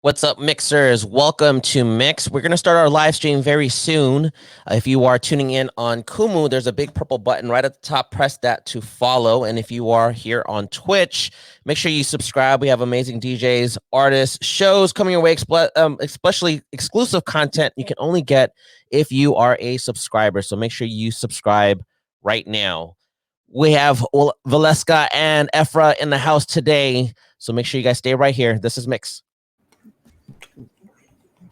What's up, mixers? Welcome to Mix. We're going to start our live stream very soon. If you are tuning in on Kumu, there's a big purple button right at the top. Press that to follow. And if you are here on Twitch, make sure you subscribe. We have amazing DJs, artists, shows coming your way, especially exclusive content you can only get if you are a subscriber. So make sure you subscribe right now. We have Waleska and Efra in the house today. So make sure you guys stay right here. This is Mix.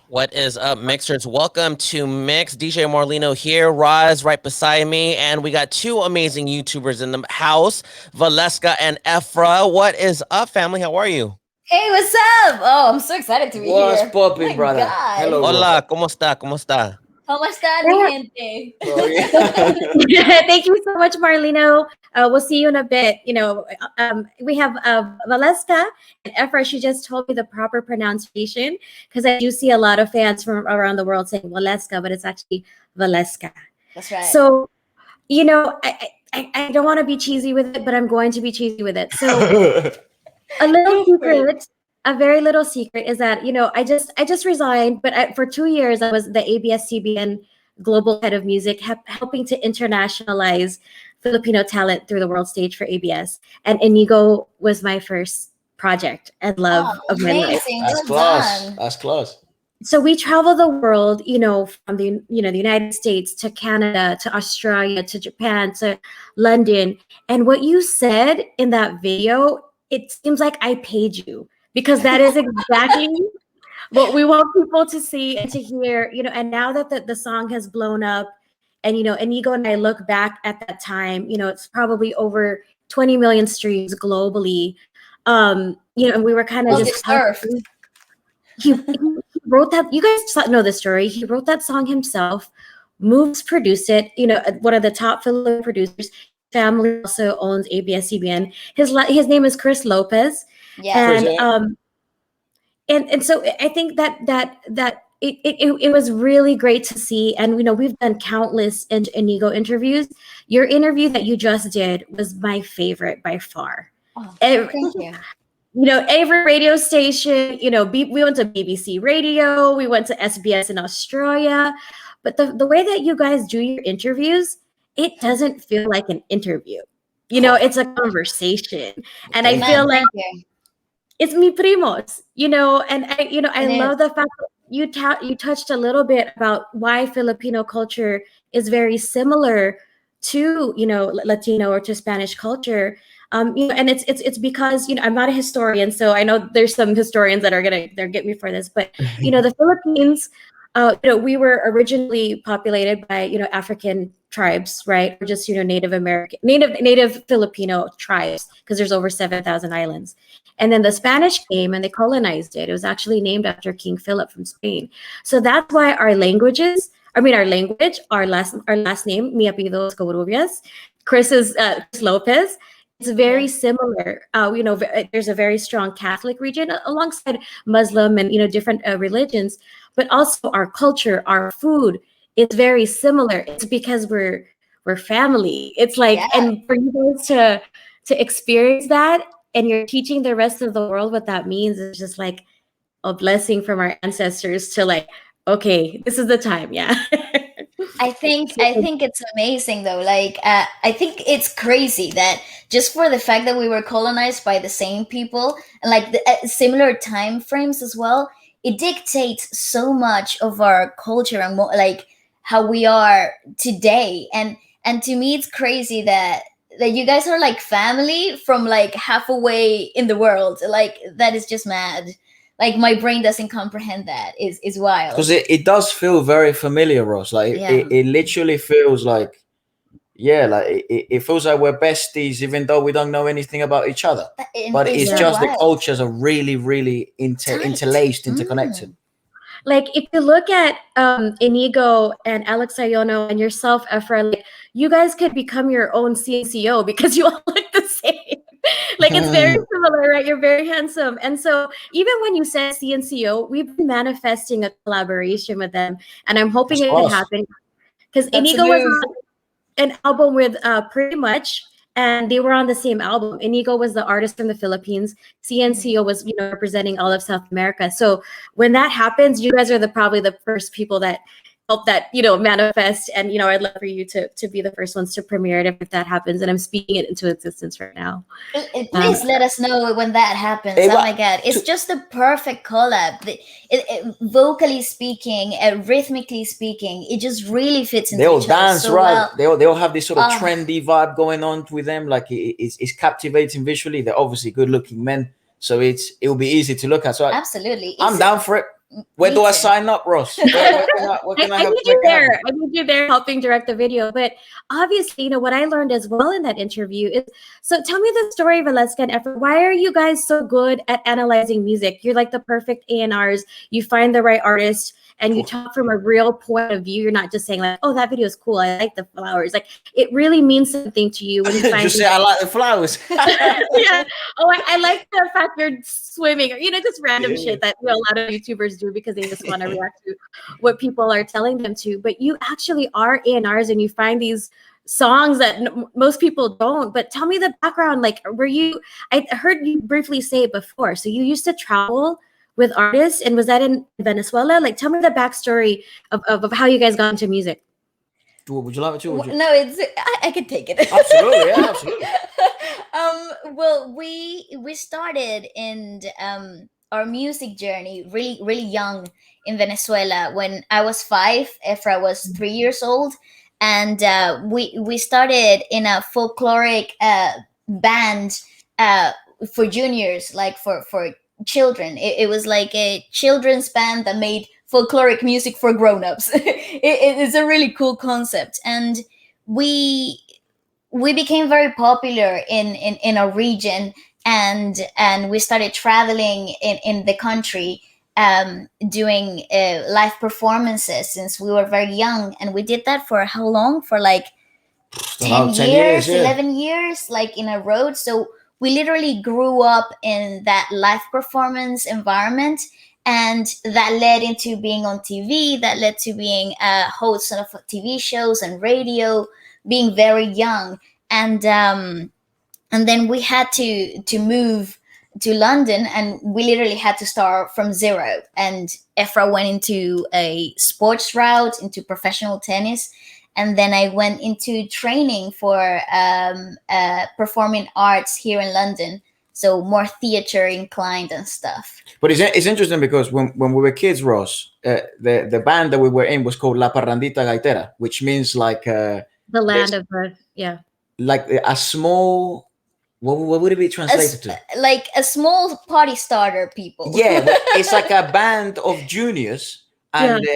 What is up, mixers? Welcome to Mix. DJ Marlino here, Roz right beside me, and we got two amazing YouTubers in the house, Waleska and Efra. What is up, family? How are you? Hey, what's up? Oh, I'm so excited to be here. What's popping, brother? God. Hello. Hola, ¿cómo está? ¿Cómo está? ¿Cómo está mi gente? Thank you so much, Marlino. We'll see you in a bit. We have Waleska and Efra. She just told me the proper pronunciation because I do see a lot of fans from around the world saying Waleska, but it's actually Waleska. That's right. So, I don't want to be cheesy with it, but I'm going to be cheesy with it. So, a little secret. A very little secret is that, I just resigned, but for 2 years, I was the ABS-CBN Global Head of Music, helping to internationalize Filipino talent through the world stage for ABS. And Inigo was my first project and love of my life. That's class. That's class. So we travel the world, from the United States to Canada, to Australia, to Japan, to London. And what you said in that video, it seems like I paid you. Because that is exactly what we want people to see and to hear, and now that the song has blown up and, Inigo and I look back at that time, it's probably over 20 million streams globally. And we were kind of just, he wrote that, you guys know the story. He wrote that song himself, Moves produced it, one of the top Filipino producers. Family also owns ABS-CBN. His name is Chris Lopez. Yeah. And so I think that it was really great to see. And we've done countless Inigo interviews. Your interview that you just did was my favorite by far. Oh, thank you. Every radio station, we went to BBC Radio, we went to SBS in Australia, but the way that you guys do your interviews, it doesn't feel like an interview. It's a conversation. And I feel like it's mi primos, and I love the fact that you touched a little bit about why Filipino culture is very similar to, Latino or to Spanish culture. And it's because, I'm not a historian, so I know there's some historians that they're get me for this, but, the Philippines, we were originally populated by, African tribes, right? Or just, Native American, Native Filipino tribes, because there's over 7,000 islands. And then the Spanish came and they colonized it. It was actually named after King Philip from Spain. So that's why our language, our last name, mi apellido es Cobarrubias, Chris is Chris Lopez. It's very similar. There's a very strong Catholic region alongside Muslim and, different religions, but also our culture, our food, it's very similar. It's because we're family. It's like, and for you guys to experience that, and you're teaching the rest of the world what that means, is just like a blessing from our ancestors to like, okay, this is the time. Yeah. I think it's amazing though. Like, I think it's crazy that just for the fact that we were colonized by the same people and like the similar time frames as well, it dictates so much of our culture and like how we are today. And to me, it's crazy that you guys are like family from like half away in the world. Like, that is just mad. Like, my brain doesn't comprehend that. Is wild. Because it does feel very familiar, Ross. Like it literally feels like, it feels like we're besties, even though we don't know anything about each other. But it's just the cultures are really, really interlaced, interconnected. Like, if you look at Inigo and Alex Ayono and yourself, Efra, like, you guys could become your own CNCO because you all look the same. Like, it's very similar, right? You're very handsome. And so even when you said CNCO, we've been manifesting a collaboration with them. And I'm hoping it can happen. Because Inigo was on an album with Pretty Much. and they were on the same album. Inigo was the artist from the Philippines. CNCO was, representing all of South America. So when that happens, you guys are probably the first people that help that, manifest. And, I'd love for you to be the first ones to premiere it if that happens. And I'm speaking it into existence right now. Please let us know when that happens. Oh my God. It's just the perfect collab. Vocally speaking, rhythmically speaking, it just really fits into they'll each other dance so right. well. They'll have this sort of trendy vibe going on with them. Like it's captivating visually. They're obviously good looking men. So it will be easy to look at. So absolutely. I'm down for it. Where do I sign up, Ross? Where can I need you there. I need you there helping direct the video. But obviously, what I learned as well in that interview is, so tell me the story of Waleska and Efra. Why are you guys so good at analyzing music? You're like the perfect A&Rs. You find the right artist and you talk from a real point of view. You're not just saying like, oh, that video is cool. I like the flowers. Like it really means something to you when you find just say I like the flowers. Yeah. Oh, I like the fact you're swimming or just random shit that a lot of YouTubers do because they just want to react to what people are telling them to. But you actually are A&Rs and you find these songs that most people don't. But tell me the background. Like, I heard you briefly say it before. So you used to travel with artists, and was that in Venezuela? Like, tell me the backstory of how you guys got into music. Would you like me to? No, I can take it. Absolutely, yeah, absolutely. Well, we started in our music journey really, really young in Venezuela. When I was 5, Efra was 3 years old, and we started in a folkloric band for juniors, like for children. It was like a children's band that made folkloric music for grown-ups. It's a really cool concept, and we became very popular in our region, and we started traveling in the country, doing live performances since we were very young. And we did that for how long? For like 10 years, 11 years, like in a row. So we literally grew up in that live performance environment, and that led into being on TV, that led to being a host of TV shows and radio, being very young. And then we had to move to London, and we literally had to start from zero. And Efra went into a sports route, into professional tennis. And then I went into training for performing arts here in London. So more theater inclined and stuff. But it's interesting because when we were kids, Ross, the band that we were in was called La Parrandita Gaitera, which means like the land of like a small. What would it be translated to? Like a small party starter, people. Yeah, it's like a band of juniors, and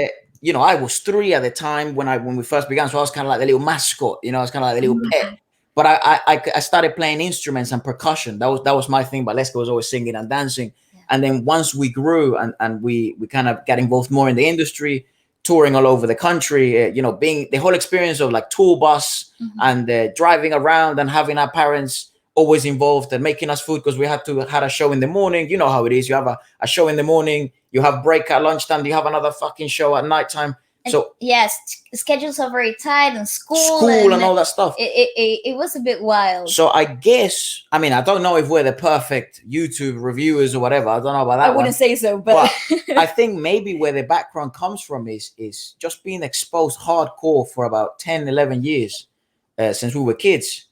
I was 3 at the time when we first began, so I was kind of like the little mascot. I was kind of like the little pet. But I started playing instruments and percussion. That was my thing. But Waleska was always singing and dancing. Yeah. And then once we grew and we kind of got involved more in the industry, touring all over the country, being the whole experience of like tour bus and driving around and having our parents always involved and making us food because we had a show in the morning. You know how it is. You have a show in the morning, you have break at lunchtime, you have another fucking show at nighttime. So yes, schedules are very tight, and school and all that stuff. It was a bit wild. So I guess, I don't know if we're the perfect YouTube reviewers or whatever. I don't know about that. I wouldn't say so, but I think maybe where the background comes from is just being exposed hardcore for about 10, 11 years since we were kids.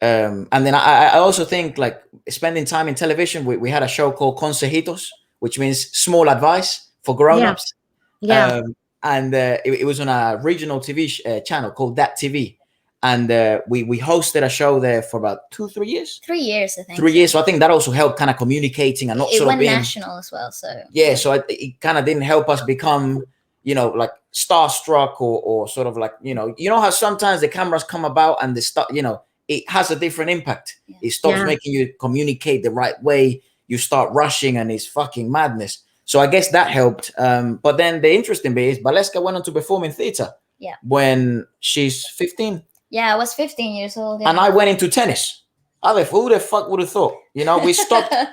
And then I also think like spending time in television. We had a show called Consejitos, which means small advice for grown-ups. Yeah. And it was on a regional TV channel called That TV. And we hosted a show there for about 2-3 years. 3 years, I think. 3 years. So I think that also helped kind of communicating and not it sort went of being national as well. So so it kind of didn't help us become, like starstruck or sort of like, how sometimes the cameras come about and it has a different impact. Yeah. It stops making you communicate the right way. You start rushing and it's fucking madness. So I guess that helped. But then the interesting bit is Waleska went on to perform in theater. Yeah. When she's 15. Yeah, I was 15 years old. Yeah. And I went into tennis. Who the fuck would have thought?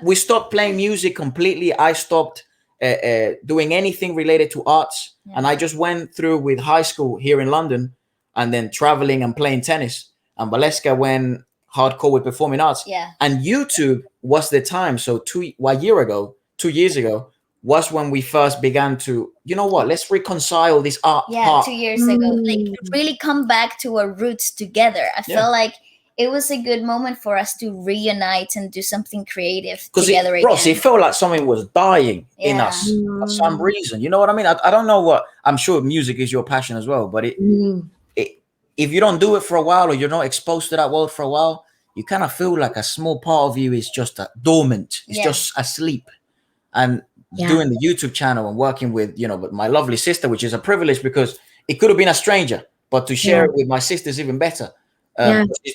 We stopped playing music completely. I stopped doing anything related to arts. Yeah. And I just went through with high school here in London and then traveling and playing tennis. And Waleska went hardcore with performing arts. Yeah. And YouTube was the time. So 2 years ago, was when we first began to, you know what, let's reconcile this art part. 2 years ago, like really come back to our roots together. I felt like it was a good moment for us to reunite and do something creative together again. Ross, it felt like something was dying in us for some reason. You know what I mean? I don't know what. I'm sure music is your passion as well, but if you don't do it for a while, or you're not exposed to that world for a while, you kind of feel like a small part of you is just dormant. It's just asleep. And doing the YouTube channel and working with, with my lovely sister, which is a privilege because it could have been a stranger, but to share it with my sister is even better.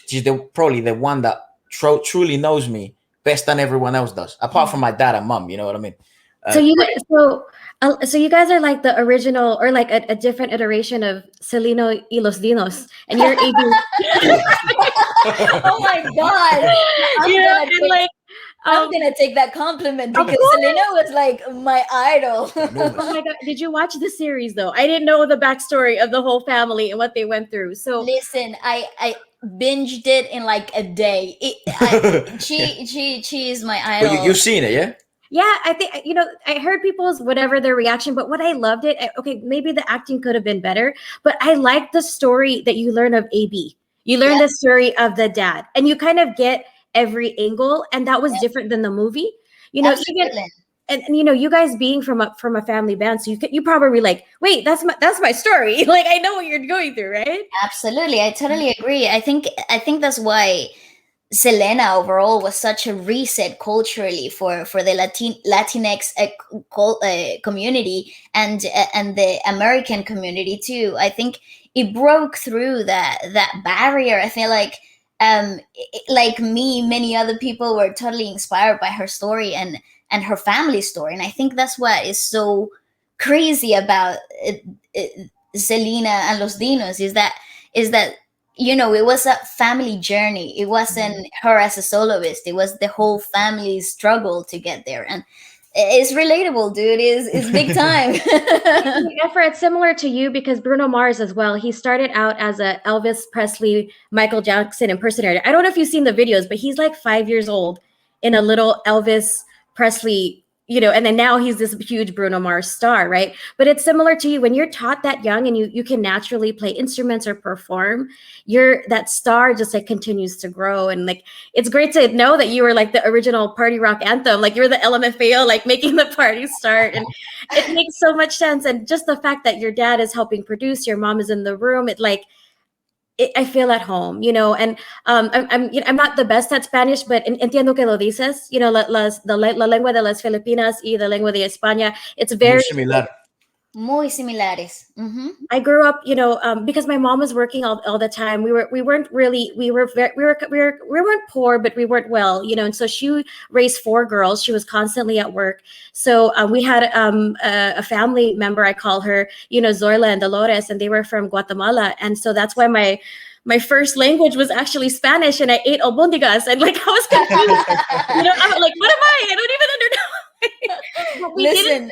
She's probably the one that truly knows me best than everyone else does, apart from my dad and mom. You know what I mean? So you guys are like the original, or like a different iteration of Celino y los Dinos, and you're AB. Oh my god! I'm gonna take that compliment because Selena was like my idol. Oh my god! Did you watch the series though? I didn't know the backstory of the whole family and what they went through. So listen, I binged it in like a day. She is my idol. But you've seen it, yeah? Yeah, I think, I heard people's whatever their reaction, but what I loved it, okay, maybe the acting could have been better, but I liked the story that you learn of AB. You learn the story of the dad, and you kind of get every angle, and that was different than the movie. Absolutely. And you guys being from a family band, so you probably like, wait, that's my story. Like, I know what you're going through, right? Absolutely, I totally agree. I think that's why Selena overall was such a reset culturally for the Latinx community and the American community too. I think it broke through that barrier. I feel like like me, many other people were totally inspired by her story and her family story, and I think that's what is so crazy about Selena and Los Dinos is that it was a family journey. It wasn't her as a soloist. It was the whole family's struggle to get there. And it's relatable, dude. It's big time. Efra, it's similar to you because Bruno Mars as well. He started out as a Elvis Presley, Michael Jackson impersonator. I don't know if you've seen the videos, but he's like 5 years old in a little Elvis Presley, and then now he's this huge Bruno Mars star, right? But it's similar to you when you're taught that young and you can naturally play instruments or perform, that star just like continues to grow. And like, it's great to know that you were like the original party rock anthem, like you're the LMFAO, like making the party start. And it makes so much sense. And just the fact that your dad is helping produce, your mom is in the room, I feel at home, and I'm not the best at Spanish, but entiendo que lo dices, la lengua de las Filipinas y la lengua de España, it's very similar. Muy similares. Mm-hmm. I grew up, because my mom was working all the time. We weren't poor, but we weren't well, and so she raised 4 girls. She was constantly at work. So we had a family member, I call her, Zorla and Dolores, and they were from Guatemala. And so that's why my first language was actually Spanish, and I ate albondigas, and like I was confused. I'm like, what am I? I don't even know.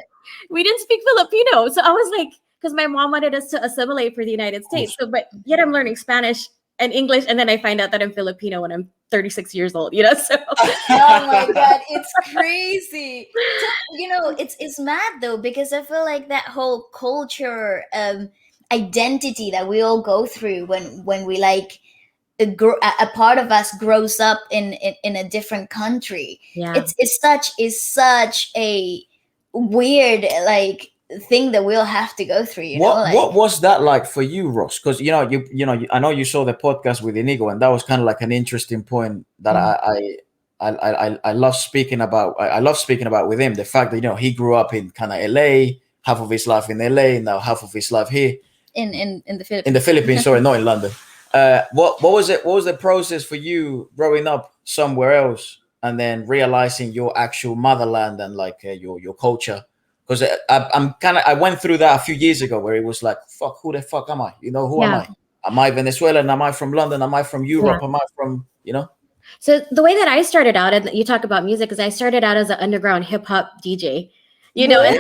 We didn't speak Filipino. So I was like, because my mom wanted us to assimilate for the United States. So, but yet I'm learning Spanish and English. And then I find out that I'm Filipino when I'm 36 years old, so. Oh my God, it's crazy. So, it's mad though, because I feel like that whole culture identity that we all go through when we like, a part of us grows up in a different country. Yeah. It's such a weird like thing that we'll have to go through. What was that like for you, Ross? Because I know you saw the podcast with Inigo, and that was kind of like an interesting point that I love speaking about. I love speaking about with him the fact that he grew up in kind of LA, half of his life in LA, now half of his life here in the Philippines. In the Philippines, sorry, not in London. What was it? What was the process for you growing up somewhere else and then realizing your actual motherland and like your culture? Because I went through that a few years ago where it was like, fuck, who the fuck am I? Who am I? Am I Venezuelan? Am I from London? Am I from Europe? Am I from, So the way that I started out, and you talk about music, is I started out as an underground hip hop DJ. you know, and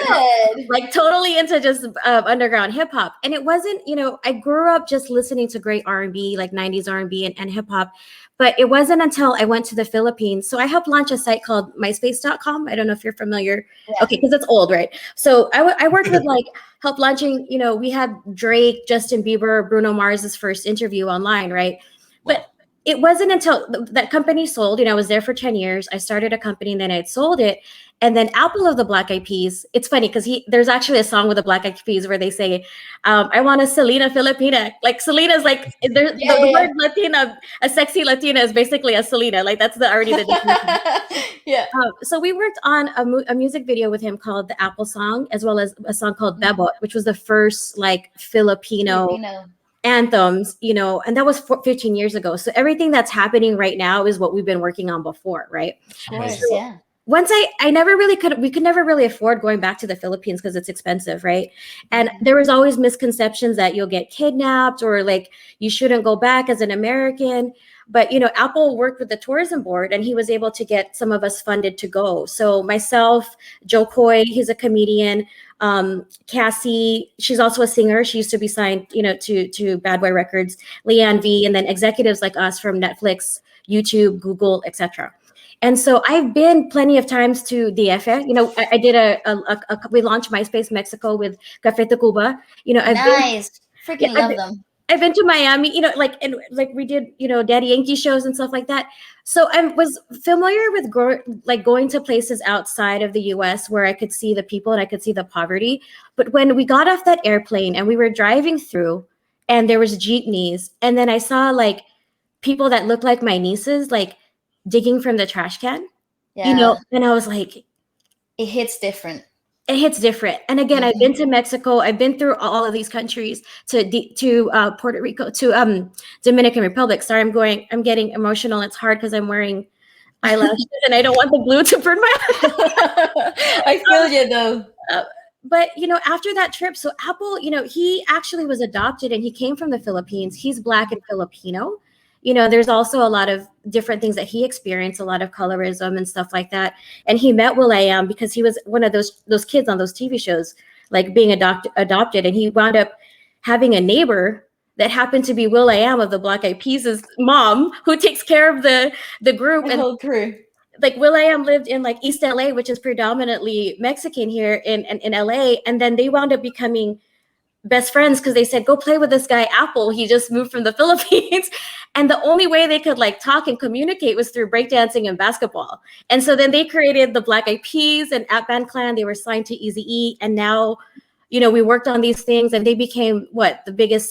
like totally into just underground hip hop. And it wasn't, you know, I grew up just listening to great R&B, like 90s R&B and hip hop. But it wasn't until I went to the Philippines. So I helped launch a site called MySpace.com. I don't know if you're familiar. Yeah. Okay, because it's old, right? So I worked with like help launching, you know, we had Drake, Justin Bieber, Bruno Mars's first interview online, right? Wow. But it wasn't until that company sold, you know, I was there for 10 years. I started a company and then I had sold it. And then Apple of the Black Eyed Peas, it's funny because there's actually a song with the Black Eyed Peas where they say, I want a Selena Filipina. Like Selena's like, the word Latina, a sexy Latina is basically a Selena. Like that's already the definition. Yeah. So we worked on a music video with him called The Apple Song, as well as a song called Bebot, which was the first like Filipino anthems, you know, and that was 15 years ago. So everything that's happening right now is what we've been working on before, right? Of course, so, yeah. Once we could never really afford going back to the Philippines because it's expensive, right? And there was always misconceptions that you'll get kidnapped or like you shouldn't go back as an American. But, you know, Apple worked with the tourism board and he was able to get some of us funded to go. So myself, Joe Coy, he's a comedian, Cassie, she's also a singer. She used to be signed, you know, to Bad Boy Records, Leanne V, and then executives like us from Netflix, YouTube, Google, etc. And so I've been plenty of times to DF. You know, I did we launched MySpace Mexico with Café Tacuba. You know, Freaking love them. I've been to Miami, you know, like we did, you know, Daddy Yankee shows and stuff like that. So I was familiar with going to places outside of the US where I could see the people and I could see the poverty. But when we got off that airplane and we were driving through and there was jeepneys and then I saw like people that looked like my nieces, like digging from the trash can, you know, and I was like, it hits different. It hits different. And again, I've been to Mexico. I've been through all of these countries to Puerto Rico, to Dominican Republic. Sorry, I'm getting emotional. It's hard because I'm wearing eyelashes and I don't want the glue to burn my I feel you though. But, you know, after that trip, so Apple, you know, he actually was adopted and he came from the Philippines. He's Black and Filipino. You know, there's also a lot of different things that he experienced, a lot of colorism and stuff like that. And he met will.i.am because he was one of those kids on those TV shows, like being adopted. And he wound up having a neighbor that happened to be will.i.am of the Black Eyed Peas' mom, who takes care of the group. The whole crew. Like will.i.am lived in like East LA, which is predominantly Mexican here in LA. And then they wound up becoming best friends because they said, go play with this guy, Apple. He just moved from the Philippines. And the only way they could like talk and communicate was through breakdancing and basketball. And so then they created the Black Eyed Peas and Ap Band Clan. They were signed to Eazy-E. And now, you know, we worked on these things and they became one of the biggest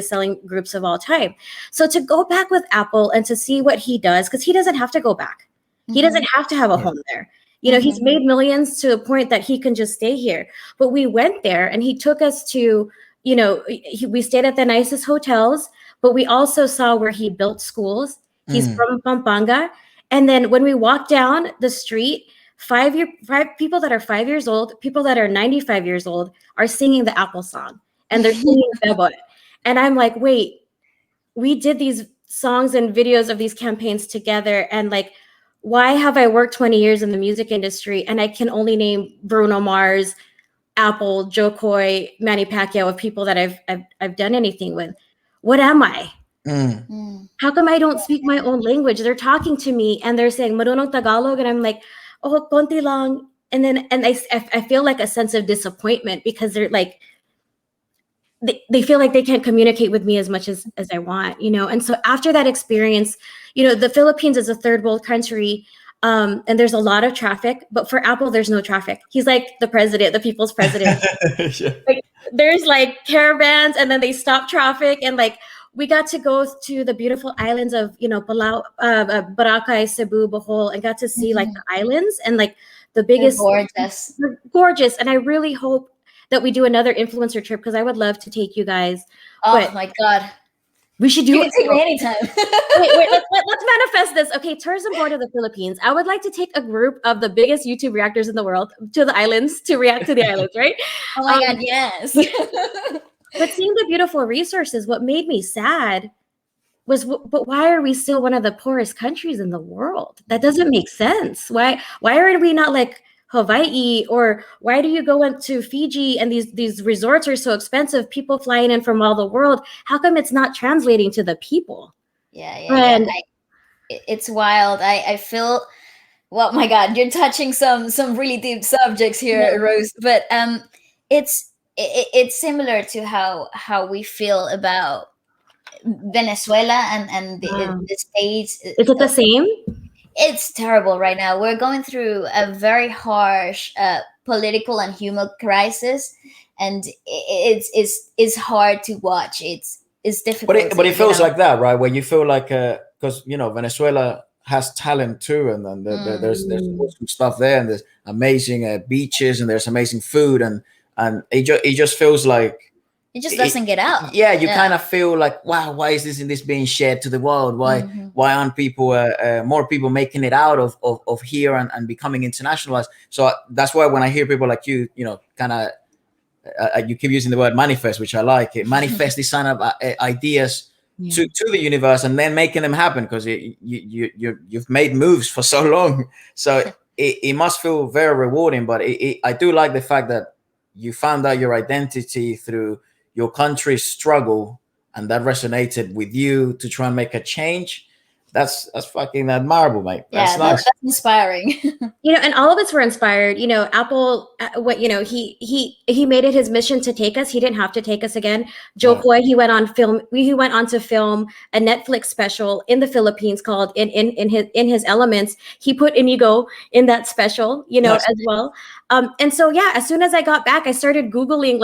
selling groups of all time. So to go back with Apple and to see what he does, because he doesn't have to go back. He doesn't have to have a home there. You know, he's made millions to the point that he can just stay here. But we went there and he took us to, you know, we stayed at the nicest hotels, but we also saw where he built schools. He's from Pampanga. And then when we walked down the street, five people that are 5 years old, people that are 95 years old are singing the Apple song and they're singing Bebot. And I'm like, wait, we did these songs and videos of these campaigns together. And like, why have I worked 20 years in the music industry and I can only name Bruno Mars, Apple, Joe Coy, Manny Pacquiao of people that I've done anything with? What am I? How come I don't speak my own language? They're talking to me and they're saying marunong Tagalog and I'm like, oh, konti lang. And then I feel like a sense of disappointment because they're like, they feel like they can't communicate with me as much as I want, you know? And so after that experience, you know, the Philippines is a third world country and there's a lot of traffic, but for Apple, there's no traffic. He's like the president, the people's president. Yeah. Like, there's like caravans and then they stop traffic. And like, we got to go to the beautiful islands of, you know, Palau, Boracay, Cebu, Bohol, and got to see like the islands and like the biggest. They're gorgeous. And I really hope that we do another influencer trip because I would love to take you guys. Oh my God. We should do it. Take me anytime. wait, let's manifest this. Okay, Tourism Board of the Philippines. I would like to take a group of the biggest YouTube reactors in the world to the islands to react to the islands, right? Oh my God, yes. But seeing the beautiful resources, what made me sad was, but why are we still one of the poorest countries in the world? That doesn't make sense. Why are we not like Hawaii? Or why do you go into Fiji and these resorts are so expensive, people flying in from all the world? How come it's not translating to the people? Yeah. It's wild. I feel, well, my God, you're touching some really deep subjects here, Rose. But it's similar to how we feel about Venezuela and the states. Is it the same? It's terrible right now. We're going through a very harsh political and human crisis, and it's hard to watch. It's difficult. But it feels like that, right? Where you feel like, because Venezuela has talent too, and then there's awesome stuff there, and there's amazing beaches, and there's amazing food, and it just feels like it just doesn't get out. Yeah, you kind of feel like, wow, why isn't this being shared to the world? Why aren't people more people making it out of here and becoming internationalized? So that's why when I hear people like you, kind of you keep using the word manifest, which I like. It manifest these kind of ideas to the universe and then making them happen, because you've made moves for so long. So it must feel very rewarding. But I do like the fact that you found out your identity through your country's struggle, and that resonated with you to try and make a change. That's fucking admirable, mate. That's nice. That's inspiring. And all of us were inspired. Apple, he made it his mission to take us. He didn't have to take us again. Joe Coy, he went on to film a Netflix special in the Philippines called in his Elements. He put Inigo in that special, as well. And so as soon as I got back, I started Googling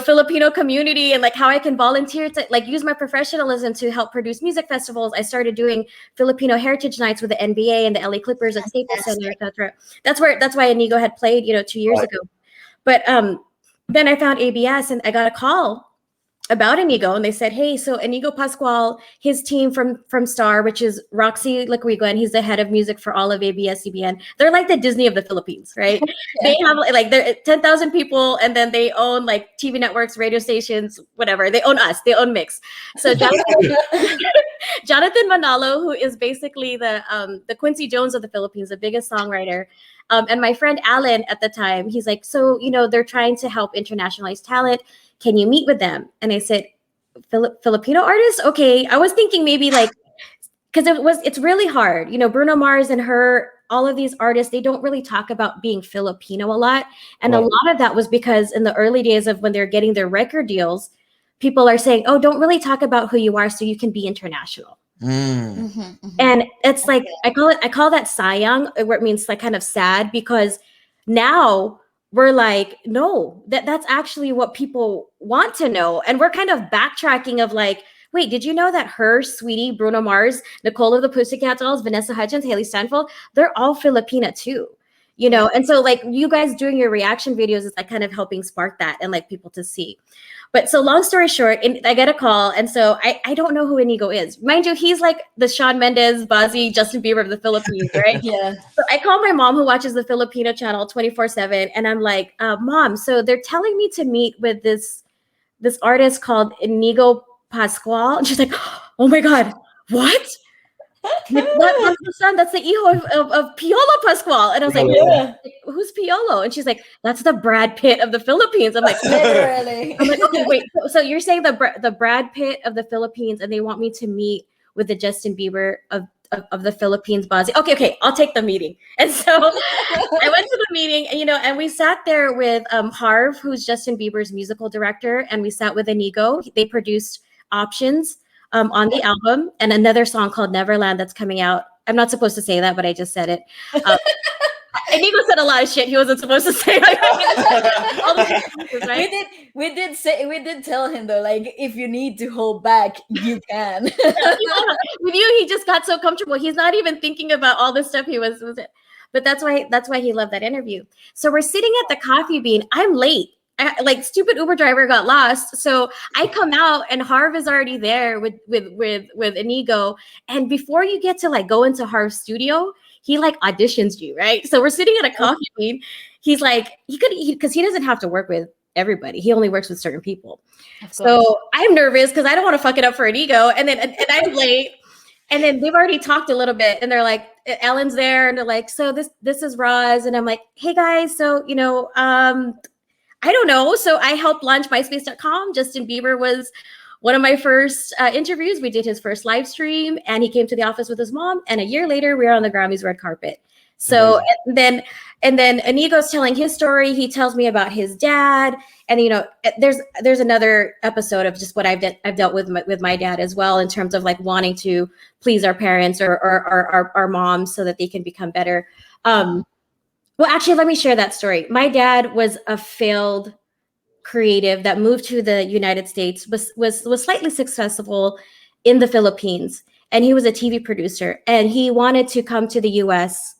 Filipino community and how I can volunteer to use my professionalism to help produce music festivals. I started doing Filipino heritage nights with the NBA and the LA Clippers at Staples Center, etc. That's why Inigo had played 2 years ago. But then I found ABS and I got a call about Inigo, and they said, hey, so Inigo Pascual, his team from Star, which is Roxy Laquigo, and he's the head of music for all of ABS-CBN. They're like the Disney of the Philippines, right? They have they're 10,000 people, and then they own TV networks, radio stations, whatever. They own us. They own MYX. So Jonathan Manalo, who is basically the Quincy Jones of the Philippines, the biggest songwriter. And my friend Alan at the time, he's like, so, they're trying to help internationalize talent. Can you meet with them? And I said, Filipino artists? Okay. I was thinking maybe because it's really hard. Bruno Mars and all of these artists, they don't really talk about being Filipino a lot. And a lot of that was because in the early days of when they're getting their record deals, people are saying, oh, don't really talk about who you are so you can be international. And it's I call that sayang, where it means kind of sad, because now we're no, that's actually what people want to know. And we're kind of backtracking of wait, did you know that her, Sweetie, Bruno Mars, Nicole of the Pussycat Dolls, Vanessa Hudgens, Haley Steinfeld, they're all Filipina too, And so you guys doing your reaction videos is kind of helping spark that and people to see. But so long story short, I get a call. And so I don't know who Inigo is. Mind you, he's the Shawn Mendes, Bazzi, Justin Bieber of the Philippines, right? So I call my mom, who watches the Filipino channel 24/7. And I'm like, Mom, so they're telling me to meet with this artist called Inigo Pascual. And she's like, oh my God, what? That's the son. That's the hijo of Piolo Pascual. And I was like, who's Piolo? And she's like, that's the Brad Pitt of the Philippines. I'm like, literally. I'm like, okay, wait. So you're saying the Brad Pitt of the Philippines, and they want me to meet with the Justin Bieber of the Philippines, Bazzi. Okay, I'll take the meeting. And so I went to the meeting, and we sat there with Harv, who's Justin Bieber's musical director, and we sat with Inigo. They produced Options on the album, and another song called Neverland that's coming out. I'm not supposed to say that, but I just said it. Inigo said a lot of shit he wasn't supposed to say. Right? We did tell him though, if you need to hold back, you can. With you, he just got so comfortable. He's not even thinking about all the stuff he was. But that's why he loved that interview. So we're sitting at the Coffee Bean. I'm late. Stupid Uber driver got lost. So I come out and Harv is already there with Inigo. And before you get to go into Harv's studio, he auditions you, right? So we're sitting at a coffee bean. He's because he doesn't have to work with everybody. He only works with certain people. So I'm nervous because I don't want to fuck it up for Inigo. And I'm late. And then they've already talked a little bit, and they're like, Ellen's there, and they're like, so this is Roz, and I'm like, hey guys, so I don't know. So I helped launch MySpace.com. Justin Bieber was one of my first interviews. We did his first live stream, and he came to the office with his mom. And a year later, we were on the Grammys red carpet. So and then Inigo's telling his story. He tells me about his dad, and there's another episode of just what I've dealt with my dad as well, in terms of like wanting to please our parents or our moms so that they can become better. Well, actually, let me share that story. My dad was a failed creative that moved to the United States, was slightly successful in the Philippines, and he was a TV producer, and he wanted to come to the US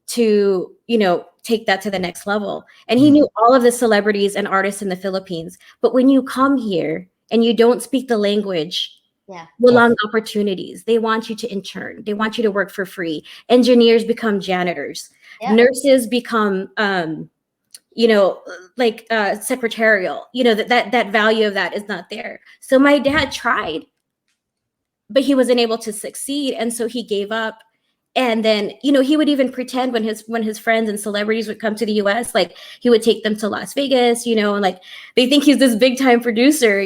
to, take that to the next level. And he knew all of the celebrities and artists in the Philippines. But when you come here and you don't speak the language, walang opportunities. They want you to intern. They want you to work for free. Engineers become janitors. Nurses become, secretarial. That value of that is not there. So my dad tried, but he wasn't able to succeed, and so he gave up. And then, he would even pretend when his friends and celebrities would come to the US, like he would take them to Las Vegas, and like they think he's this big time producer,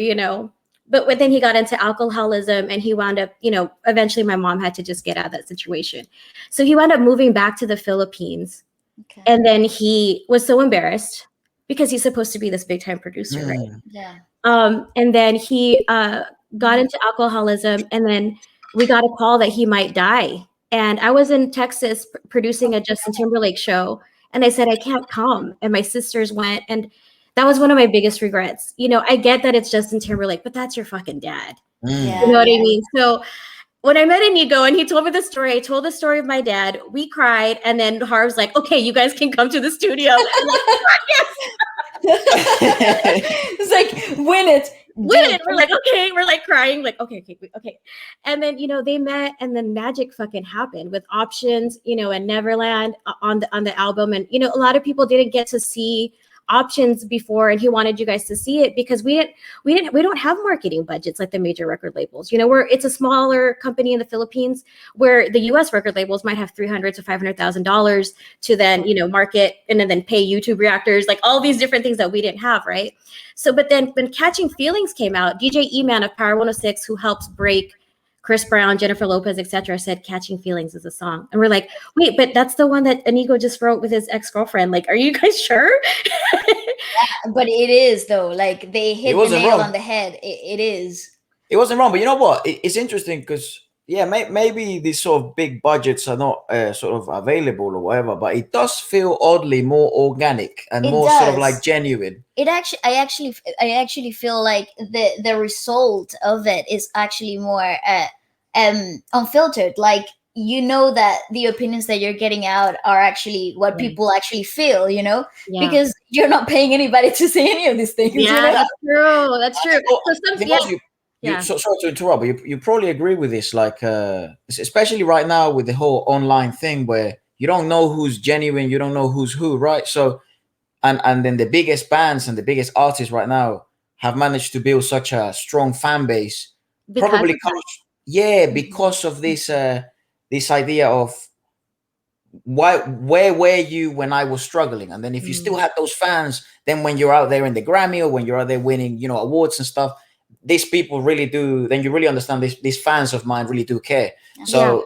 But then he got into alcoholism, and he wound up, eventually my mom had to just get out of that situation. So he wound up moving back to the Philippines. Okay. And then he was so embarrassed because he's supposed to be this big time producer, right? Yeah. And then he got into alcoholism, and then we got a call that he might die. And I was in Texas producing a Justin Timberlake show, and I said, I can't come. And my sisters went, and that was one of my biggest regrets. I get that it's Justin Timberlake, but that's your fucking dad. Yeah, you know what I mean? So when I met Inigo and he told me the story, I told the story of my dad. We cried, and then Harv's like, okay, you guys can come to the studio. It's like, win it. We're like, okay, we're like crying, like, okay. And then, they met, and then magic fucking happened with Options, and Neverland on the album. And, a lot of people didn't get to see Options before, and he wanted you guys to see it because we don't have marketing budgets like the major record labels. It's a smaller company in the Philippines, where the US record labels might have $300,000 to $500,000 to then market and then pay YouTube reactors, like all these different things that we didn't have, right? So, but then when Catching Feelings came out, DJ E-Man of Power 106, who helps break Chris Brown, Jennifer Lopez, etc., said Catching Feelings is a song. And we're like, wait, but that's the one that Inigo just wrote with his ex-girlfriend. Like, are you guys sure? Yeah, but it is, though. Like, they hit the nail on the head. It is. It wasn't wrong, but you know what? It's interesting because, maybe these sort of big budgets are not sort of available or whatever, but it does feel oddly more organic and more sort of like genuine. I actually feel like the result of it is actually more unfiltered. Like, that the opinions that you're getting out are actually what people actually feel, because you're not paying anybody to say any of these things. That's true. That's true. So sorry to interrupt, but you probably agree with this, like especially right now with the whole online thing where you don't know who's genuine, you don't know who's who, right? So and then the biggest bands and the biggest artists right now have managed to build such a strong fan base, because of this this idea of where were you when I was struggling? And then if you still had those fans, then when you're out there in the Grammy or when you're out there winning, awards and stuff, these people really do, then you really understand these fans of mine really do care. So,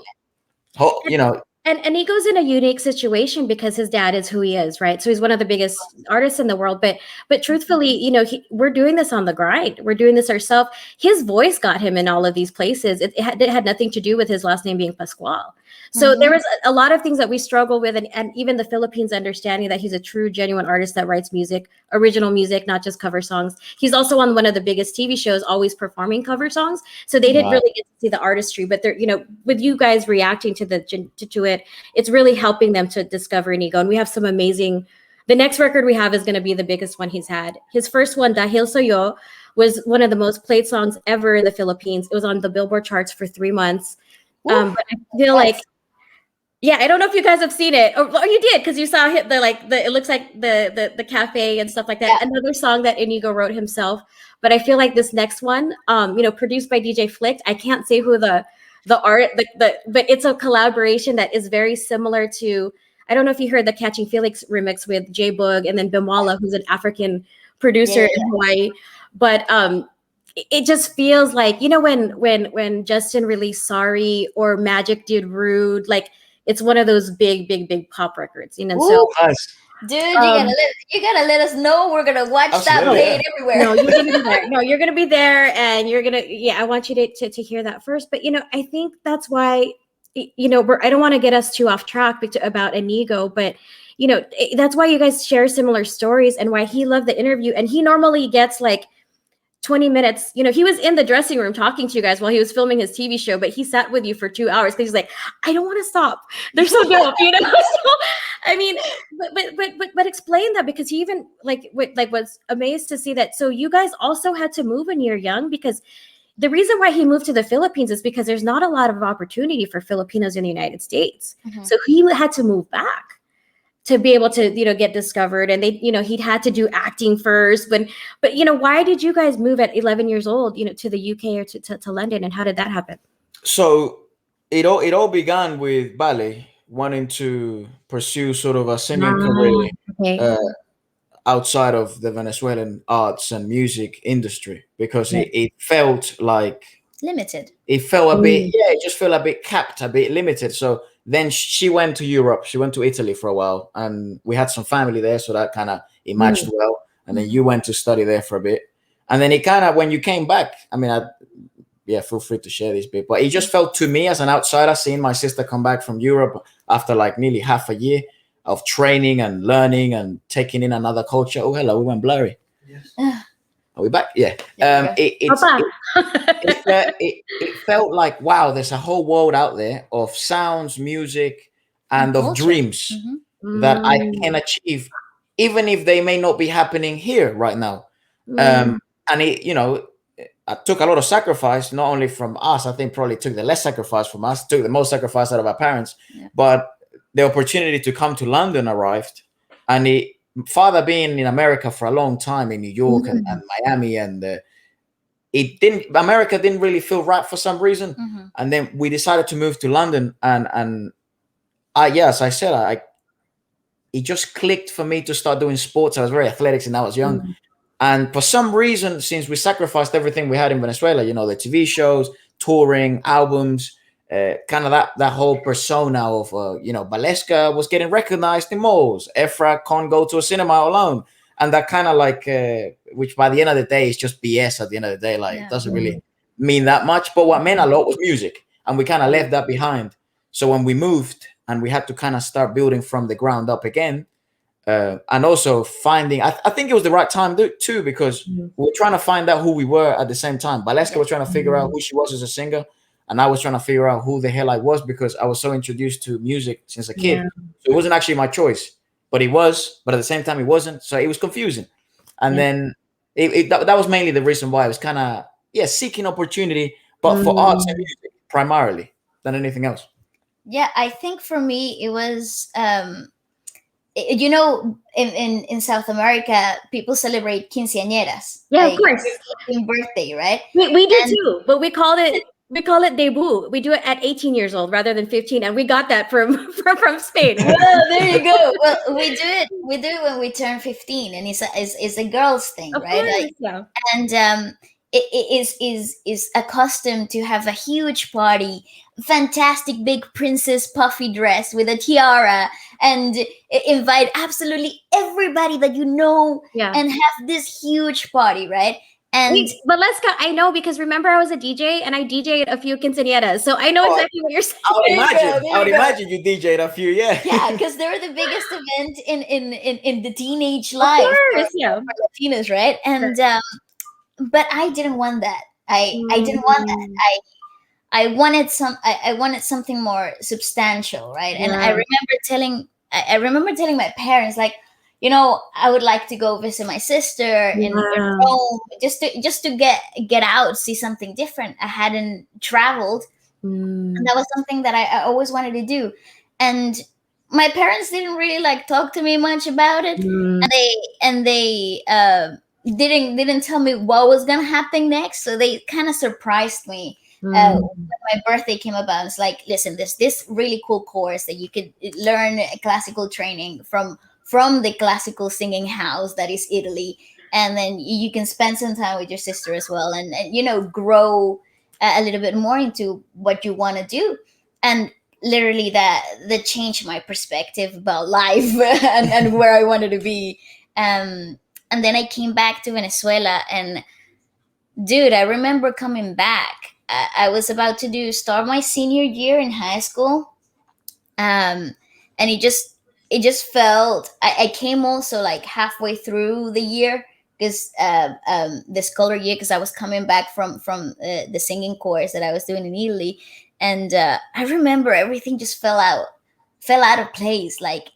And Inigo's in a unique situation because his dad is who he is, right? So he's one of the biggest artists in the world. But truthfully, we're doing this on the grind. We're doing this ourselves. His voice got him in all of these places. It had nothing to do with his last name being Pascual. So there was a lot of things that we struggle with, and even the Philippines understanding that he's a true, genuine artist that writes music, original music, not just cover songs. He's also on one of the biggest TV shows, always performing cover songs. So they didn't really get to see the artistry, but they're, with you guys reacting to it, it's really helping them to discover Inigo. And we have some amazing. The next record we have is going to be the biggest one he's had. His first one, Dahil Sa'yo, was one of the most played songs ever in the Philippines. It was on the Billboard charts for 3 months. But I feel like. Yeah, I don't know if you guys have seen it, or you did because you saw it looks like the cafe and stuff like that. Yeah. Another song that Inigo wrote himself, but I feel like this next one, produced by DJ Flicked. I can't say who the the art, but it's a collaboration that is very similar to, I don't know if you heard the Catching Felix remix with J Boog and then Bimala, who's an African producer in Hawaii. But it just feels like, you know, when Justin released Sorry or Magic did Rude, like it's one of those big pop records, you know. Ooh, so nice. Dude, you gotta let us know. We're gonna watch that played everywhere. No, you're gonna be there. No, you're gonna be there, and you're gonna. Yeah, I want you to hear that first. But you know, I think that's why, you know, I don't want to get us too off track about Inigo, but you know, that's why you guys share similar stories, and why he loved the interview. And he normally gets like 20 minutes. You know, he was in the dressing room talking to you guys while he was filming his TV show, but he sat with you for 2 hours because he's like, I don't want to stop. They're so dope, you know. So, I mean, but explain that, because he even was amazed to see that. So you guys also had to move when you're young, because the reason why he moved to the Philippines is because there's not a lot of opportunity for Filipinos in the United States. Mm-hmm. So he had to move back to be able to, you know, get discovered. And they, you know, he'd had to do acting first. But you know, why did you guys move at 11 years old, you know, to the UK or to London? And how did that happen? So it all began with ballet, wanting to pursue sort of a singing career outside of the Venezuelan arts and music industry, because it felt like limited. It felt a bit, it just felt a bit capped, a bit limited. So then she went to Europe. She went to Italy for a while, and we had some family there, so that kind of it matched well. And then you went to study there for a bit, and then it kind of, when you came back, I mean, feel free to share this bit, but it just felt to me as an outsider, seeing my sister come back from Europe after like nearly half a year of training and learning and taking in another culture. Oh, hello, we went blurry. Yes. Are we back? Yeah. It felt like, wow, there's a whole world out there of sounds, music, and of dreams that I can achieve, even if they may not be happening here right now. And it, you know, I took a lot of sacrifice, not only from us. I think probably took the less sacrifice from us, took the most sacrifice out of our parents. Yeah. But the opportunity to come to London arrived, and father being in America for a long time, in New York and Miami, and America didn't really feel right for some reason. And then we decided to move to London, and as I said, it just clicked for me to start doing sports. I was very athletic and I was young. And for some reason, since we sacrificed everything we had in Venezuela, you know, the TV shows, touring, albums, kind of that whole persona of, you know, Waleska was getting recognized in malls. Efra can't go to a cinema alone. And that kind of like, which by the end of the day is just BS at the end of the day. Like, it doesn't really mean that much. But what meant a lot was music. And we kind of left that behind. So when we moved and we had to kind of start building from the ground up again, and also finding, I think it was the right time too, because we were trying to find out who we were at the same time. Waleska was trying to figure out who she was as a singer, and I was trying to figure out who the hell I was, because I was so introduced to music since a kid. So it wasn't actually my choice, but it was. But at the same time, it wasn't. So it was confusing. And then that was mainly the reason why I was kind of seeking opportunity, but for arts and music primarily than anything else. Yeah, I think for me it was. You know, in South America, people celebrate quinceañeras. Yeah, like, of course. In birthday, right? We do too, but we call it debut. We do it at 18 years old rather than 15, and we got that from Spain. Well, there you go. Well, we do it when we turn 15, and it's a girls' thing, right? Course, yeah. And it is accustomed to have a huge party, fantastic big princess puffy dress with a tiara, and invite absolutely everybody that you know, and have this huge party, right? And Waleska, I know, because remember I was a DJ and I DJ'd a few quinceañeras, so I know exactly what you're saying. I would imagine you DJ'd a few, yeah, because they're the biggest event in the teenage life for Latinos, right? And but I didn't want that. I didn't want that. I wanted something more substantial, right? And I remember telling my parents, like, you know, I would like to go visit my sister in Rome, just to get out, see something different. I hadn't traveled, and that was something that I always wanted to do. And my parents didn't really like talk to me much about it, and they didn't tell me what was gonna happen next. So they kind of surprised me when my birthday came about, it's like, listen, there's this really cool course that you could learn classical training from the classical singing house that is Italy, and then you can spend some time with your sister as well, and grow a little bit more into what you want to do. And literally that changed my perspective about life and where I wanted to be. And then I came back to Venezuela, and dude, I remember coming back. I was about to start my senior year in high school, and it just felt. I came also like halfway through the year, because the scholar year, because I was coming back from the singing course that I was doing in Italy, and I remember everything just fell out of place. Like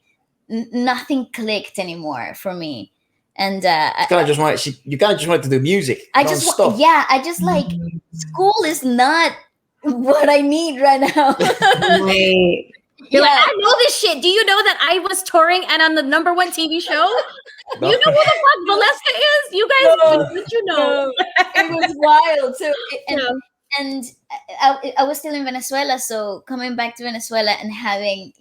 nothing clicked anymore for me. And you kind of just wanted to do music. I just like, school is not what I need right now. Right. You're like, I know this shit. Do you know that I was touring and on the #1 TV show? No. You know who the fuck Waleska is? You guys, what you know? It was wild. So, and I was still in Venezuela, so coming back to Venezuela and having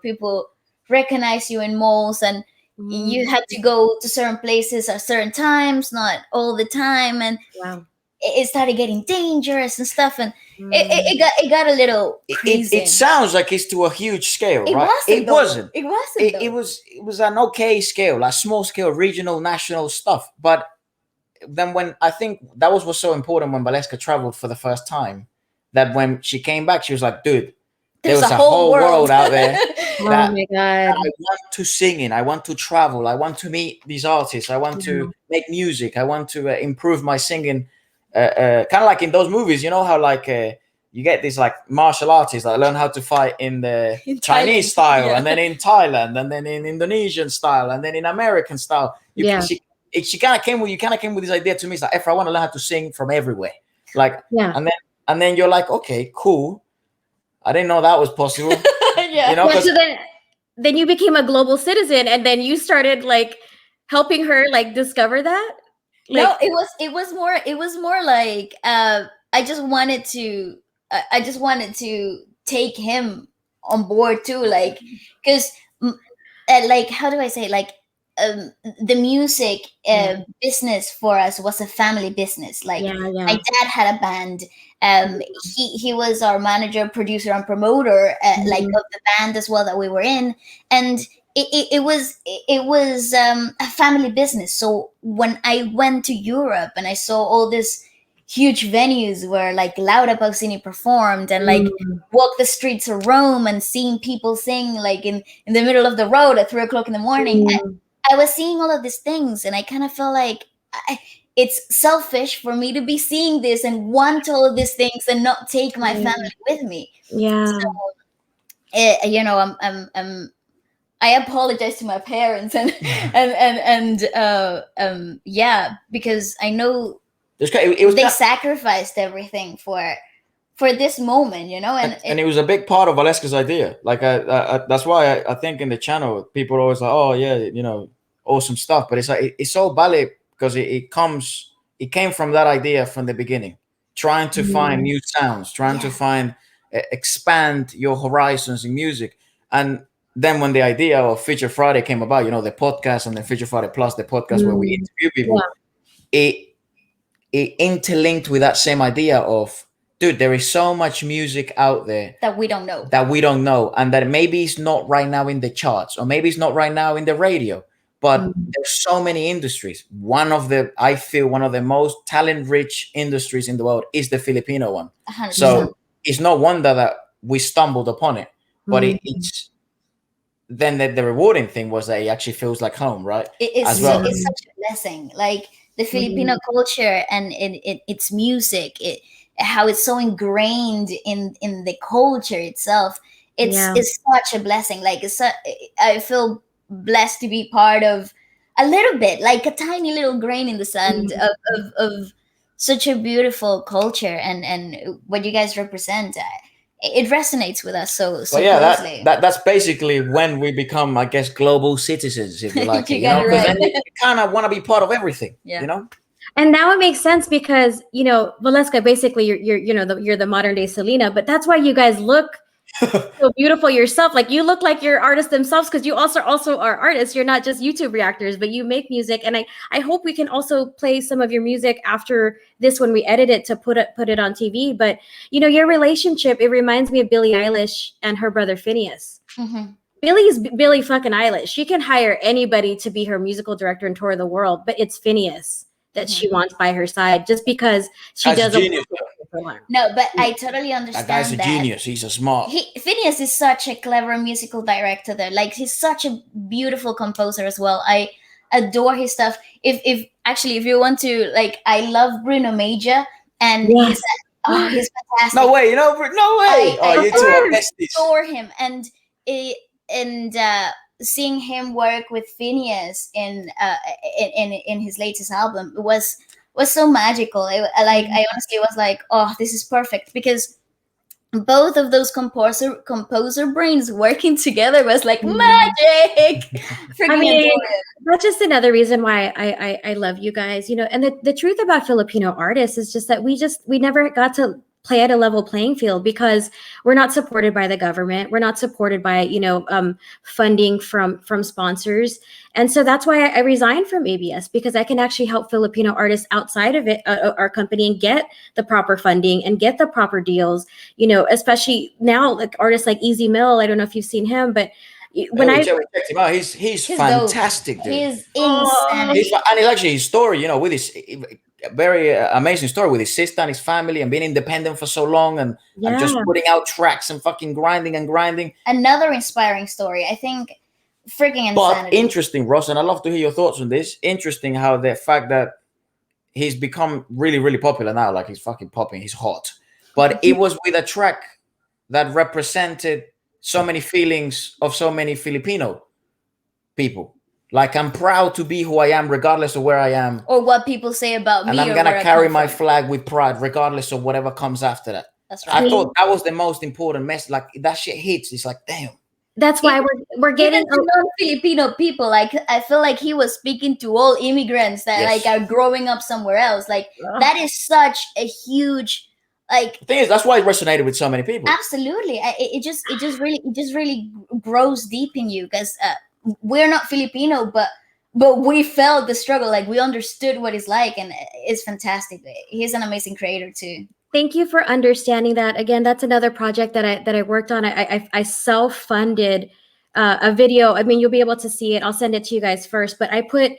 people recognize you in malls, and you had to go to certain places at certain times, not all the time, and it started getting dangerous and stuff, and it got a little crazy. It sounds like it's to a huge scale, right? It wasn't. It was an okay scale, like small scale, regional, national stuff. But then when I think that was what's so important when Waleska traveled for the first time, that when she came back, she was like, dude, there's a whole world out there. Oh my God. I want to sing in. I want to travel. I want to meet these artists. I want to make music. I want to improve my singing. Kind of like in those movies, you know how like you get these like martial artists that learn how to fight in the Chinese style, and then in Thailand, and then in Indonesian style, and then in American style. She kind of came with this idea to me. It's like, Efra, I want to learn how to sing from everywhere. Like, and then you're like, okay, cool. I didn't know that was possible. So then you became a global citizen, and then you started like helping her like discover that. Like, no, it was more like I just wanted to take him on board too, like, because like, how do I say, like, the music business for us was a family business. Like my dad had a band. He was our manager, producer, and promoter, like of the band as well that we were in, and it was a family business. So when I went to Europe and I saw all these huge venues where like Laura Pausini performed, and like walk the streets of Rome and seeing people sing like in the middle of the road at 3:00 in the morning, I was seeing all of these things, and I kind of felt like it's selfish for me to be seeing this and want all of these things and not take my family with me. So, I apologize to my parents and because I know they sacrificed everything for this moment, and it was a big part of Waleska's idea. Like that's why I think in the channel people are always like, oh yeah, awesome stuff. But it's like it's so valid because it came from that idea from the beginning, trying to find new sounds, trying to find expand your horizons in music. And then when the idea of Feature Friday came about, the podcast, and then Feature Friday Plus, the podcast where we interview people, it interlinked with that same idea of, dude, there is so much music out there that we don't know, and that maybe it's not right now in the charts, or maybe it's not right now in the radio, but there's so many industries. I feel one of the most talent-rich industries in the world is the Filipino one. 100%. So it's no wonder that we stumbled upon it, but it's then the rewarding thing was that it actually feels like home, right? It's such a blessing, like the Filipino culture and its music, how it's so ingrained in the culture itself. It's such a blessing. Like I feel blessed to be part of a little bit, like a tiny little grain in the sand of such a beautiful culture, and what you guys represent. It resonates with us so closely. That's basically when we become, I guess, global citizens, if you like. Because then you kind of want to be part of everything. And now it makes sense because, you know, Waleska, basically you're the modern day Selena, but that's why you guys look so beautiful yourself. Like you look like you're artists themselves because you also are artists. You're not just YouTube reactors, but you make music. And I hope we can also play some of your music after this when we edit it to put it on TV. But you know, your relationship, it reminds me of Billie Eilish and her brother Phineas. Billie's Billie fucking Eilish. She can hire anybody to be her musical director and tour the world, but it's Phineas that she wants by her side just because she doesn't. No, but I totally understand that. Guy's a genius. He's a smart. Phineas is such a clever musical director there. Like he's such a beautiful composer as well. I adore his stuff. If you want to, like, I love Bruno Major and he's fantastic. No way, no way. You two are besties. Adore him and seeing him work with Phineas in his latest album was so magical. I honestly was like, oh, this is perfect, because both of those composer brains working together was like magic. I mean, that's just another reason why I love you guys, you know. And the truth about Filipino artists is just that we never got to play at a level playing field because we're not supported by the government. We're not supported by, you know, funding from sponsors. And so that's why I resigned from ABS, because I can actually help Filipino artists outside of it, our company, and get the proper funding and get the proper deals, you know, especially now, like artists like Easy Mill. I don't know if you've seen him, but when I checked him out, he's fantastic, dude. He's insane. And it's actually his story, you know, with his very amazing story with his sister and his family and being independent for so long and just putting out tracks and fucking grinding. Another inspiring story, I think. Freaking insanity. But interesting, Ross, and I'd love to hear your thoughts on this. Interesting how the fact that he's become really, really popular now, like he's fucking popping, he's hot. But it was with a track that represented so many feelings of so many Filipino people. Like, I'm proud to be who I am, regardless of where I am. Or what people say about me. And I'm going to carry my flag with pride, regardless of whatever comes after that. That's right. I thought that was the most important message. Like, that shit hits. It's like, damn. That's why we're getting non-Filipino people. Like, I feel like he was speaking to all immigrants that like are growing up somewhere else. Like, that is such a huge, like, the thing is, that's why it resonated with so many people. Absolutely. It just really grows deep in you, because we're not Filipino, but we felt the struggle. Like, we understood what it's like, and it's fantastic. He's an amazing creator too. Thank you for understanding that. Again, that's another project that I worked on. I self-funded a video. I mean, you'll be able to see it. I'll send it to you guys first. But I put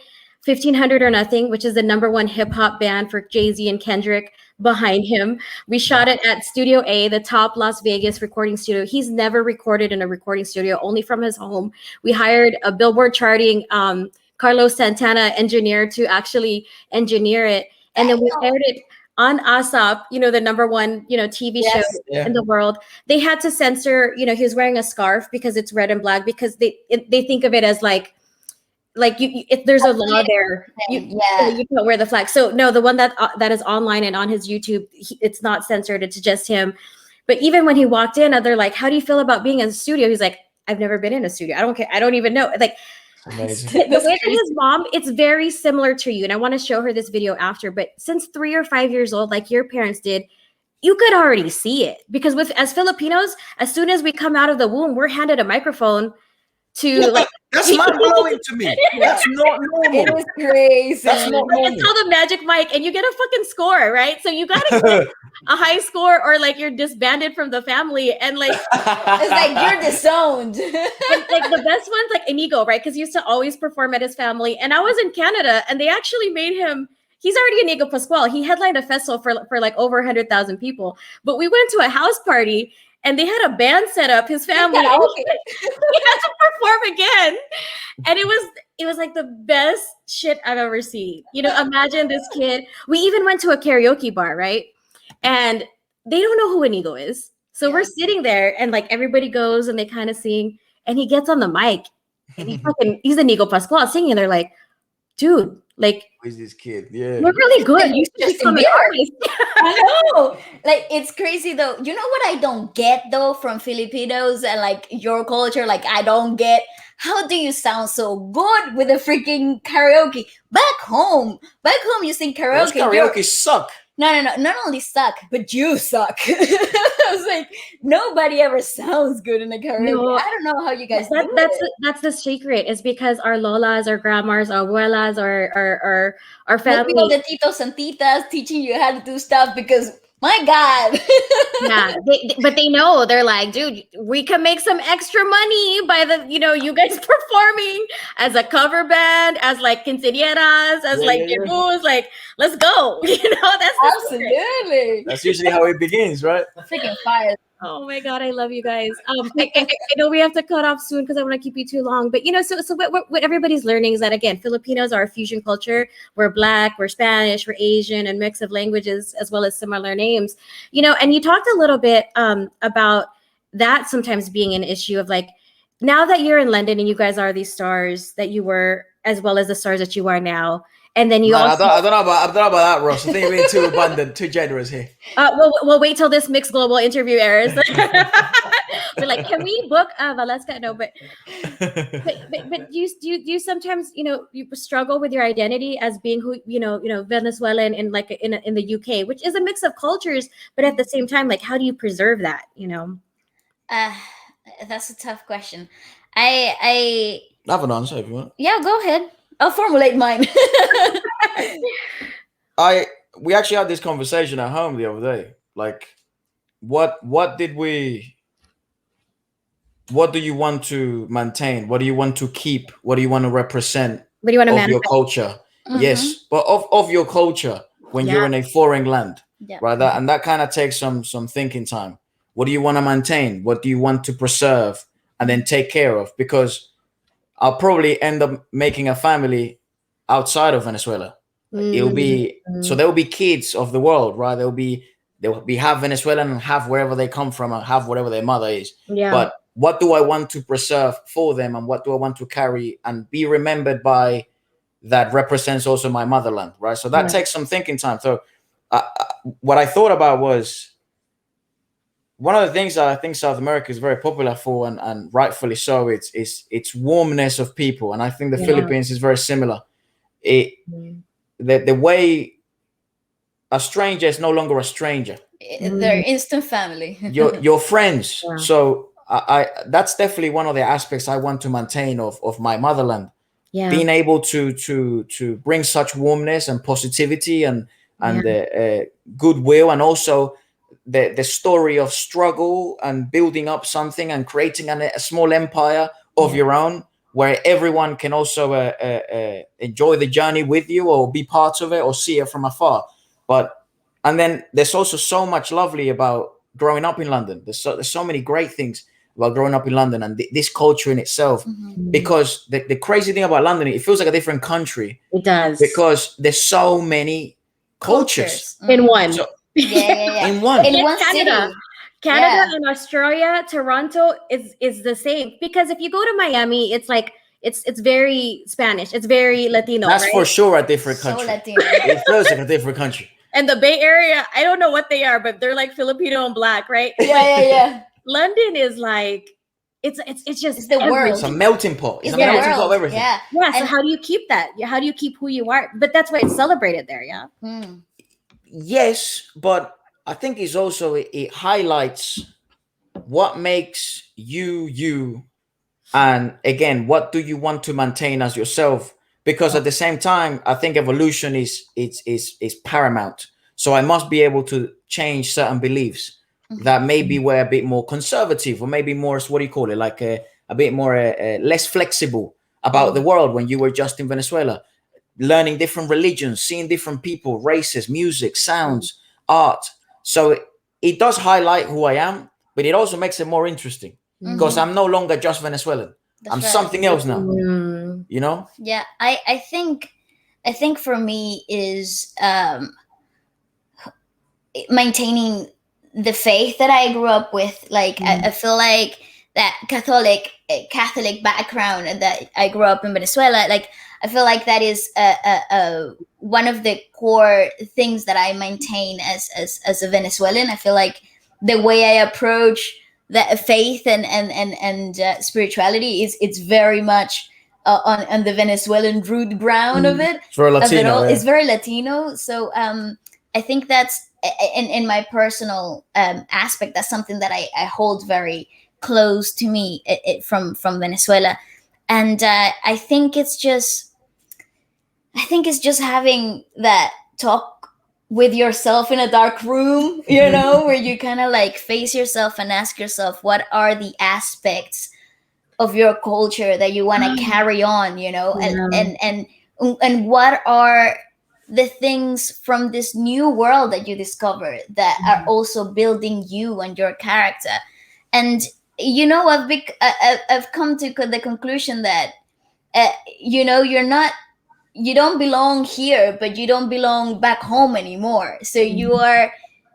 1500 or Nothing, which is the #1 hip hop band for Jay-Z and Kendrick, behind him. We shot it at Studio A, the top Las Vegas recording studio. He's never recorded in a recording studio, only from his home. We hired a Billboard charting Carlos Santana engineer to actually engineer it. And then we aired it on ASAP, you know, the #1, you know, TV show in the world. They had to censor, you know, he was wearing a scarf because it's red and black, because they think of it as like if there's a law there, you can't wear the flag. So no, the one that is online and on his YouTube, it's not censored. It's just him. But even when he walked in, they're like, "How do you feel about being in the studio?" He's like, "I've never been in a studio. I don't care. I don't even know." Like, amazing. The way that his mom, it's very similar to you. And I want to show her this video after. But since 3 or 5 years old, like your parents did, you could already see it. Because as Filipinos, as soon as we come out of the womb, we're handed a microphone to like. That's mind blowing to me. That's not normal. It was crazy. That's not normal. It's called a magic mic, and you get a fucking score, right? So you gotta get a high score, or like you're disbanded from the family, and like it's like you're disowned. And, like the best ones, like Inigo, right? Because he used to always perform at his family, and I was in Canada, and they actually made him. He's already Inigo Pascual. He headlined a festival for like over 100,000 people, but we went to a house party. And they had a band set up, his family. He had to perform again. And it was like the best shit I've ever seen. You know, imagine this kid. We even went to a karaoke bar, right? And they don't know who Inigo is. So we're sitting there and like everybody goes and they kind of sing. And he gets on the mic and he's Inigo Pascual singing. And they're like, dude, like, who's this kid? Yeah, you're really good. You should become an artist. I know. Like, it's crazy though. You know what I don't get though from Filipinos and like your culture? Like, I don't get how do you sound so good with the freaking karaoke? Back home you sing karaoke. Those karaoke suck. No. Not only suck, but you suck. I was like, nobody ever sounds good in a karaoke. No, I don't know how you guys do it. That's the secret. Is because our lolas, our grandmas, our abuelas, our family. All the titos and titas teaching you how to do stuff because, my God. Yeah, but they know. They're like, dude, we can make some extra money by you guys performing as a cover band, as like quinceañeras, as debut, like, let's go. That's absolutely. That's usually how it begins, right? Freaking fire. Oh my God, I love you guys. I know we have to cut off soon because I want to keep you too long. But so what everybody's learning is that, again, Filipinos are a fusion culture. We're Black, we're Spanish, we're Asian, and mix of languages as well as similar names. And you talked a little bit about that sometimes being an issue of like, now that you're in London and you guys are these stars that you were, as well as the stars that you are now. And then you also... I don't know about that, Ross. I think you're being too abundant, too generous here. We'll wait till this MYXed Global interview airs. We're like, can we book Waleska? No, but you sometimes you struggle with your identity as being who Venezuelan in the UK, which is a mix of cultures, but at the same time, like, how do you preserve that? That's a tough question. I have an answer if you want. Yeah, go ahead. I'll formulate mine. We actually had this conversation at home the other day. Like, what do you want to maintain? What do you want to keep? What do you want to represent? What do you want to of your culture? Mm-hmm. Yes, but of your culture when you're in a foreign land, right? And that kind of takes some thinking time. What do you want to maintain? What do you want to preserve and then take care of? Because I'll probably end up making a family outside of Venezuela. It'll be so there will be kids of the world, right? They'll be half Venezuelan and half wherever they come from and half whatever their mother is. Yeah. But what do I want to preserve for them, and what do I want to carry and be remembered by that represents also my motherland, right? So that takes some thinking time. So what I thought about was, one of the things that I think South America is very popular for, and rightfully so, it's warmness of people. And I think the Philippines is very similar. The way a stranger is no longer a stranger. They're instant family. Your friends. Yeah. So I that's definitely one of the aspects I want to maintain of my motherland. Yeah. Being able to bring such warmness and positivity and goodwill, and also the story of struggle and building up something and creating a small empire of your own, where everyone can also enjoy the journey with you or be part of it or see it from afar. And then there's also so much lovely about growing up in London. There's so many great things about growing up in London and this culture in itself. Mm-hmm. Because the crazy thing about London, it feels like a different country. It does. Because there's so many cultures. In one. So, yeah. In one Canada. City. Canada and Australia, Toronto is the same. Because if you go to Miami, it's like it's very Spanish. It's very Latino. That's right? For sure a different country. So Latino. It feels like a different country. And the Bay Area, I don't know what they are, but they're like Filipino and Black, right? Yeah. London is like it's just the world. It's a melting pot. It's a melting pot of everything. Yeah. So how do you keep that? How do you keep who you are? But that's why it's celebrated there. Yeah. Yes, but I think it's also it highlights what makes you, and again, what do you want to maintain as yourself? Because at the same time, I think evolution is paramount. So I must be able to change certain beliefs that maybe were a bit more conservative, or maybe more, what do you call it, like a bit more less flexible about the world when you were just in Venezuela, learning different religions, seeing different people, races, music, sounds, art. So it does highlight who I am, but it also makes it more interesting because I'm no longer just Venezuelan. I'm something else now. You know? Yeah, I think for me is maintaining the faith that I grew up with. Like I feel like that Catholic background that I grew up in Venezuela. Like I feel like that is one of the core things that I maintain as a Venezuelan. I feel like the way I approach that faith and spirituality it's very much on the Venezuelan root ground of it. It's very Latino. It's very Latino. So I think that's in my personal aspect. That's something that I hold very close to me from Venezuela, and I think it's just having that talk with yourself in a dark room, you know, where you kind of like face yourself and ask yourself, what are the aspects of your culture that you want to carry on, you know, and what are the things from this new world that you discover that are also building you and your character. And you know, I've come to the conclusion that you know, you don't belong here, but you don't belong back home anymore. So you are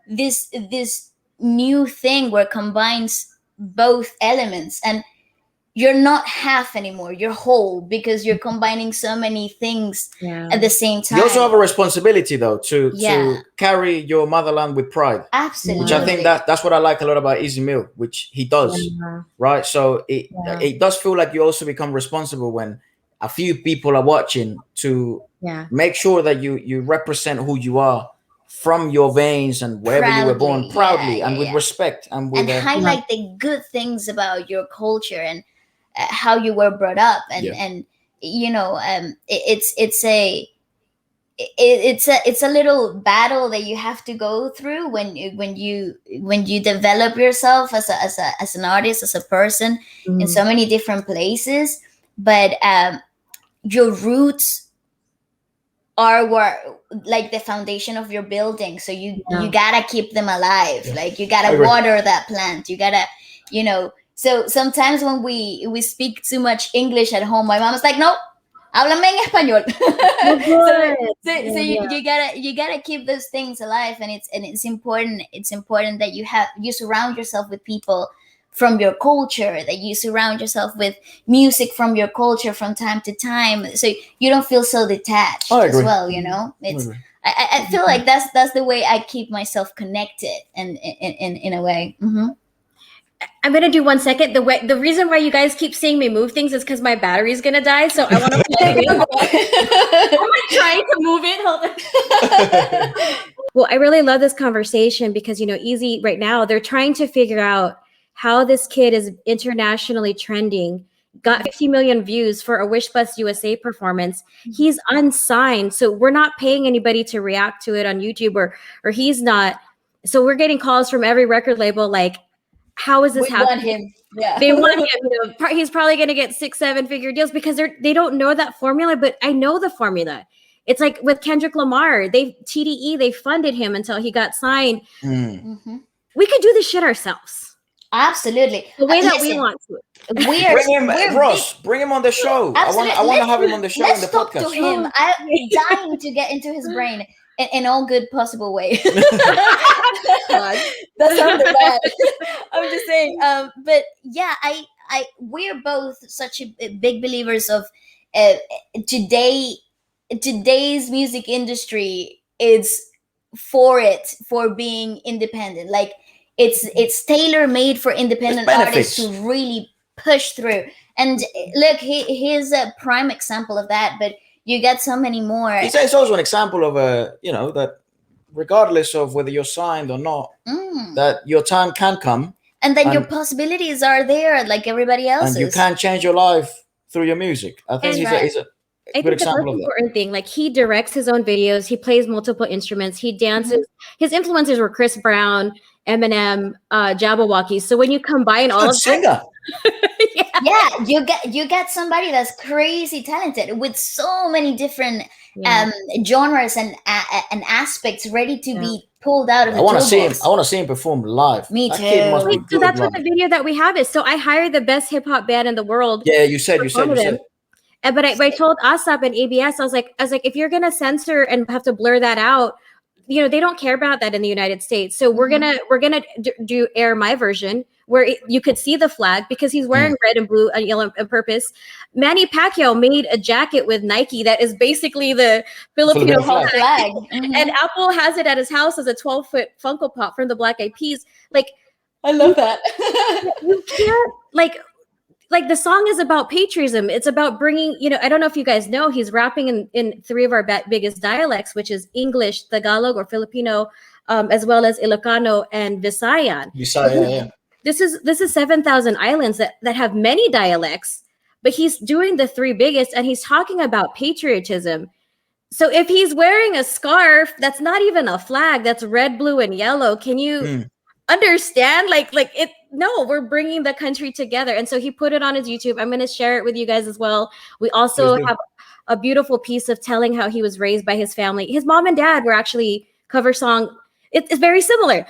this new thing where combines both elements, and you're not half anymore, you're whole, because you're combining so many things at the same time. You also have a responsibility though to carry your motherland with pride. Absolutely. Which I think that's what I like a lot about Easy Meal, which he does. Right. So it does feel like you also become responsible when a few people are watching to make sure that you represent who you are from your veins and wherever you were born proudly and with respect and with highlight the good things about your culture and how you were brought up, and you know, it's a little battle that you have to go through when you develop yourself as an artist, as a person in so many different places. But your roots are like the foundation of your building, so you gotta keep them alive. Like you gotta water that plant, you gotta, you know. So sometimes when we speak too much English at home, my mom's like, no, háblame en español. So you gotta keep those things alive, and it's important that you surround yourself with people from your culture, that you surround yourself with music from your culture from time to time, so you don't feel so detached as well, you know. I feel like that's the way I keep myself connected, and in a way. I'm gonna do 1 second. The reason why you guys keep seeing me move things is because my battery's gonna die. So I want to plug it in. I'm trying to move it. Hold on. Well, I really love this conversation because, you know, Easy right now, they're trying to figure out how this kid is internationally trending. Got 50 million views for a Wish Bus USA performance. He's unsigned, so we're not paying anybody to react to it on YouTube, or he's not. So we're getting calls from every record label like, how is this happening? Want him. Yeah. They want him. You know, he's probably going to get 6-7 figure deals because they don't know that formula, but I know the formula. It's like with Kendrick Lamar, TDE, they funded him until he got signed. We could do this shit ourselves. Absolutely. The way that we want to. Bring him on the show. Absolutely. I want to have him on the show in the talk podcast. To him. I'm dying to get into his brain in all good possible way. That sounded bad. I'm just saying. But yeah, we're both such big believers of today's music industry is for being independent. Like it's tailor made for independent artists to really push through. And look, he's a prime example of that. But you get so many more. It's also an example of that regardless of whether you're signed or not, that your time can come. And then your possibilities are there like everybody else's. And you can change your life through your music. I think he's a good example of that. Important thing, like he directs his own videos, he plays multiple instruments, he dances. His influencers were Chris Brown, Eminem, Jabberwocky. So when you combine all of singer. You get somebody that's crazy talented with so many different genres and aspects ready to be pulled out of the toolbox. I want to see him perform live. Me too. So that's what the video that we have is. So I hired the best hip hop band in the world. Yeah, you said. But I told ASAP and ABS, I was like, if you're gonna censor and have to blur that out, you know, they don't care about that in the United States. So we're gonna air my version where you could see the flag because he's wearing red and blue and yellow on purpose. Manny Pacquiao made a jacket with Nike that is basically the Filipino flag. And Apple has it at his house as a 12-foot Funko Pop from the Black Eyed Peas. Like, I love that. You can't like the song is about patriotism. It's about bringing, I don't know if you guys know, he's rapping in three of our biggest dialects, which is English, Tagalog or Filipino, as well as Ilocano and Visayan. Yeah. This is 7,000 islands that have many dialects, but he's doing the three biggest and he's talking about patriotism. So if he's wearing a scarf that's not even a flag, that's red, blue, and yellow, can you understand? Like it? No, we're bringing the country together. And so he put it on his YouTube. I'm going to share it with you guys as well. We also have a beautiful piece of telling how he was raised by his family. His mom and dad were actually cover song. It's very similar.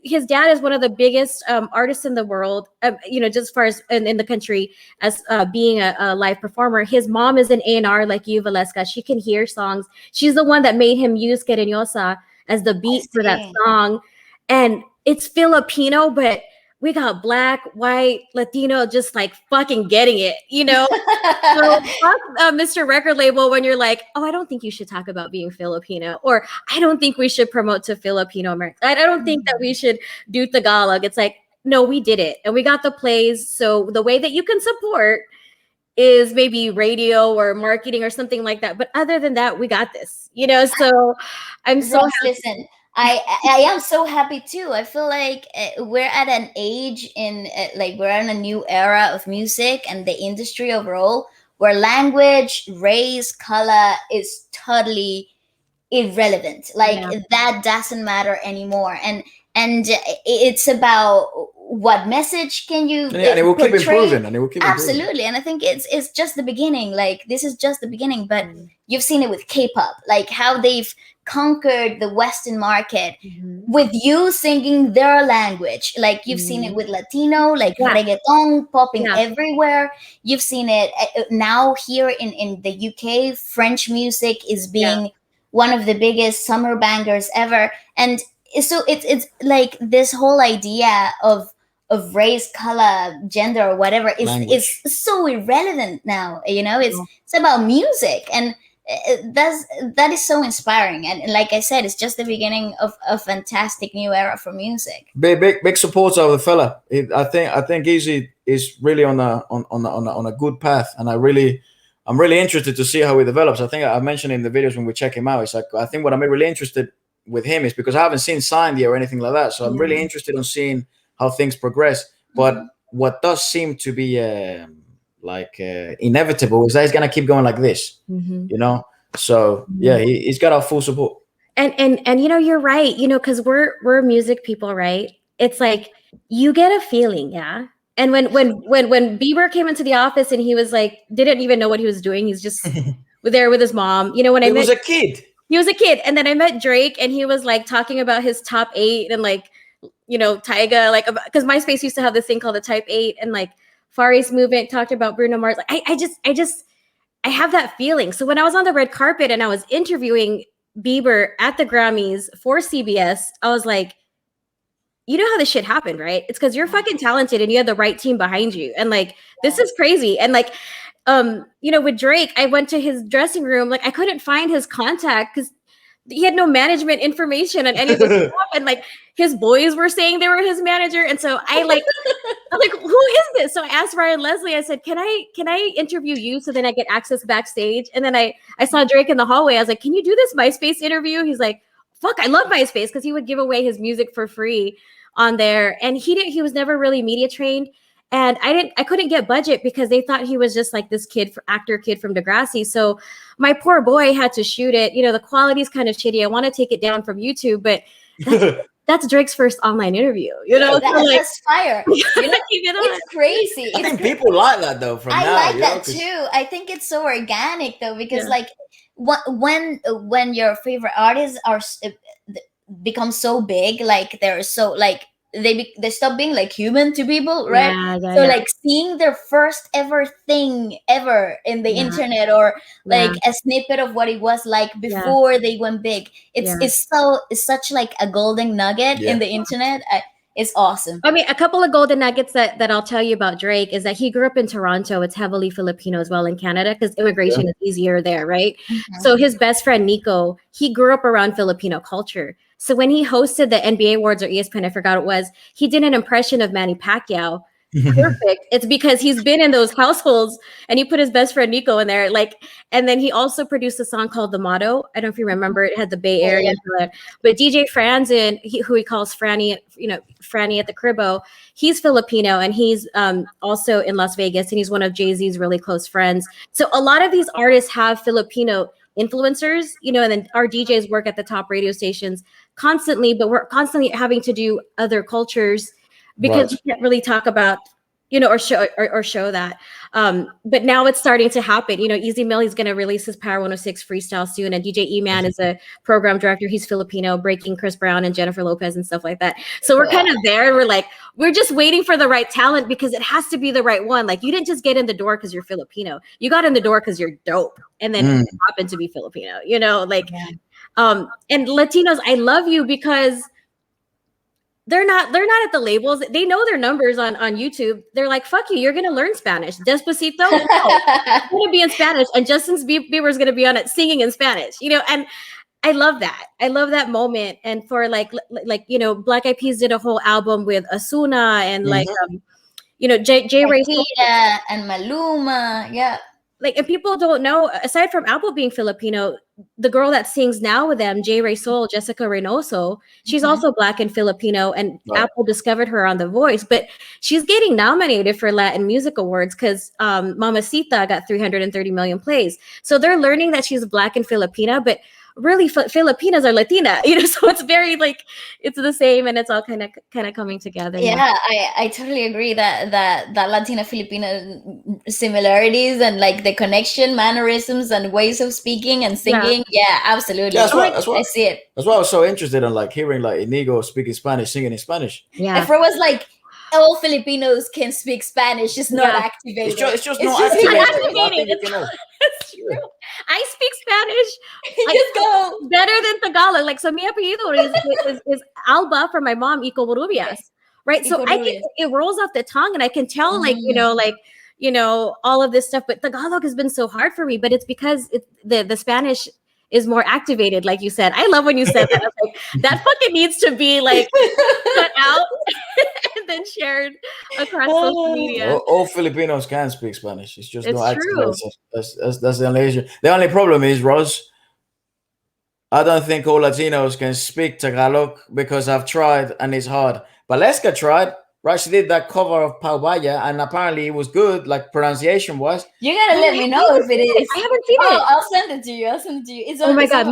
His dad is one of the biggest artists in the world, just as far as in the country as being a live performer. His mom is an A&R like you, Waleska. She can hear songs. She's the one that made him use Quereñosa as the beat for that song. And it's Filipino, but we got Black, white, Latino, just like fucking getting it, So fuck, Mr. Record Label when you're like, oh, I don't think you should talk about being Filipino, or I don't think we should promote to Filipino America. I don't think that we should do Tagalog. It's like, no, we did it, and we got the plays. So the way that you can support is maybe radio or marketing or something like that. But other than that, we got this, So I'm so happy. Listen. I am so happy too. I feel like we're at an age we're in a new era of music and the industry overall where language, race, color is totally irrelevant. That doesn't matter anymore. And it's about what message can you and it will keep improving, and it will keep absolutely improving. And I think it's just the beginning. Like this is just the beginning, but you've seen it with K-pop, like how they've conquered the Western market with you singing their language. Like you've seen it with Latino, like reggaeton popping everywhere. You've seen it now here in the UK. French music is being one of the biggest summer bangers ever. And so it's like this whole idea of race, color, gender, or whatever is so irrelevant now. It's about music, and that is so inspiring. And like I said, it's just the beginning of a fantastic new era for music. Big supporter of the fella. I think Easy is really on a good path, and I'm really interested to see how he develops. I think I mentioned in the videos when we check him out, it's like I think what I'm really interested with him is because I haven't seen Signed yet or anything like that, so I'm really interested in seeing how things progress. But what does seem to be inevitable is that he's gonna keep going like this, So he's got our full support. And you're right, because we're music people, right? It's like you get a feeling, And when Bieber came into the office and he was like, didn't even know what he was doing, he's just there with his mom. When I met, was a kid. He was a kid, and then I met Drake, and he was like talking about his top 8 and like. Tyga, like, because MySpace used to have this thing called the Type 8, and like Far East Movement talked about Bruno Mars. Like, I have that feeling. So when I was on the red carpet and I was interviewing Bieber at the Grammys for CBS, I was like, you know how this shit happened, right? It's because you're fucking talented and you have the right team behind you. And like, this is crazy. And like, with Drake, I went to his dressing room. Like, I couldn't find his contact because he had no management information on any of this stuff. And like his boys were saying they were his manager. And so I'm like, who is this? So I asked Ryan Leslie, I said, can I interview you so then I get access backstage? And then I saw Drake in the hallway. I was like, can you do this MySpace interview? He's like, fuck, I love MySpace, because he would give away his music for free on there. And he was never really media trained. And I couldn't get budget because they thought he was just like this actor kid from Degrassi. So my poor boy had to shoot it. The quality's kind of shitty. I want to take it down from YouTube, but that's Drake's first online interview. That's fire. It's crazy. I think people like that though. I like that too. I think it's so organic though, because like when your favorite artists are become so big, like they're so like. They stop being like human to people, right? Like seeing their first ever thing ever in the internet, or like a snippet of what it was like before they went big. It's such like a golden nugget in the internet. It's awesome. I mean, a couple of golden nuggets that I'll tell you about Drake is that he grew up in Toronto. It's heavily Filipino as well in Canada because immigration is easier there, right? So his best friend, Nico, he grew up around Filipino culture. So when he hosted the NBA Awards or ESPN, I forgot what it was, he did an impression of Manny Pacquiao. Perfect. It's because he's been in those households and he put his best friend Nico in there. Like, and then he also produced a song called The Motto. I don't know if you remember, it had the Bay Area. But DJ Franzen, who he calls Franny, Franny at the Cribbo, he's Filipino and he's also in Las Vegas and he's one of Jay-Z's really close friends. So a lot of these artists have Filipino influencers, and then our DJs work at the top radio stations constantly, but we're constantly having to do other cultures because we can't really talk about, or show that. But now it's starting to happen. Easy Mill, he's going to release his Power 106 freestyle soon. And DJ E-Man is a program director. He's Filipino, breaking Chris Brown and Jennifer Lopez and stuff like that. So we're kind of there. We're just waiting for the right talent because it has to be the right one. Like, you didn't just get in the door because you're Filipino. You got in the door because you're dope. And then you happen to be Filipino, and Latinos, I love you because they're not at the labels. They know their numbers on YouTube. They're like, fuck you, you're gonna learn Spanish. Despacito, no, it's gonna be in Spanish, and Justin Bieber is gonna be on it singing in Spanish. And I love that. I love that moment. And for like Black Eyed Peas did a whole album with Asuna and Jay Ray and Maluma, and people don't know, aside from Apple being Filipino, the girl that sings now with them, J. Ray Soul, Jessica Reynoso, she's also Black and Filipino, and Apple discovered her on The Voice. But she's getting nominated for Latin Music Awards because Mamacita got 330 million plays. So they're learning that she's Black and Filipina, but really Filipinas are Latina, so it's very it's the same, and it's all kind of coming together. I totally agree that Latina Filipino similarities and the connection, mannerisms and ways of speaking and singing, absolutely. That's why I see it. That's why I was so interested in hearing Inigo speaking Spanish, singing in Spanish. Efra was like, all Filipinos can speak Spanish, just not activated. It's just not activated. It's true. I speak Spanish. Just go better than Tagalog. So mi apellido is Alba from my mom, Inigo Pascual, right? So it rolls off the tongue, and I can tell, all of this stuff. But Tagalog has been so hard for me. But it's because the Spanish is more activated, like you said. I love when you said that. I was like, that fucking needs to be cut out and then shared across social media. All Filipinos can speak Spanish. It's just not activated. That's the only issue. The only problem is, Ros, I don't think all Latinos can speak Tagalog because I've tried and it's hard. Waleska tried. Right, she did that cover of Paubaya, and apparently it was good, pronunciation was. You gotta let me know if it is. I haven't seen it. I'll send it to you. It's oh my god,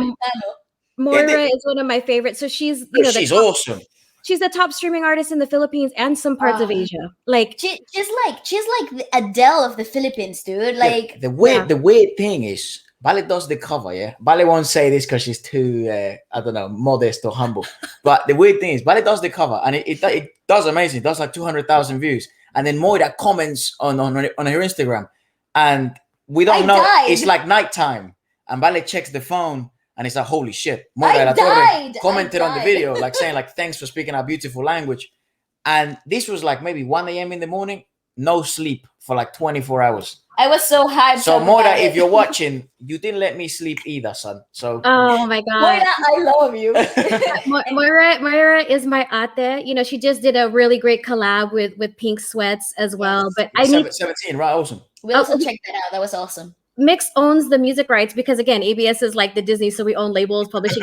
Moira is one of my favorites. So she's she's awesome. She's the top streaming artist in the Philippines and some parts of Asia. She's like the Adele of the Philippines, dude. The weird thing is, Vale does the cover, yeah? Vale won't say this because she's too, I don't know, modest or humble. But the weird thing is, Vale does the cover, and it does amazing. It does 200,000 views. And then Moira comments on her Instagram. And we don't know. It's nighttime. And Vale checks the phone, and it's holy shit. Moira Dela Torre commented on the video, saying, thanks for speaking our beautiful language. And this was maybe 1 a.m. in the morning. No sleep for 24 hours. I was so hyped. So Moira, if you're watching, you didn't let me sleep either, son. So oh my god, Moira, I love you. Moira is my ate. She just did a really great collab with Pink Sweats as well. But I need 17, right? Awesome. We also checked that out. That was awesome. MYX owns the music rights because again, ABS is like the Disney, so we own labels, publishing.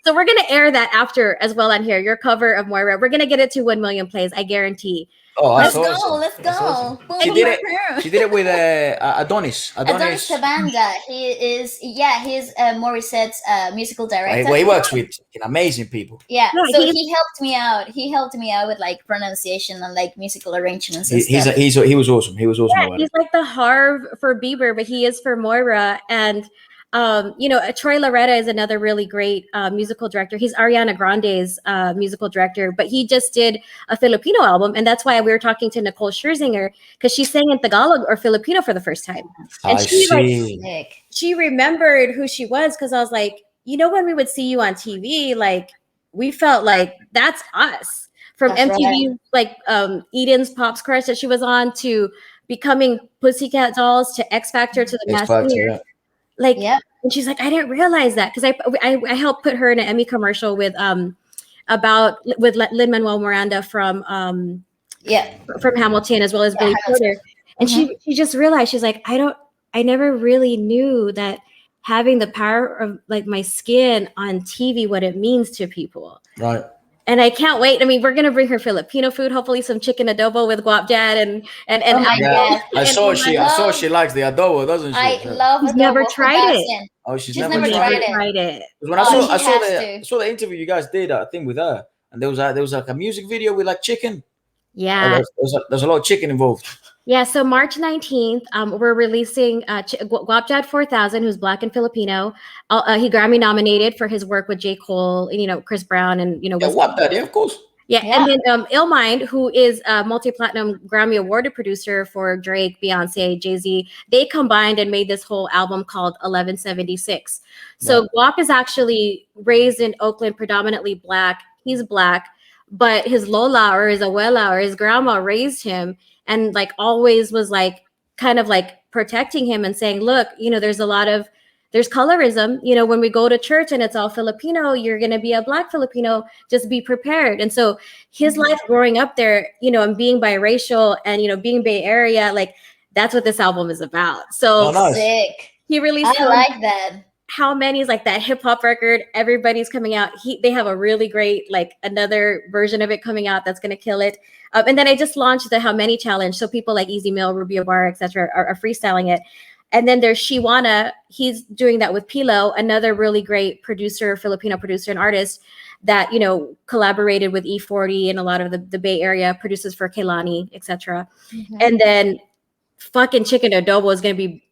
So we're gonna air that after as well on here. Your cover of Moira, we're gonna get it to 1 million plays, I guarantee. Oh, let's go. Awesome. She did it with Adonis Tabanda. He's Morissette's musical director. Well, he works with amazing people. Yeah, so he helped me out. He helped me out with pronunciation and musical arrangements and stuff. He was awesome. He was awesome. Yeah, he's like the Harv for Bieber, but he is for Moira. And Troy Loretta is another really great musical director. He's Ariana Grande's musical director, but he just did a Filipino album, and that's why we were talking to Nicole Scherzinger because she sang in Tagalog or Filipino for the first time. And she remembered who she was because I was like, when we would see you on TV, we felt like that's us. from MTV, like Eden's Pops Crush that she was on, to becoming Pussycat Dolls, to X Factor, to the Masked Singer. Like, and she's like, I didn't realize that, because I helped put her in an Emmy commercial with Lin-Manuel Miranda from Hamilton, as well as Billy Porter. And she just realized, she's like, I never really knew that having the power of like my skin on TV, what it means to people. Right. And I can't wait. I mean, we're gonna bring her Filipino food, hopefully some chicken adobo with Guapdad and I saw she likes the adobo, doesn't she? I love she's adobo. Never tried it. Oh, she's never tried it. When I saw the interview you guys did, I think, with her, and there was like a music video with like chicken. Yeah, there's a lot of chicken involved. Yeah, so March 19th, we're releasing Guapdad 4000, who's Black and Filipino. He Grammy nominated for his work with J. Cole and, Chris Brown and, Guapdad, of course. Yeah, and then Illmind, who is a multi-platinum Grammy awarded producer for Drake, Beyonce, Jay-Z. They combined and made this whole album called 1176. So Guap is actually raised in Oakland, predominantly Black. He's Black, but his Lola or his abuela or his grandma raised him, and like always was like kind of like protecting him and saying, look, there's colorism, when we go to church and it's all Filipino, you're going to be a Black Filipino, just be prepared. And so his life growing up there, and being biracial and, being Bay Area, like that's what this album is about. So sick. He released I like that. How Many is like that hip hop record. Everybody's coming out. They have a really great, like another version of it coming out that's going to kill it. And then I just launched the How Many challenge. So people like Easy Mill, Rubio Bar, etc. are freestyling it. And then there's Shiwana. He's doing that with Pilo, another really great producer, Filipino producer and artist that, collaborated with E40 and a lot of the Bay Area, produces for Kehlani, etc. And then fucking Chicken Adobo is going to be,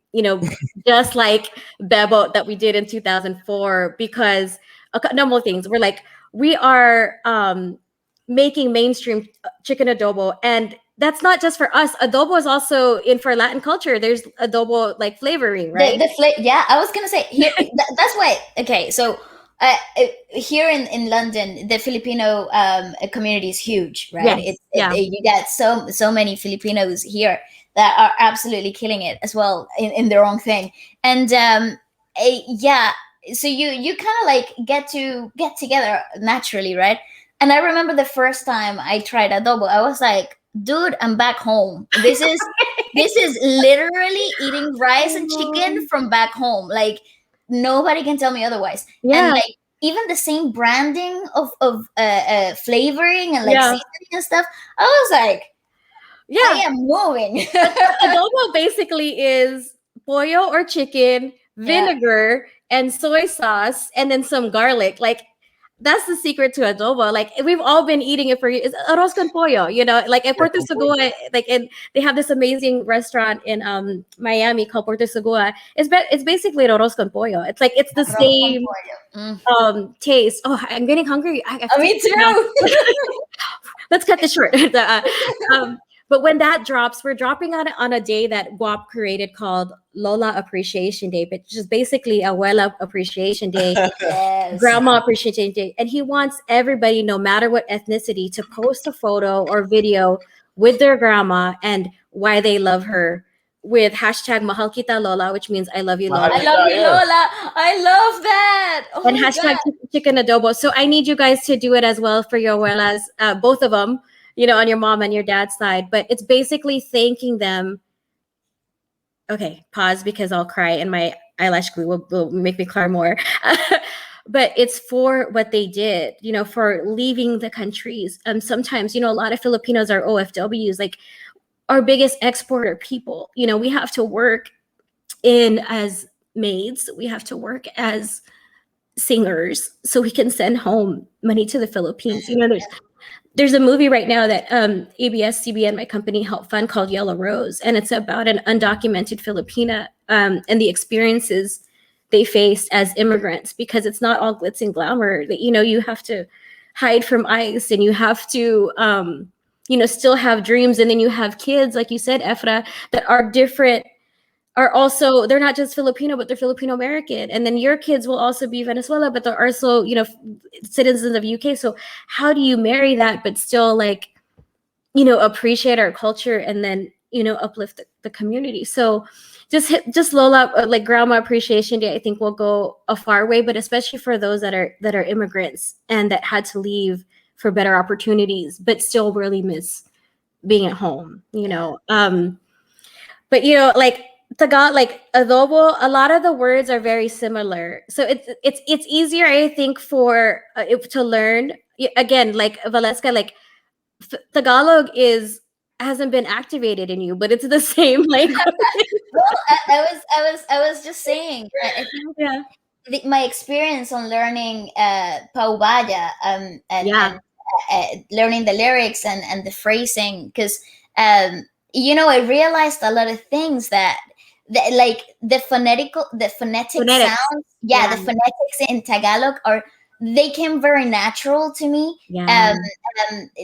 just like Bebo that we did in 2004, because a number of things. We are making mainstream chicken adobo, and that's not just for us. Adobo is also in for Latin culture. There's adobo like flavoring, right? I was gonna say here. That's why. Okay, so here in London, the Filipino community is huge, right? Yes. You got so many Filipinos here that are absolutely killing it as well in their own thing. And so you kind of like get together naturally, right? And I remember the first time I tried adobo, I was like, dude, I'm back home. This is literally eating rice and chicken from back home. Like nobody can tell me otherwise. Yeah. And like even the same branding of flavoring and like seasoning and stuff, I was like, I am moving. Adobo basically is pollo or chicken, vinegar, and soy sauce, and then some garlic. Like that's the secret to adobo. Like we've all been eating it for years. It's arroz con pollo, like at Puerto Segura, and they have this amazing restaurant in Miami called Puerto Segura. It's basically arroz con pollo. It's like it's the same taste. Oh, I'm getting hungry. Me too. Let's cut this short. But when that drops, we're dropping on a day that Guap created called Lola Appreciation Day, which is basically Abuela Appreciation Day, Grandma Appreciation Day. And he wants everybody, no matter what ethnicity, to post a photo or video with their grandma and why they love her with hashtag Mahal Kita Lola, which means I love you, Lola. I love you, Lola. I love that. Oh and hashtag chicken adobo. So I need you guys to do it as well for your abuelas, both of them. On your mom and your dad's side, but it's basically thanking them. Okay, pause because I'll cry and my eyelash glue will make me cry more. But it's for what they did, for leaving the countries. Sometimes, a lot of Filipinos are OFWs, like our biggest exporter people. We have to work as maids. We have to work as singers so we can send home money to the Philippines. There's a movie right now that ABS, CBN, my company, helped fund called Yellow Rose. And it's about an undocumented Filipina and the experiences they faced as immigrants, because it's not all glitz and glamour. You have to hide from ICE, and you have to, still have dreams. And then you have kids, like you said, Efra, that are different are also, they're not just Filipino, but they're Filipino American. And then your kids will also be Venezuela, but they're also, you know, citizens of UK. So how do you marry that, but still like, you know, appreciate our culture and then, you know, uplift the community? So just Lola, like Grandma Appreciation Day, I think will go a far way, but especially for those that are immigrants and that had to leave for better opportunities, but still really miss being at home, you know. But you know, like Tagalog, like adobo, a lot of the words are very similar. So it's easier, I think, for to learn. Again, like Valeska, like Tagalog hasn't been activated in you, but it's the same language. Well, I was just saying. I think my experience on learning Paubaya and learning the lyrics and the phrasing, because you know, I realized a lot of things that like the phonetic sounds, the phonetics in Tagalog they came very natural to me.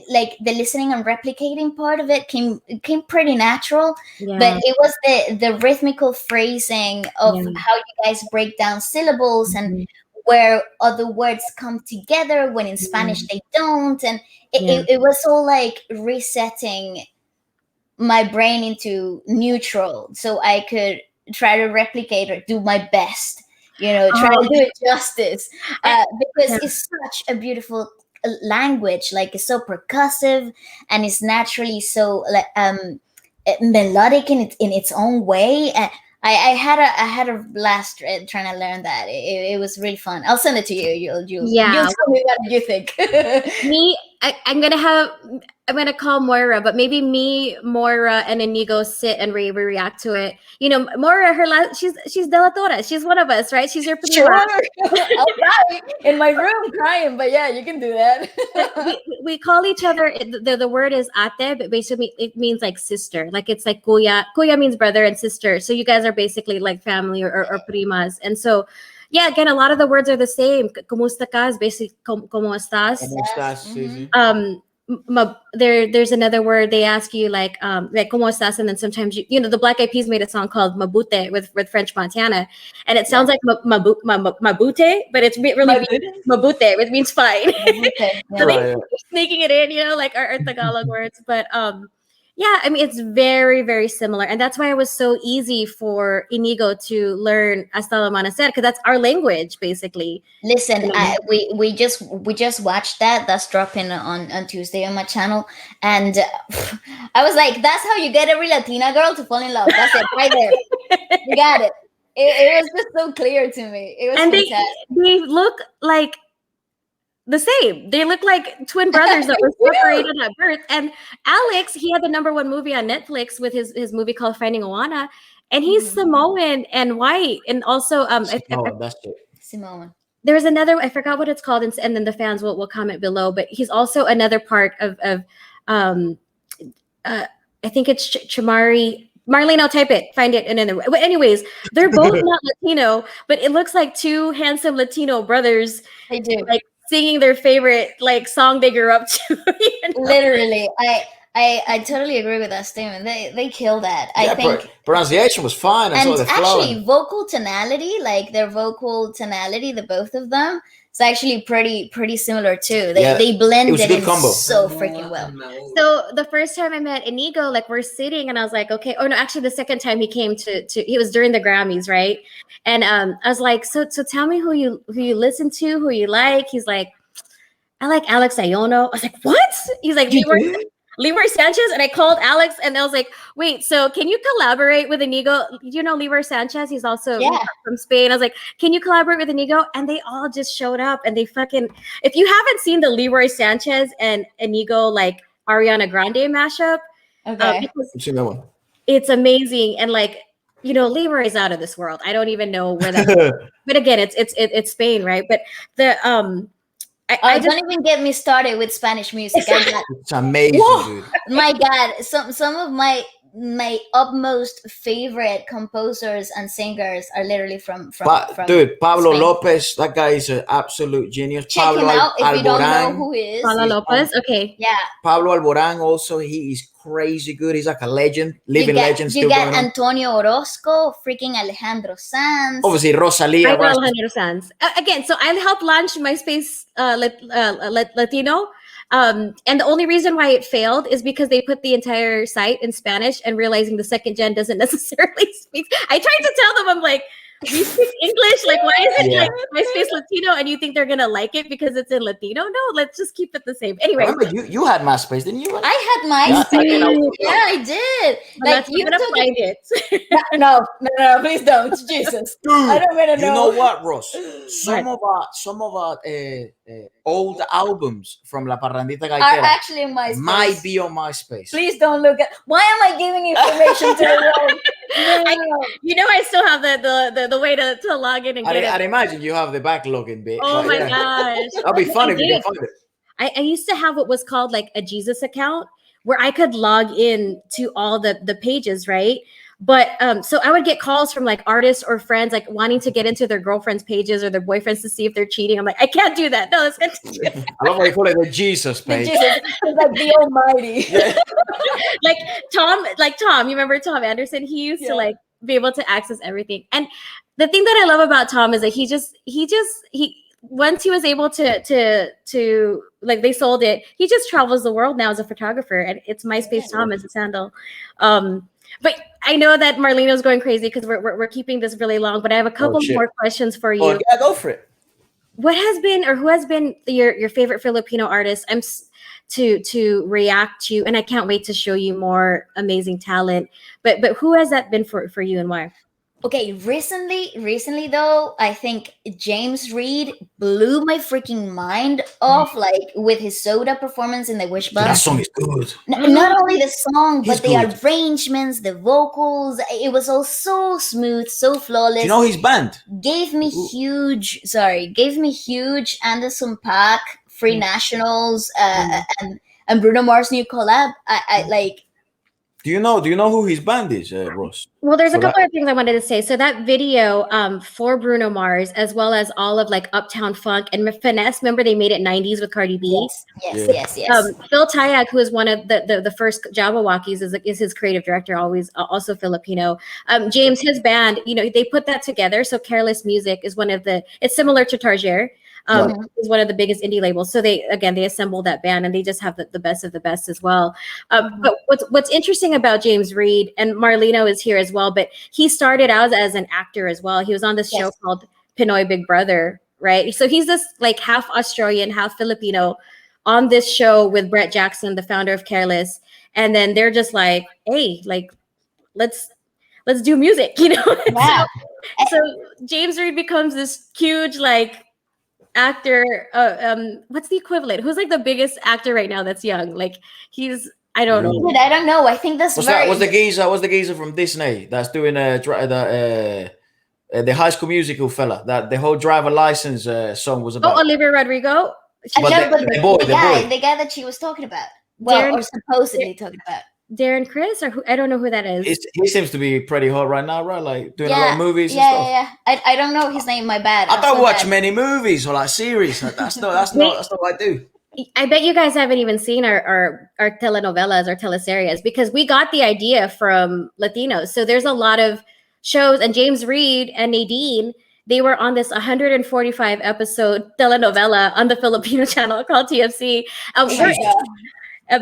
Like the listening and replicating part of it came pretty natural, but it was the rhythmical phrasing of how you guys break down syllables and where other words come together when in Spanish they don't, and it was all like resetting my brain into neutral so I could try to replicate or do my best, you know, try to do it justice, because it's such a beautiful language. Like, it's so percussive and it's naturally so melodic in its own way. I had a blast trying to learn that. It was really fun. I'll send it to you. You'll tell me what you think. I'm gonna call Moira, but maybe me, Moira, and Inigo sit and we react to it. You know, Moira, she's Dela Torre. She's one of us, right? She's your prima. Sure. I'll cry in my room crying, but yeah, you can do that. we call each other. The word is ate, but basically it means like sister. Like it's like kuya. Kuya means brother and sister. So you guys are basically like family or primas. And so, yeah, again, a lot of the words are the same. Kumusta ka is basically como estás. There's another word they ask you like como estás, and then sometimes you know the Black Eyed Peas made a song called Mabute with French Montana, and it sounds like mabute, but it's really mabute, which means fine. So they're sneaking it in, you know, like our Tagalog words, but yeah, I mean, it's very, very similar. And that's why it was so easy for Inigo to learn Hasta la Amanecer, because that's our language, basically. Listen, we just watched that. That's dropping on Tuesday on my channel. And I was like, that's how you get every Latina girl to fall in love. That's it, right there. You got it. It was just so clear to me. It was fantastic. They look like the same. They look like twin brothers that were separated at birth. And Alex, he had the #1 movie on Netflix with his movie called Finding Oana, and he's Samoan and white, and also Samoan. There was another, I forgot what it's called, and then the fans will comment below. But he's also another part of I think it's Chamari. Marlene, I'll type it, find it, and then. But anyways, they're both not Latino, but it looks like two handsome Latino brothers. They do. Like, singing their favorite like song they grew up to. You know? Literally, I totally agree with that statement. They kill that. I think pronunciation was fine, and actually vocal tonality, like their vocal tonality, the both of them, it's actually pretty similar too. They blended it in so freaking well. So the first time I met Inigo, like we're sitting, and I was like, okay. Oh no, actually the second time he came to he was during the Grammys, right? And I was like, so tell me who you listen to, who you like. He's like, I like Alex Ayono. I was like, what? He's like, Leroy Sanchez. And I called Alex, and I was like, wait, so can you collaborate with Inigo? You know Leroy Sanchez? He's also from Spain. I was like, can you collaborate with Inigo? And they all just showed up, and they fucking, if you haven't seen the Leroy Sanchez and Inigo like Ariana Grande mashup, I've seen that one. It's amazing. And like, you know, Leroy's out of this world. I don't even know where that but again, it's Spain, right? But the I don't even get me started with Spanish music. It's amazing, dude. My God, some of my my utmost favorite composers and singers are literally from dude, Pablo Spain. Lopez, that guy is an absolute genius. Check Pablo him out if Alboran, you don't know who he is. Pablo Lopez, okay. Yeah. Pablo Alboran also, he is crazy good. He's like a legend, living legend. You got Antonio Orozco, freaking Alejandro Sanz. Obviously, Rosalia. Alejandro Sanz. Again, so I helped launch MySpace Latino. And the only reason why it failed is because they put the entire site in Spanish and realizing the second gen doesn't necessarily speak. I tried to tell them, I'm like, we speak English. Like, why is it like MySpace Latino and you think they're going to like it because it's in Latino? No, let's just keep it the same. Anyway. Remember, you had MySpace, didn't you? I had MySpace. Yeah, I did. Like, you took find it. No, please don't. Jesus. Dude, I don't want to know. You know what, Ross? Some of our old albums from La Parrandita Gaitera are actually in MySpace. Might be on MySpace. Please don't look at. Why am I giving information to the world? I still have the way to log in and get it. I'd imagine you have the backlogin bit. Oh my gosh. That'd be funny if you can find it. I used to have what was called like a Jesus account where I could log in to all the pages, right? But so I would get calls from like artists or friends like wanting to get into their girlfriend's pages or their boyfriends to see if they're cheating. I'm like, I can't do that. No, that's not I love how you call it the Jesus page. It's like the Almighty. Yeah. like Tom, you remember Tom Anderson? He used to like be able to access everything. And the thing that I love about Tom is that he once he was able to like they sold it, he just travels the world now as a photographer, and it's MySpace Tom as his handle. But I know that Marleno's going crazy because we're keeping this really long, but I have a couple more questions for you. Oh, yeah, go for it. What has been or who has been your favorite Filipino artist? I'm to react to, and I can't wait to show you more amazing talent. But who has that been for you and why? Okay, recently though, I think James Reid blew my freaking mind off, like with his Soda performance in the Wish Bus. That song is good. Not only the song, but the arrangements, the vocals. It was all so smooth, so flawless. Do you know his band? Gave me huge Anderson .Paak, Free Nationals, and Bruno Mars new collab. I like. Do you know who his band is, Ross? Well, there's a couple of things I wanted to say. So that video for Bruno Mars, as well as all of like Uptown Funk and Finesse, remember they made it 90s with Cardi B? Yes. Phil Tayag, who is one of the first Jabberwockies, is his creative director, always also Filipino. James, his band, they put that together. So Careless Music is it's similar to Targier. Is one of the biggest indie labels. So they assembled that band and they just have the best of the best as well. But what's interesting about James Reid, and Marleno is here as well, but he started out as an actor as well. He was on this show called Pinoy Big Brother, right? So he's this like half Australian, half Filipino on this show with Brett Jackson, the founder of Careless. And then they're just like, hey, like, let's do music, Yeah. So James Reid becomes this huge, like, actor. What's the equivalent? Who's like the biggest actor right now that's young? Like I don't know. I don't know. I think that's what's the geezer from Disney that's doing the High School Musical fella that the whole driver license song was about? Oh, Olivia Rodrigo. The guy that she was talking about. Well, or supposedly talking about. Darren Criss, or who? I don't know who that is. He seems to be pretty hot right now, right? Like doing a lot of movies and stuff. Yeah. I don't know his name. My bad. I don't watch many movies or like series. That's not what I do. I bet you guys haven't even seen our telenovelas or teleseries because we got the idea from Latinos. So there's a lot of shows, and James Reid and Nadine, they were on this 145 episode telenovela on the Filipino channel called TFC.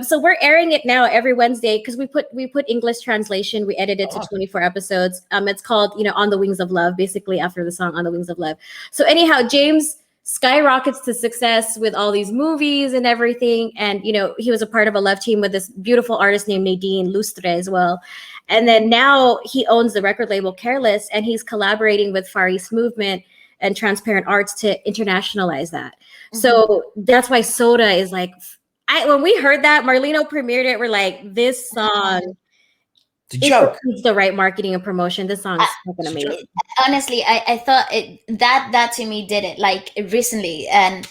So we're airing it now every Wednesday because we put English translation. We edited to 24 episodes. It's called, On the Wings of Love, basically after the song On the Wings of Love. So anyhow, James skyrockets to success with all these movies and everything. And, he was a part of a love team with this beautiful artist named Nadine Lustre as well. And then now he owns the record label Careless, and he's collaborating with Far East Movement and Transparent Arts to internationalize that. Mm-hmm. So that's why Soda is like, when we heard that, Marleno premiered it, we're like, this song is the right marketing and promotion. This song is fucking amazing. Honestly, I thought that to me did it like recently. And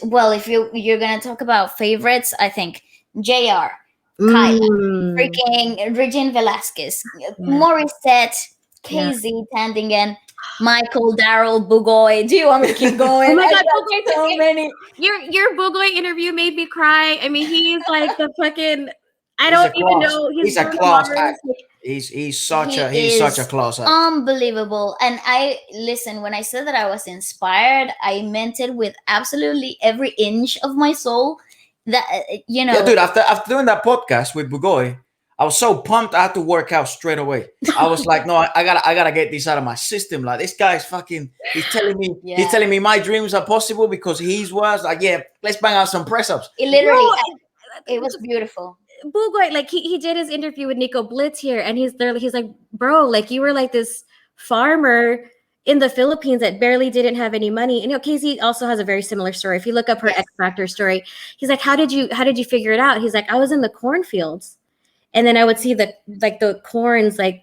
well, if you're gonna talk about favorites, I think JR Kyla, freaking Regine Velasquez, Morissette, KZ, Tandingan, Michael, Daryl, Bugoy. Do you want me to keep going? Oh my God, so many. Your Bugoy interview made me cry. I mean, he's like the fucking. I don't even know. He's a class act. He's such a class act. Unbelievable. And I listen, when I said that I was inspired, I meant it with absolutely every inch of my soul. That Yeah, dude. After doing that podcast with Bugoy, I was so pumped. I had to work out straight away. I was like, no, I gotta get this out of my system. Like, this guy's fucking. He's telling me my dreams are possible because his was like, yeah, let's bang out some press ups. It was beautiful. Bugoy, like he did his interview with Nico Blitz here, and he's there. He's like, bro, like you were like this farmer in the Philippines that barely didn't have any money. And Casey also has a very similar story. If you look up her X Factor story, he's like, how did you figure it out? He's like, I was in the cornfields, and then I would see the corns like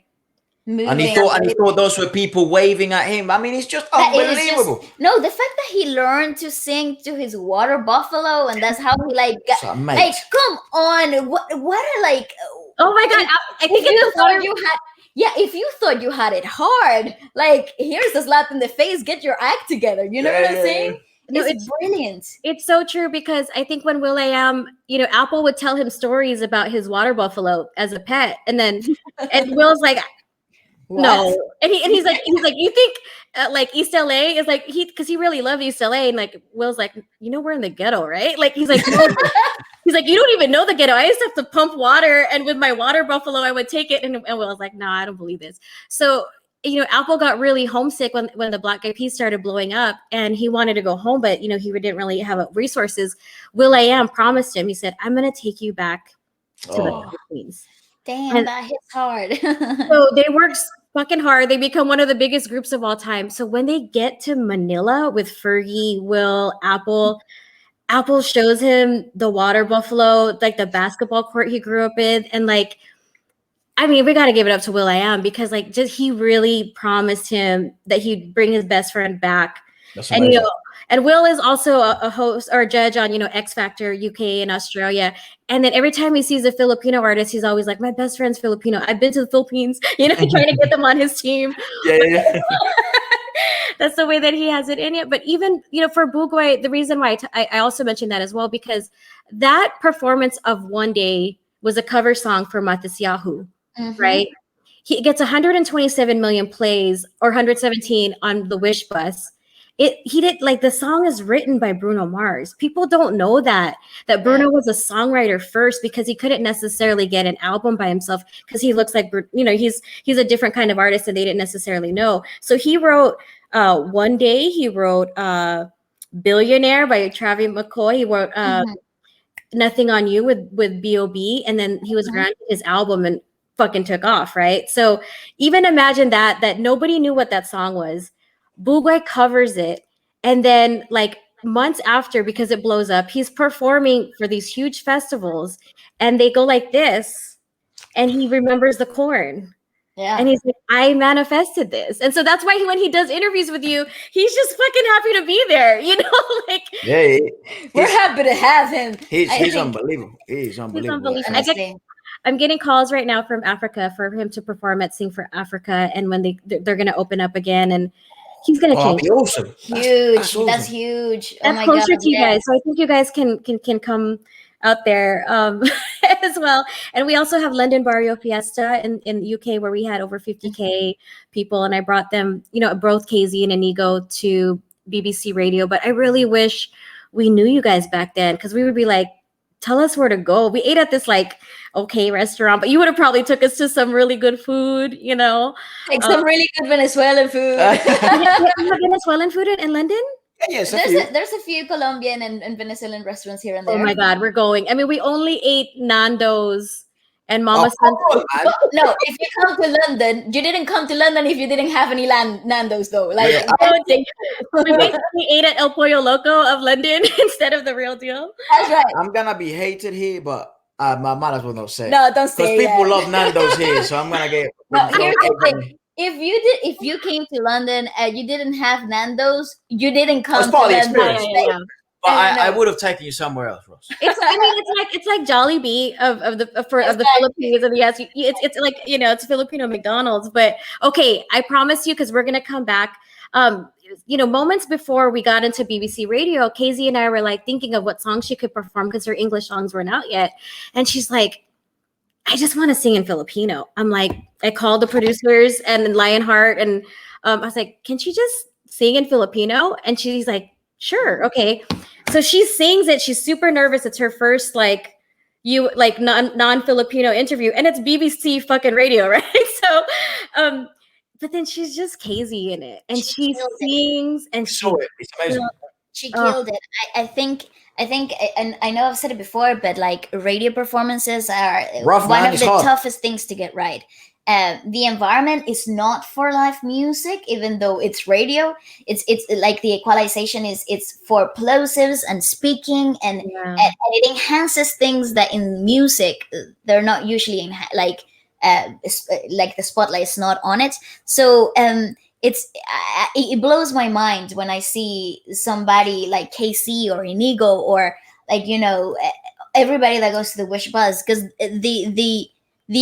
moving. And he thought those were people waving at him. I mean, it's just unbelievable. The fact that he learned to sing to his water buffalo, and that's how he like got, like, come on, what are like? Oh my God! I think if you thought you had it hard, like, here's a slap in the face. Get your act together. You know what I'm saying? No, it's brilliant. It's so true, because I think when Will.i.am, Apple would tell him stories about his water buffalo as a pet, and Will's like, no, and he's like, you think like East LA is like because he really loved East LA, and like Will's like, we're in the ghetto, right? Like he's like, he's like, you don't even know the ghetto. I used to have to pump water, and with my water buffalo, I would take it, and Will's like, no, I don't believe this. So Apple got really homesick when the Black Eyed Peas started blowing up, and he wanted to go home, but he didn't really have resources. Will.i.am promised him. He said, I'm gonna take you back to the Philippines. Damn, that hits hard. So they worked fucking hard. They become one of the biggest groups of all time. So when they get to Manila with Fergie, Will, Apple shows him the water buffalo, like the basketball court he grew up in. And like, I mean, we got to give it up to Will.i.am, because like he really promised him that he'd bring his best friend back. That's amazing. And Will is also a host or a judge on, X Factor UK and Australia. And then every time he sees a Filipino artist, he's always like, my best friend's Filipino. I've been to the Philippines, trying to get them on his team. Yeah. That's the way that he has it in it. But even, for Bugoy, the reason why I also mentioned that as well, because that performance of One Day was a cover song for Matisyahu, right? He gets 127 million plays, or 117 on the Wish Bus. He did, like, the song is written by Bruno Mars. People don't know that Bruno was a songwriter first, because he couldn't necessarily get an album by himself, because he looks like, he's a different kind of artist that they didn't necessarily know. So he wrote One Day. He wrote Billionaire by Travis McCoy. He wrote Nothing on You with B.O.B. And then he was granted his album and fucking took off, right? So even imagine that nobody knew what that song was. Bugoy covers it, and then like months after, because it blows up, he's performing for these huge festivals, and they go like this, and he remembers the corn. Yeah. And he's like, I manifested this. And so that's why when he does interviews with you, he's just fucking happy to be there, like. Yeah, we're happy to have him. He's unbelievable. He's unbelievable. I'm getting calls right now from Africa for him to perform at Sing for Africa, and when they're going to open up again, and he's going to change. That'd be awesome. Huge. That's awesome. That's huge. That's closer to you guys. So I think you guys can come out there as well. And we also have London Barrio Fiesta in UK, where we had over 50K people, and I brought them, both KZ and Inigo, to BBC Radio. But I really wish we knew you guys back then, because we would be like, tell us where to go. We ate at this like okay restaurant, but you would have probably took us to some really good food, like some really good Venezuelan food. Venezuelan food in London? Yes, there's a few Colombian and Venezuelan restaurants here and there. Oh my God, we're going. I mean, we only ate Nando's and Mama Santos. No, if you come to London, you didn't come to London if you didn't have any Nando's though. Like, we basically ate at El Pollo Loco of London instead of the real deal. That's right. I'm gonna be hated here, but I might as well not say. No, don't say. Because people love Nando's here, so I'm gonna get. No, here's the thing. If you came to London and you didn't have Nando's, you didn't come to London. Yeah. But I would have taken you somewhere else, Ross. It's like Jollibee of the Philippines, and yes, it's like, you know, it's Filipino McDonald's. But okay, I promise you, because we're gonna come back. You know, moments before we got into BBC Radio, Casey and I were like thinking of what songs she could perform because her English songs weren't out yet, and she's like, I just want to sing in Filipino. I'm like, I called the producers and Lionheart, and I was like, can she just sing in Filipino? And she's like, sure, okay. So she sings it. She's super nervous. It's her first non-Filipino interview, and it's BBC fucking radio, right? So, but then she's just Casey in it, and she sings, and it's amazing. She killed it. I think, and I know I've said it before, but like radio performances are one of the toughest things to get right. The environment is not for live music, even though it's radio. It's like the equalization it's for plosives and speaking, and it enhances things that in music they're not usually like the spotlight is not on it. So it blows my mind when I see somebody like KC or Inigo or like, you know, everybody that goes to the Wish Buzz, because the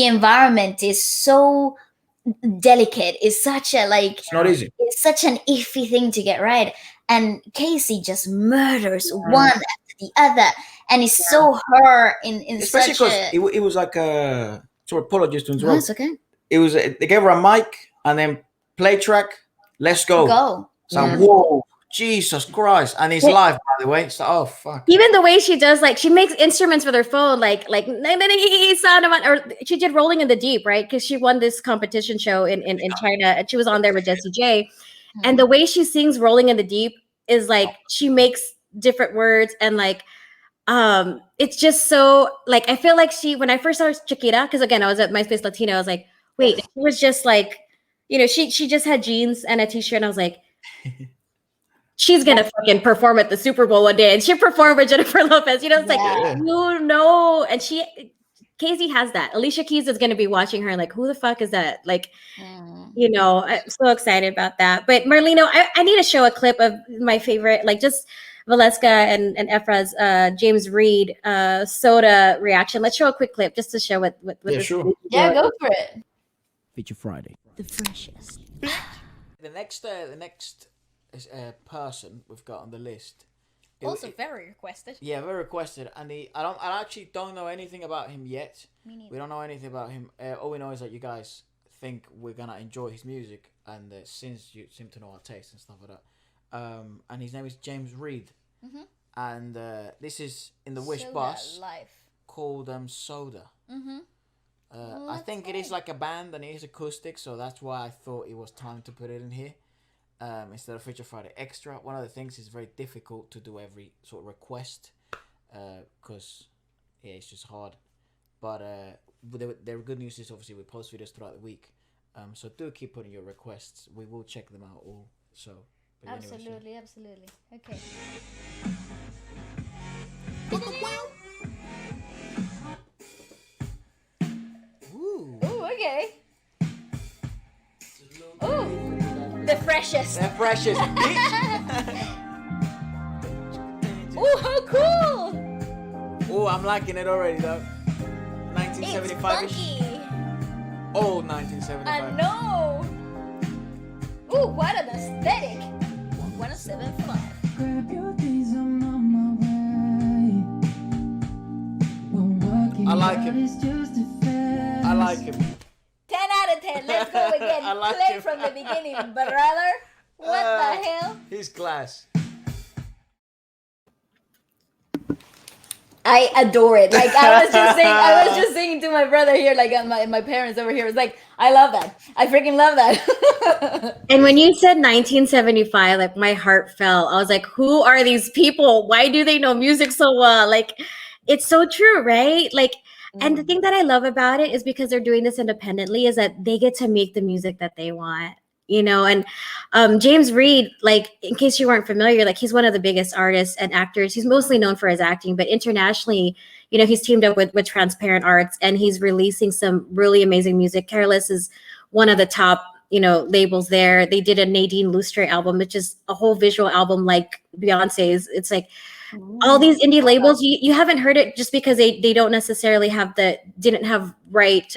environment is so delicate. It's such a it's not easy. It's such an iffy thing to get right, and Casey just murders one after the other, and it's so her in especially such because it was like a. So apologies to interrupt. That's okay. It was they gave her a mic and then play track. Let's go. So whoa, Jesus Christ, and it's live, by the way. So oh fuck. Even the way she does, like, she makes instruments for their phone, like or she did Rolling in the Deep, right? Because she won this competition show in China, and she was on there with Jessie J. And the way she sings Rolling in the Deep is like she makes different words, and like it's just so like, I feel like when I first saw Chiquita, because again I was at MySpace Latino, I was like, wait, she was just like, you know, she just had jeans and a t-shirt, and I was like, she's gonna fucking perform at the Super Bowl one day, and she performed with Jennifer Lopez, you know. It's like, you know, and Casey has that. Alicia Keys is gonna be watching her and like, who the fuck is that? Like, you know, I'm so excited about that. But Marlino, I need to show a clip of my favorite, like just Waleska and Efra's James Reid soda reaction. Let's show a quick clip just to show what sure. Yeah, go for it. Feature Friday. The freshest. The next person we've got on the list. Also very requested. Yeah, very requested, and I actually don't know anything about him yet. Me neither. We don't know anything about him. All we know is that you guys think we're gonna enjoy his music, and since you seem to know our taste and stuff like that. And his name is James Reid, and this is in the Wish Bus called Soda. I think it is like a band and it is acoustic, so that's why I thought it was time to put it in here instead of Feature Friday Extra. One of the things is very difficult to do every sort of request because it's just hard. But the good news is obviously we post videos throughout the week, so do keep putting your requests. We will check them out all. So. Absolutely. Okay. Ooh, okay. Ooh, the freshest. The freshest, Ooh, how cool! Ooh, I'm liking it already though. 1975-ish. Old 1975. I know. Ooh, what an aesthetic. 107.5. I like him. 10 out of 10. Let's go again. Play from the beginning, brother. What the hell? He's class. I adore it. Like I was just saying to my brother here, like my parents over here. It's like, I love that. I freaking love that. And when you said 1975, like my heart fell. I was like, who are these people? Why do they know music so well? Like, it's so true, right? Like, and the thing that I love about it is because they're doing this independently is that they get to make the music that they want. You know, and James Reid, like, in case you weren't familiar, like, he's one of the biggest artists and actors. He's mostly known for his acting, but internationally, you know, he's teamed up with Transparent Arts, and he's releasing some really amazing music. Careless is one of the top, you know, labels there. They did a Nadine Lustre album, which is a whole visual album like Beyonce's. It's like, all these indie labels, you haven't heard it just because they don't necessarily didn't have right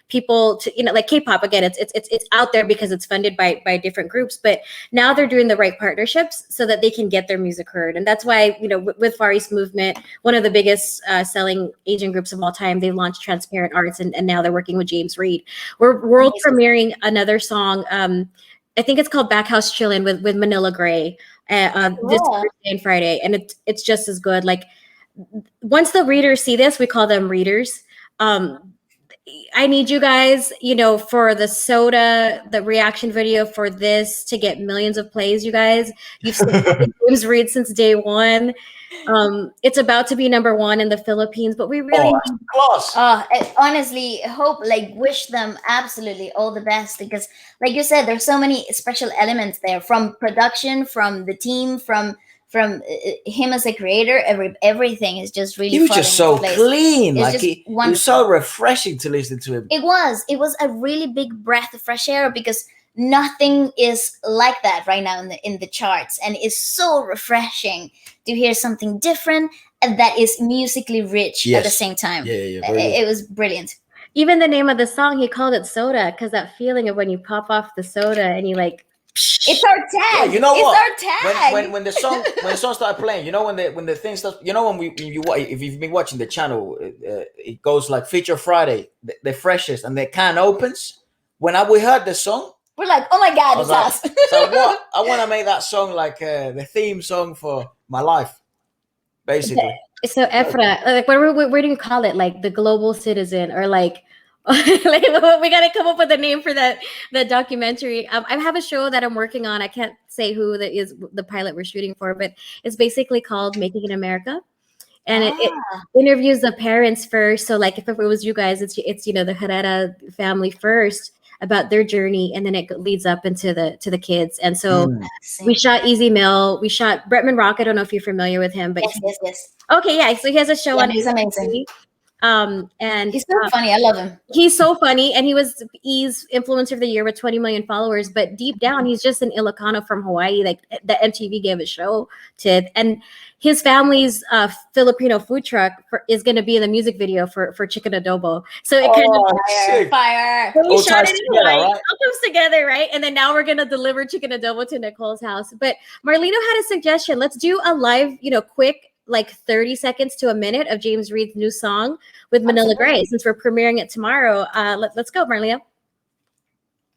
people to, like K-pop again, it's out there because it's funded by different groups, but now they're doing the right partnerships so that they can get their music heard. And that's why, with Far East Movement, one of the biggest selling Asian groups of all time, they launched Transparent Arts, and now they're working with James Reid. We're world premiering another song. I think it's called Backhouse Chillin' with Manila Grey this Thursday and Friday, and it's just as good. Like, once the readers see this, we call them readers. I need you guys, for the reaction video for this to get millions of plays. You guys, you've seen James Reid since day one. It's about to be #1 in the Philippines, but we really I honestly hope, wish them absolutely all the best, because like you said, there's so many special elements there, from production, from the team, from him as a creator. Everything is just really, he was just so clean. It was so refreshing to listen to him. It was a really big breath of fresh air, because nothing is like that right now in the charts, and it's so refreshing to hear something different and that is musically rich at the same time. It was brilliant. Even the name of the song, he called it Soda, because that feeling of when you pop off the soda and you it's our tag. Yeah, you know what? It's our tag. When the song started playing, when the thing starts, if you've been watching the channel, it goes like Feature Friday, the freshest, and the can opens. When we heard the song, we're like, oh my God, it's us. So what? I want to make that song like the theme song for my life, basically. So Efra, where do you call it? Like the global citizen, or like we got to come up with a name for that documentary. I have a show that I'm working on. I can't say who that is the pilot we're shooting for, but it's basically called Making in America. And it interviews the parents first. So like if it was you guys, it's the Herrera family first, about their journey, and then it leads up into the kids. And so we shot Easy Mill, we shot Bretman Rock. I don't know if you're familiar with him, but yes. Okay, yeah. So he has a show on. He's amazing. And he's so funny. I love him. He's so funny, and he's influencer of the year with 20 million followers. But deep down, he's just an Ilocano from Hawaii. Like that MTV gave a show to, and his family's Filipino food truck is going to be in the music video for Chicken Adobo. So it kind of fire. So we shot it in Hawaii. Right? It all comes together, right? And then now we're going to deliver Chicken Adobo to Nicole's house. But Marlino had a suggestion. Let's do a live, quick, like 30 seconds to a minute of James Reid's new song with Manila Grey, since we're premiering it tomorrow. Let's go, Marlino.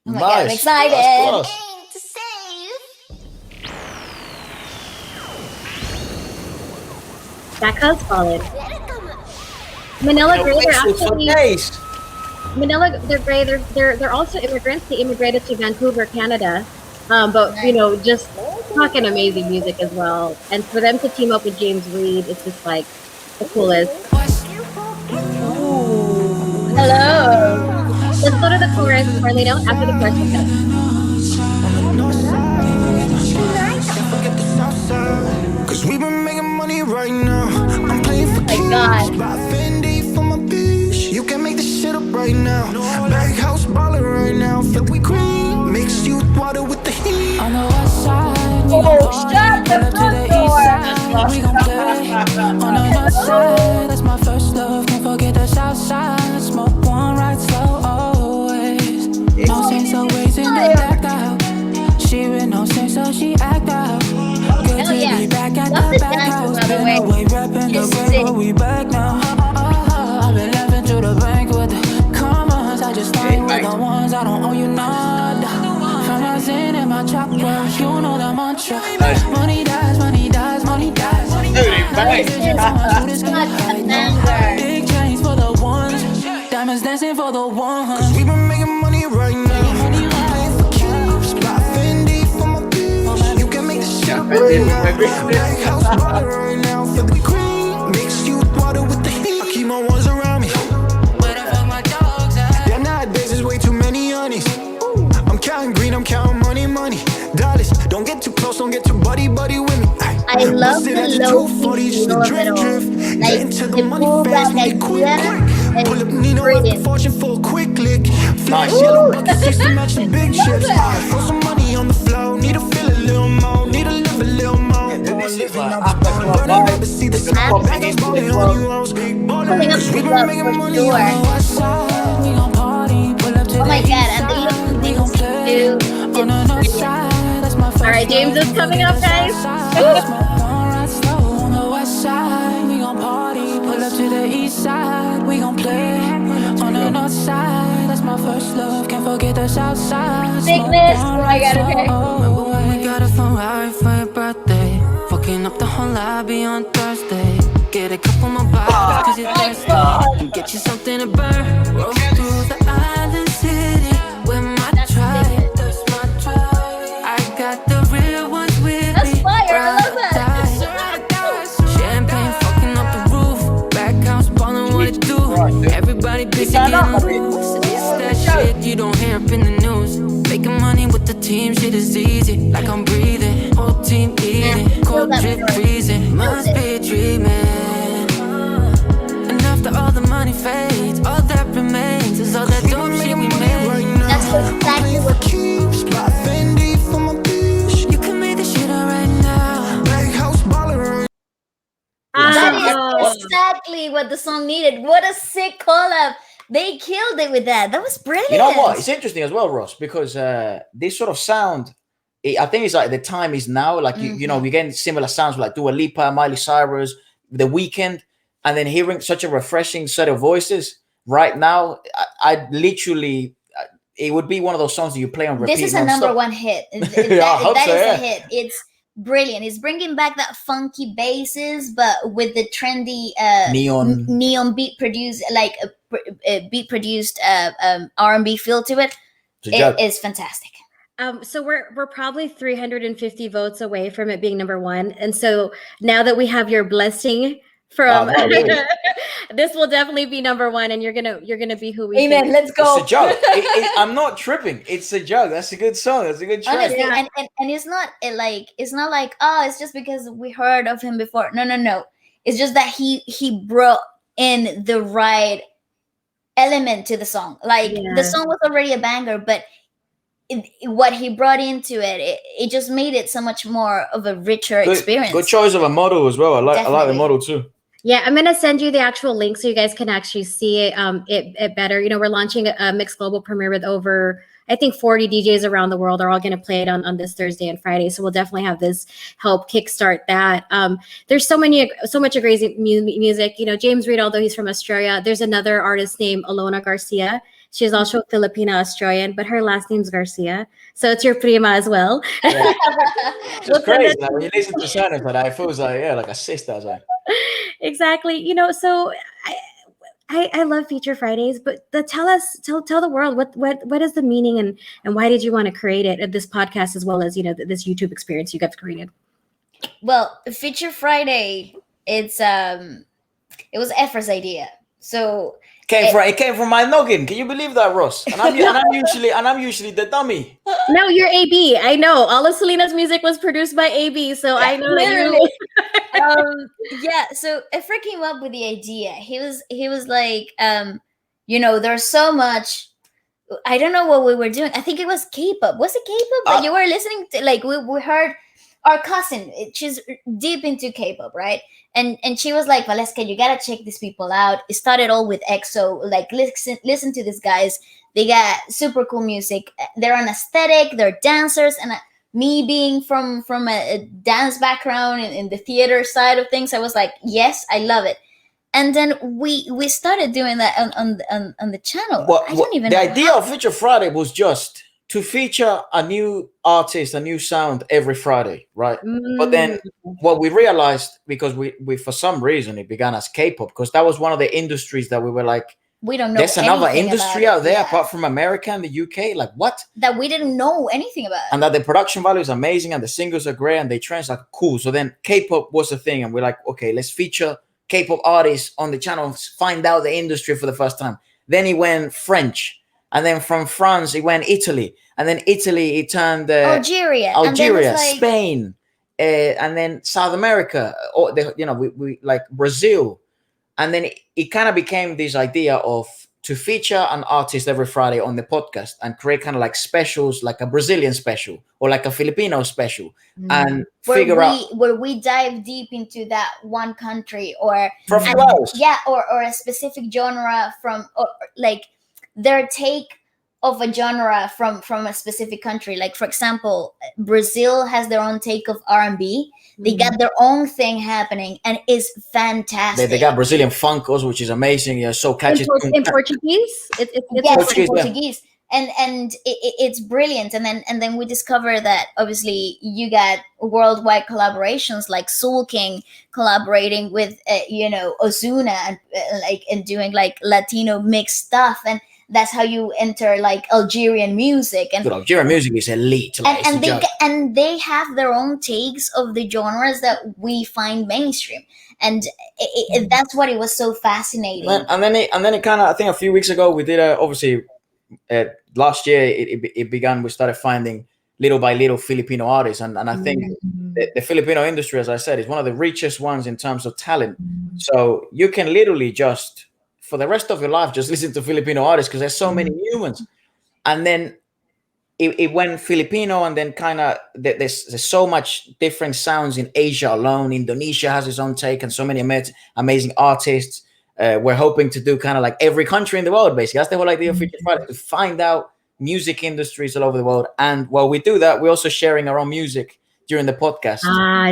Oh my God, I'm excited. That cuz solid. Manila Grey, they're also immigrants. They immigrated to Vancouver, Canada. But just fucking amazing music as well. And for them to team up with James Reid, it's just like the coolest. Hello. Let's go to the chorus, Marlino, after the chorus. Cause we've been making money right now. I'm playing for keeps. God. Fendi for my bitch. You can make this shit up right now. Bag house baller right now. Filthy green. Mix you water with the heat. On the west side, shut the front door. we gon' play. On the north side, that's my first love. Can't forget the south side. Smoke one right slow always. No sense of waiting to back out. She with no sense, so she act out. Good to be back at the back house. Been away rapping the brain, but we back now. I've been laughing to the bank with the commas. I just fight with the ones I don't owe you nada. From my zen and my chakra, you know the mantra. Money dies, money dies, money dies. Big chains for the ones, diamonds dancing for the ones. Cause we been making money right now. Bag house baller right now. Filthy green. Mix you water with the heat. I keep my ones around me. Where the fuck my dogs at? Yeah, nowadays there's way too many honeys. I'm counting green, I'm counting money. Dollars, don't get too close, don't get too buddy with me. I love the low key of it all. Like the cool black idea pull up and Nino at the brilliant. fortune for a quick lick. Flash yellow bucket seats to match the big chips. Throw some money on the floor, need to feel a little more, need to live a little more. This is like after But I never see the smile. Back balling on you, I was big balling. Cause we were making money on the west side. We gon' party, pull up to Oh my the god, east and they side. look We gon' play on the north side. That's my first All right, James is coming up, guys. on the west side. We gon' party, pull up to the east side. We gon' play on the north side. That's my first love, can't forget the south side. Sickness. Oh my god, okay. Remember when we got a Ferrari for your birthday? Fucking up the whole lobby on Thursday. Get a couple more bottles cause you're thirsty. And get you something to burn. Roll through the island city with my tribe. That's my tribe. I got the real ones with me. That's fire, I love that. Champagne fucking up the roof. Back house ballin' what it do. Everybody busy getting loose. It's that shit you don't hear up in the news. Making money with the team, shit is easy. Like I'm breathing, whole team eating. Cold drip freezing, must be dreaming. And after all the money fades, all that remains is all that dope shit we made. That's exactly what keeps my Fendi for my bitch. You can make this shit all right now. Big house baller. that is exactly what the song needed. What a sick collab. They killed it with that. That was brilliant. You know what? It's interesting as well, Ross, because this sort of sound, I think it's like the time is now. Like, you know, we're getting similar sounds like Dua Lipa, Miley Cyrus, The Weeknd, and then hearing such a refreshing set of voices right now. I literally, it would be one of those songs that you play on repeat. This is a number one hit. That is a hit. It's brilliant. It's bringing back that funky basses, but with the trendy neon beat produced, like beat produced R&B feel to it. It is fantastic. So we're probably 350 votes away from it being number one, and so now that we have your blessing from this will definitely be number one, and you're gonna be who we. Amen. Think. Let's go. It's a joke. I'm not tripping. It's a joke. That's a good song. That's a good track. Honestly, and it's not like oh, it's just because we heard of him before. No. It's just that he brought in the right element to the song. Like the song was already a banger, but what he brought into it just made it so much more of a richer experience. Good choice of a model as well. I like the model too. Yeah, I'm gonna send you the actual link so you guys can actually see it it better. You know, we're launching a MYXed Global premiere with over, I think, 40 DJs around the world are all gonna play it on this Thursday and Friday. So we'll definitely have this help kickstart that. There's so much crazy music. You know, James Reid, although he's from Australia, there's another artist named Alona Garcia. She's also Filipino Australian, but her last name's Garcia. So it's your prima as well. Yeah. It's crazy. Like, when you listen to sound like that, it feels like, like a sister. Like. Exactly. You know, so I love Feature Fridays, but tell the world what is the meaning and why did you want to create it at this podcast as well as, you know, this YouTube experience you guys created? Well, Feature Friday, it was Efra's idea. So it came from my noggin. Can you believe that, Ross? And I'm usually the dummy. No, you're AB. I know. All of Selena's music was produced by AB, so I know literally. Yeah. So Efra came up with the idea. He was like, you know, there's so much. I don't know what we were doing. I think it was K-pop. Was it K-pop that you were listening to? Like we heard our cousin. She's deep into K-pop, right? And she was like, Waleska, you gotta check these people out. It started all with EXO. Like, listen to these guys. They got super cool music. They're an aesthetic. They're dancers. And me being from a dance background in the theater side of things, I was like, yes, I love it. And then we started doing that on the channel. I don't even know. The idea of Feature Friday was just to feature a new artist, a new sound every Friday, right? But then what we realized, because we for some reason it began as K-pop, because that was one of the industries that we were like, we don't know. There's another industry out there apart from America and the UK. Like what? That we didn't know anything about. And that the production value is amazing and the singers are great and they trend like cool. So then K-pop was the thing, and we're like, okay, let's feature K-pop artists on the channel, find out the industry for the first time. Then he went French. And then from France, it went Italy. And then Italy, it turned Algeria, Spain, and then South America. Or we like Brazil. And then it kind of became this idea of to feature an artist every Friday on the podcast and create kind of like specials, like a Brazilian special or like a Filipino special, and figure out where we dive deep into that one country or for a few hours. Yeah, or a specific genre from, or like their take of a genre from a specific country. Like, for example, Brazil has their own take of R&B. They got their own thing happening, and it's fantastic. They got Brazilian funkos, which is amazing. Yeah, so catchy. In Portuguese, Portuguese, and it's brilliant. And then we discover that obviously you got worldwide collaborations like Soul King collaborating with Ozuna and doing like Latino mixed stuff, and that's how you enter like Algerian music. And Algerian music is elite. Like, and they have their own takes of the genres that we find mainstream, and that's what it was so fascinating. And then it kind of, I think a few weeks ago we did obviously last year it began. We started finding little by little Filipino artists, and I think the Filipino industry, as I said, is one of the richest ones in terms of talent. So you can literally just, for the rest of your life, just listen to Filipino artists because there's so many new ones. And then it went Filipino, and then kind of there's so much different sounds in Asia alone. Indonesia has its own take, and so many amazing artists. We're hoping to do kind of like every country in the world, basically. That's the whole idea of Feature Friday, to find out music industries all over the world. And while we do that, we're also sharing our own music during the podcast.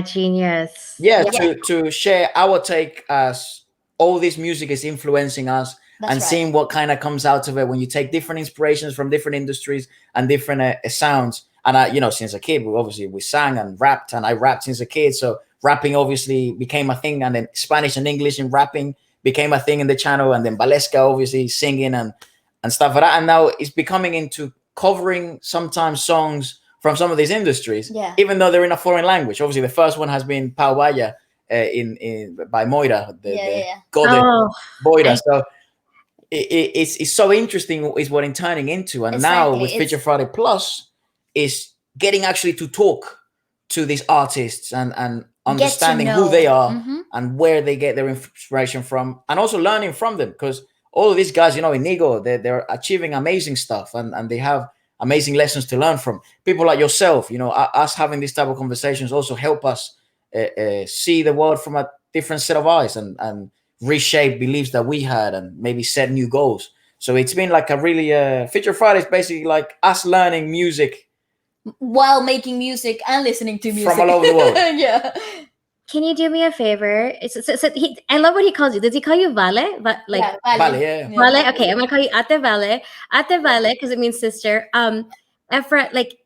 Genius. Yeah. To share our take as all this music is influencing us. That's and right. Seeing what kind of comes out of it when you take different inspirations from different industries and different sounds. And I, since a kid, we sang and rapped, and I rapped since a kid. So rapping obviously became a thing, and then Spanish and English and rapping became a thing in the channel, and then Waleska obviously singing and stuff like that. And now it's becoming into covering sometimes songs from some of these industries, even though they're in a foreign language. Obviously, the first one has been Paubaya by Moira, the goddess Moira. So it's so interesting is what it's turning into. And now with Feature Friday Plus is getting actually to talk to these artists and understanding who they are and where they get their inspiration from, and also learning from them, because all of these guys, Inigo, they're achieving amazing stuff, and they have amazing lessons to learn from. People like yourself, us having these type of conversations also help us see the world from a different set of eyes and reshape beliefs that we had and maybe set new goals. So it's been like a really Feature Friday is basically like us learning music while making music and listening to music from all over the world. Yeah. Can you do me a favor? I love what he calls you. Does he call you Vale? Vale, yeah. Vale. Okay, I'm gonna call you Ate Vale. Ate Vale, because it means sister. Efra, like,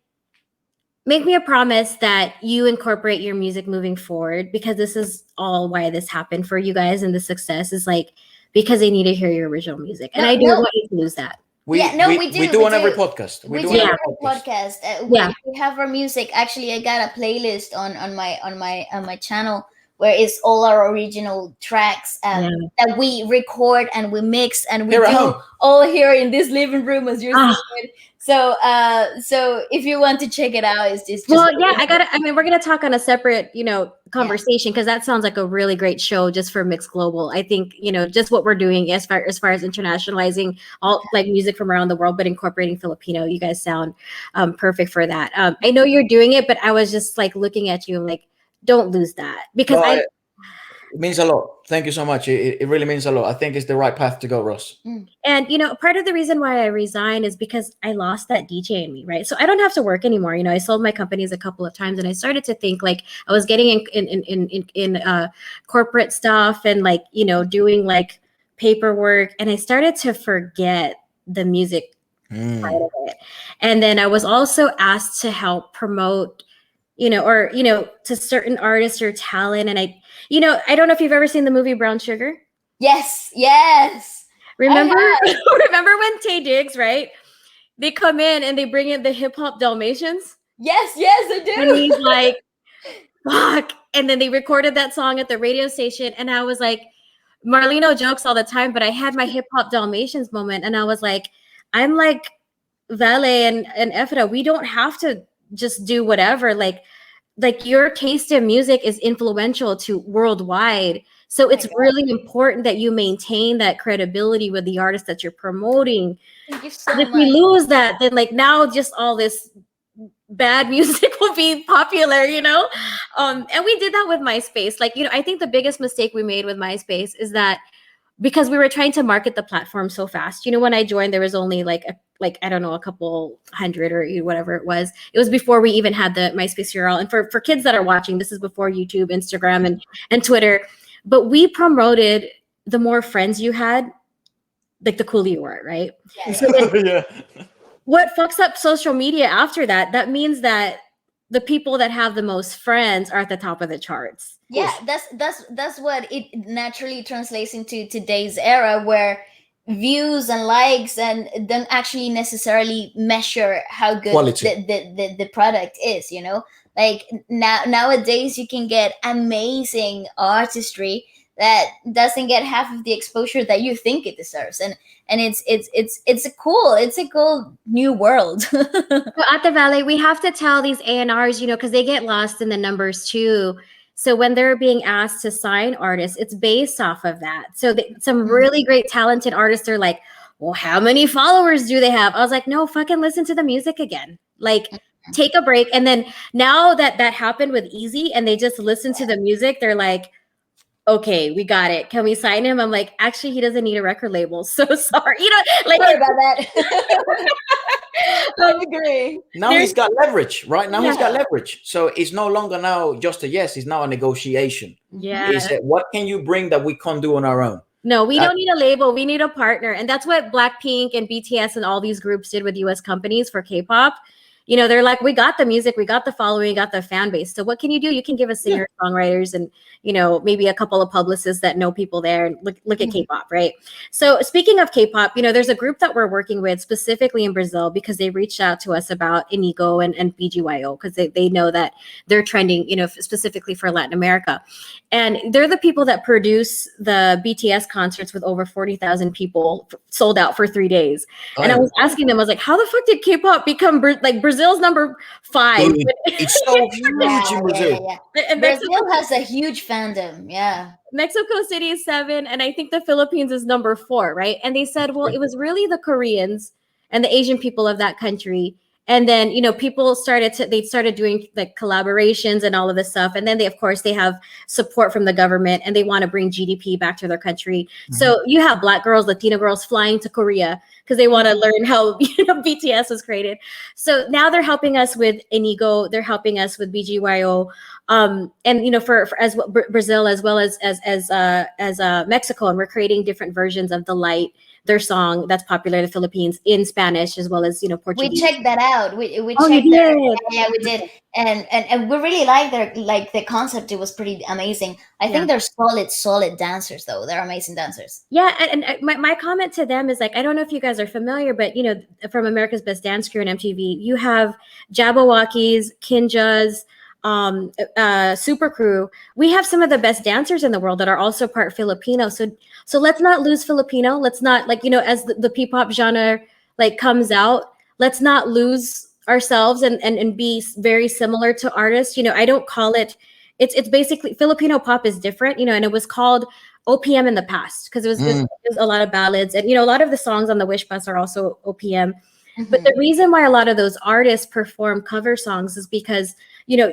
make me a promise that you incorporate your music moving forward, because this is all why this happened for you guys, and the success is like because they need to hear your original music, and I don't want you to lose that. We do on every podcast. We do on every podcast. We have our music. Actually, I got a playlist on my channel where it's all our original tracks that we record and we mix and we do all here in this living room, as you're saying. So if you want to check it out, it's just we're gonna talk on a separate, conversation, because that sounds like a really great show just for MYXed Global. I think, just what we're doing as far as internationalizing all like music from around the world, but incorporating Filipino. You guys sound perfect for that. I know you're doing it, but I was just like looking at you, like, don't lose that, because it means a lot. Thank you so much. It really means a lot. I think it's the right path to go, Ross. And, part of the reason why I resigned is because I lost that DJ in me, right? So I don't have to work anymore. I sold my companies a couple of times, and I started to think like I was getting in corporate stuff and like, doing like paperwork, and I started to forget the music side of it. And then I was also asked to help promote to certain artists or talent. And I don't know if you've ever seen the movie Brown Sugar. Yes. Remember when Tay Diggs, right? They come in and they bring in the hip hop Dalmatians. Yes, I do. And he's like, fuck. And then they recorded that song at the radio station. And I was like, Marleno jokes all the time, but I had my hip hop Dalmatians moment. And I was like, I'm like Vale and Efra, we don't have to just do whatever. Like your taste in music is influential to worldwide. So it's really important that you maintain that credibility with the artist that you're promoting. Thank you so much. If we lose that, then like now just all this bad music will be popular, you know? And we did that with MySpace. Like, you know, I think the biggest mistake we made with MySpace is that because we were trying to market the platform so fast. You know, when I joined, there was only like I don't know, a couple hundred or whatever it was. It was before we even had the MySpace URL. And for kids that are watching, this is before YouTube, Instagram, and Twitter. But we promoted the more friends you had, like the cooler you were, right? Yeah. So what fucks up social media after that? That means that the people that have the most friends are at the top of the charts. Yeah, that's what it naturally translates into today's era, where views and likes and don't actually necessarily measure how good the product is, you know? Like nowadays you can get amazing artistry that doesn't get half of the exposure that you think it deserves, and it's a cool new world. So at the Valley, we have to tell these A&Rs, you know, because they get lost in the numbers too. So when they're being asked to sign artists, it's based off of that. So some really great talented artists are like, well, how many followers do they have? I was like, no, fucking listen to the music again. Like, take a break. And then now that happened with Easy and they just listen to the music, they're like, okay, we got it. Can we sign him? I'm like, actually, he doesn't need a record label. So sorry. You know, like, sorry about that. I agree. Now he's got leverage, right? Now he's got leverage. So it's no longer now just a yes, it's now a negotiation. Yeah. Is it, what can you bring that we can't do on our own? No, we don't need a label. We need a partner. And that's what Blackpink and BTS and all these groups did with US companies for K-pop. You know, they're like, we got the music, we got the following, we got the fan base. So what can you do? You can give us singer songwriters and, you know, maybe a couple of publicists that know people there and look at K-pop, right? So speaking of K-pop, you know, there's a group that we're working with specifically in Brazil because they reached out to us about Inigo and BGYO because they know that they're trending, you know, specifically for Latin America. And they're the people that produce the BTS concerts with over 40,000 people sold out for 3 days. Oh, and I was asking them, I was like, how the fuck did K-pop become like Brazil's number 5? It's so huge in Brazil. Yeah. And Brazil has a huge fandom. Yeah. Mexico City is 7, and I think the Philippines is number 4, right? And they said, well, it was really the Koreans and the Asian people of that country. And then, you know, people started doing like collaborations and all of this stuff. And then they have support from the government and they want to bring GDP back to their country. Mm-hmm. So you have Black girls, Latino girls flying to Korea because they want to learn how, you know, BTS was created. So now they're helping us with Inigo. They're helping us with BGYO. And, you know, for as well, Brazil, as well as Mexico. And we're creating different versions of The Light, their song that's popular in the Philippines, in Spanish as well as, you know, Portuguese. We checked that out. We checked that. Yeah, we did, and we really like the concept. It was pretty amazing. I think they're solid dancers, though. They're amazing dancers. Yeah, and my comment to them is like, I don't know if you guys are familiar, but you know, from America's Best Dance Crew and MTV, you have Jabberwockies, Kinjas, Super Crew. We have some of the best dancers in the world that are also part Filipino. So let's not lose Filipino. Let's not, like, you know, as the P-pop genre like comes out, let's not lose ourselves and be very similar to artists. You know, I don't call it's basically Filipino pop is different, you know, and it was called OPM in the past because it was a lot of ballads, and you know, a lot of the songs on the Wish Bus are also OPM. But the reason why a lot of those artists perform cover songs is because, you know,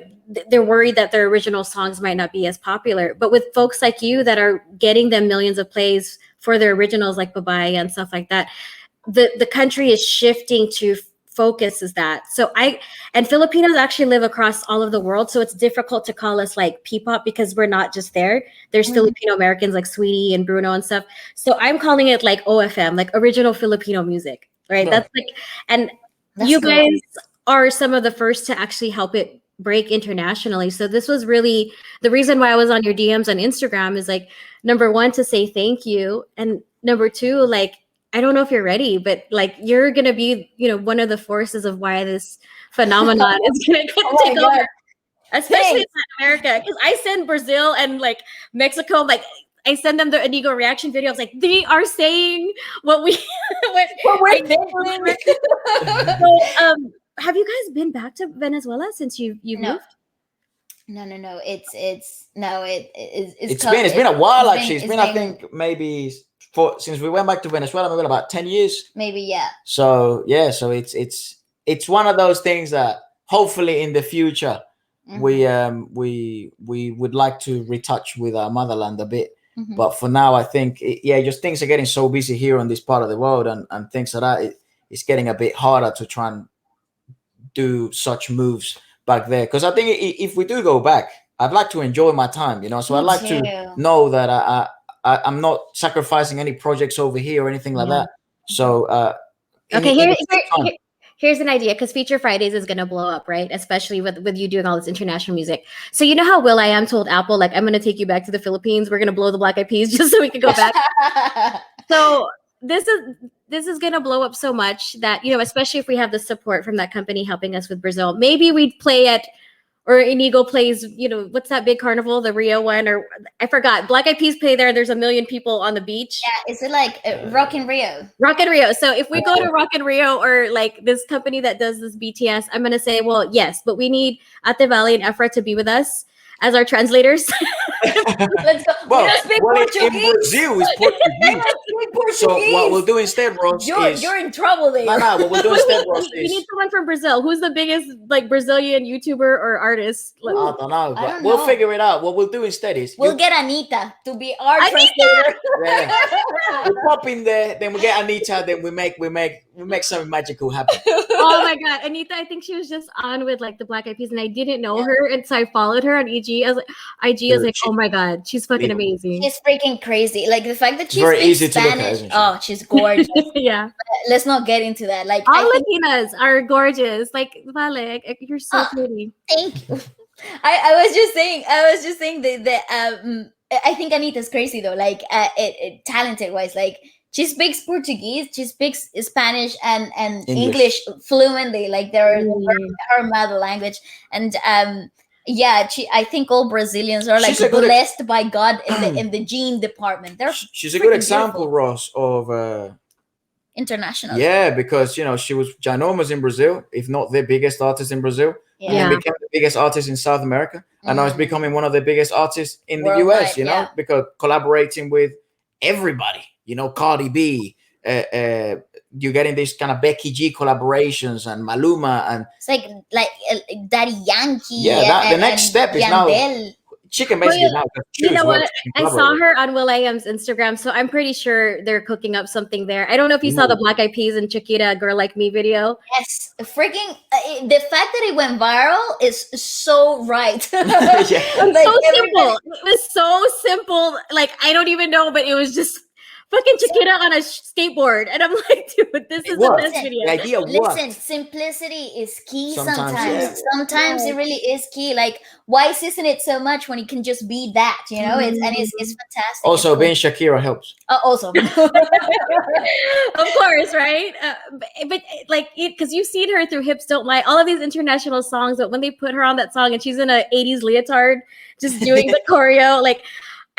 they're worried that their original songs might not be as popular. But with folks like you that are getting them millions of plays for their originals like Paubaya and stuff like that, the country is shifting to focus is that. So and Filipinos actually live across all of the world. So it's difficult to call us like P-pop because we're not just there. There's Filipino Americans like Sweetie and Bruno and stuff. So I'm calling it like OFM, like original Filipino music. Right. Yeah. That's like, and that's you guys are some of the first to actually help it break internationally. So this was really the reason why I was on your DMs on Instagram is like, number 1, to say thank you. And number 2, like, I don't know if you're ready, but like, you're going to be, you know, one of the forces of why this phenomenon is going to take over, especially in Latin America. Because I send Brazil and like Mexico, like, I send them the Inigo reaction video. I was like, they are saying what we're thinking. So, have you guys been back to Venezuela since you've moved? No. It's been a while actually. It's been I think maybe since we went back to Venezuela, maybe about 10 years. Maybe, yeah. So yeah, so it's one of those things that hopefully in the future we would like to retouch with our motherland a bit. But for now, I think just things are getting so busy here on this part of the world, and things like that. It's getting a bit harder to try and do such moves back there, because I think if we do go back, I'd like to enjoy my time, you know. So I'd like to know that I'm not sacrificing any projects over here or anything like that. So okay, here's an idea, because Feature Fridays is going to blow up, right? Especially with you doing all this international music. So you know how will.i.am told Apple, like, I'm going to take you back to the Philippines. We're going to blow the Black Eyed Peas just so we can go back. So this is going to blow up so much that, you know, especially if we have the support from that company helping us with Brazil, maybe we'd play at, or Inigo plays, you know, what's that big carnival, the Rio one, or I forgot. Black Eyed Peas play there. There's 1 million people on the beach. Yeah, is it like Rock in Rio? Rock in Rio. So if we go to Rock in Rio, or like this company that does this BTS, I'm going to say, well, yes, but we need Ate Valley and Efra to be with us as our translators. Let's go. Well, in Brazil is Portuguese. So what we'll do instead, Ross, you're in trouble there. No, what we'll do instead, Ross, is... We need someone from Brazil. Who's the biggest like Brazilian YouTuber or artist? I don't know, but we'll figure it out. What we'll do instead is... We'll get Anita to be our translator. Yeah. We'll pop in there, then we get Anita, then we make something magical happen. Oh my God, Anita, I think she was just on with like the Black Eyed Peas, and I didn't know her, and so I followed her on IG. I was like, oh my God, she's fucking amazing. She's freaking crazy. Like the fact that she's very easy Spanish. To look at, isn't she? Oh, she's gorgeous. Yeah. But let's not get into that. Like all Latinas are gorgeous. Like Vale, you're so pretty. Thank you. I was just saying that I think Anita's crazy though. Like talented wise, like she speaks Portuguese, she speaks Spanish and English fluently. Like they're her mother language. And I think all Brazilians are like blessed by God in the gene department. She's a good example, Ross, of international. Yeah, because you know she was ginormous in Brazil, if not the biggest artist in Brazil. Yeah. And became the biggest artist in South America, and now it's becoming one of the biggest artists in the US. You know, because collaborating with everybody. You know, Cardi B. You're getting these kind of Becky G collaborations and Maluma, and it's like Daddy Yankee. Yeah, the next step is now Chicken basically now. You know what? I saw her on will.i.am's Instagram, so I'm pretty sure they're cooking up something there. I don't know if you saw the Black Eyed Peas and Chiquita "Girl Like Me" video. Yes, freaking the fact that it went viral is so right. Like, so simple. It was so simple. Like I don't even know, but it was just fucking Chiquita on a skateboard, and I'm like, dude, this is the best video. The idea Listen, simplicity is key. Sometimes it really is key. Like, why season it so much when it can just be that? You know, it's fantastic. Also, being Shakira helps. Also, of course, right? But like, because you've seen her through "Hips Don't Lie," all of these international songs. But when they put her on that song and she's in a '80s leotard, just doing the choreo, like.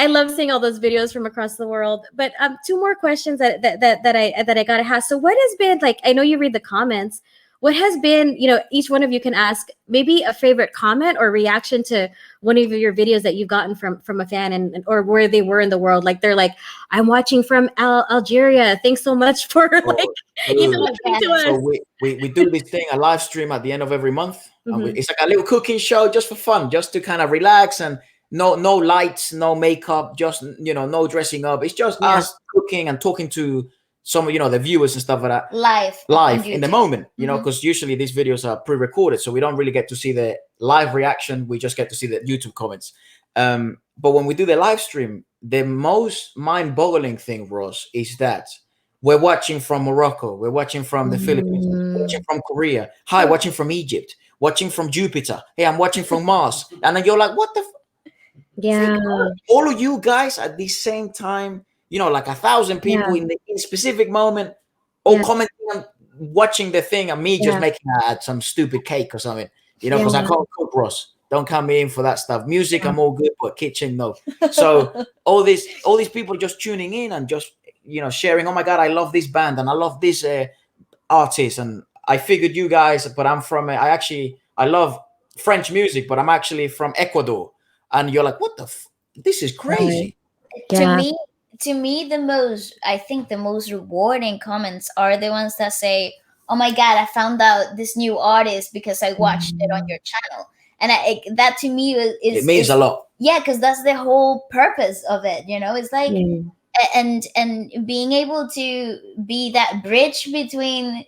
I love seeing all those videos from across the world. But 2 more questions that I gotta ask. So what has been like? I know you read the comments. What has been, you know, each one of you can ask maybe a favorite comment or reaction to one of your videos that you've gotten from a fan and or where they were in the world. Like they're like, I'm watching from Algeria. Thanks so much for listening to us. So we do this thing, a live stream at the end of every month. And it's like a little cooking show just for fun, just to kind of relax and. No lights, no makeup, just, you know, no dressing up. It's just us cooking and talking to some, you know, the viewers and stuff like that. Live in the moment, you know, because usually these videos are pre-recorded. So we don't really get to see the live reaction. We just get to see the YouTube comments. But when we do the live stream, the most mind-boggling thing, Ross, is that we're watching from Morocco. We're watching from the Philippines. We're watching from Korea. Hi, watching from Egypt. Watching from Jupiter. Hey, I'm watching from Mars. And then you're like, what the... Yeah, all of you guys at the same time, you know, like 1,000 people in the specific moment, all commenting and watching the thing, and me just making some stupid cake or something, you know, because I can't cook, Ross. Don't come in for that stuff. Music, I'm all good, but kitchen, no. So all these people just tuning in and just, you know, sharing. Oh my God, I love this band and I love this artist, and I figured you guys, but I'm from I love French music, but I'm actually from Ecuador, and you're like, what the this is crazy. Yeah. To me the most rewarding comments are the ones that say, oh my god, I found out this new artist because I watched it on your channel. And that to me it means a lot. Yeah, because that's the whole purpose of it, you know. It's like and being able to be that bridge between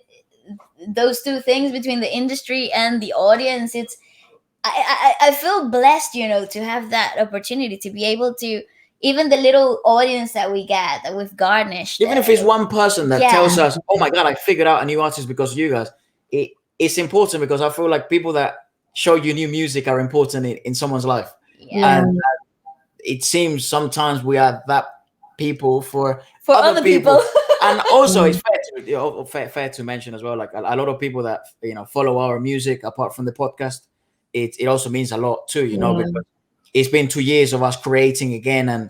those two things, between the industry and the audience. It's I feel blessed, you know, to have that opportunity to be able to, even the little audience that we get, that we've garnished, even if it's one person that tells us, oh my god, I figured out a new artist because of you guys, it's important, because I feel like people that show you new music are important in someone's life. And it seems sometimes we are that people for other people. And also it's fair to mention as well, like a lot of people that, you know, follow our music apart from the podcast, it also means a lot too, you know, because it's been 2 years of us creating again and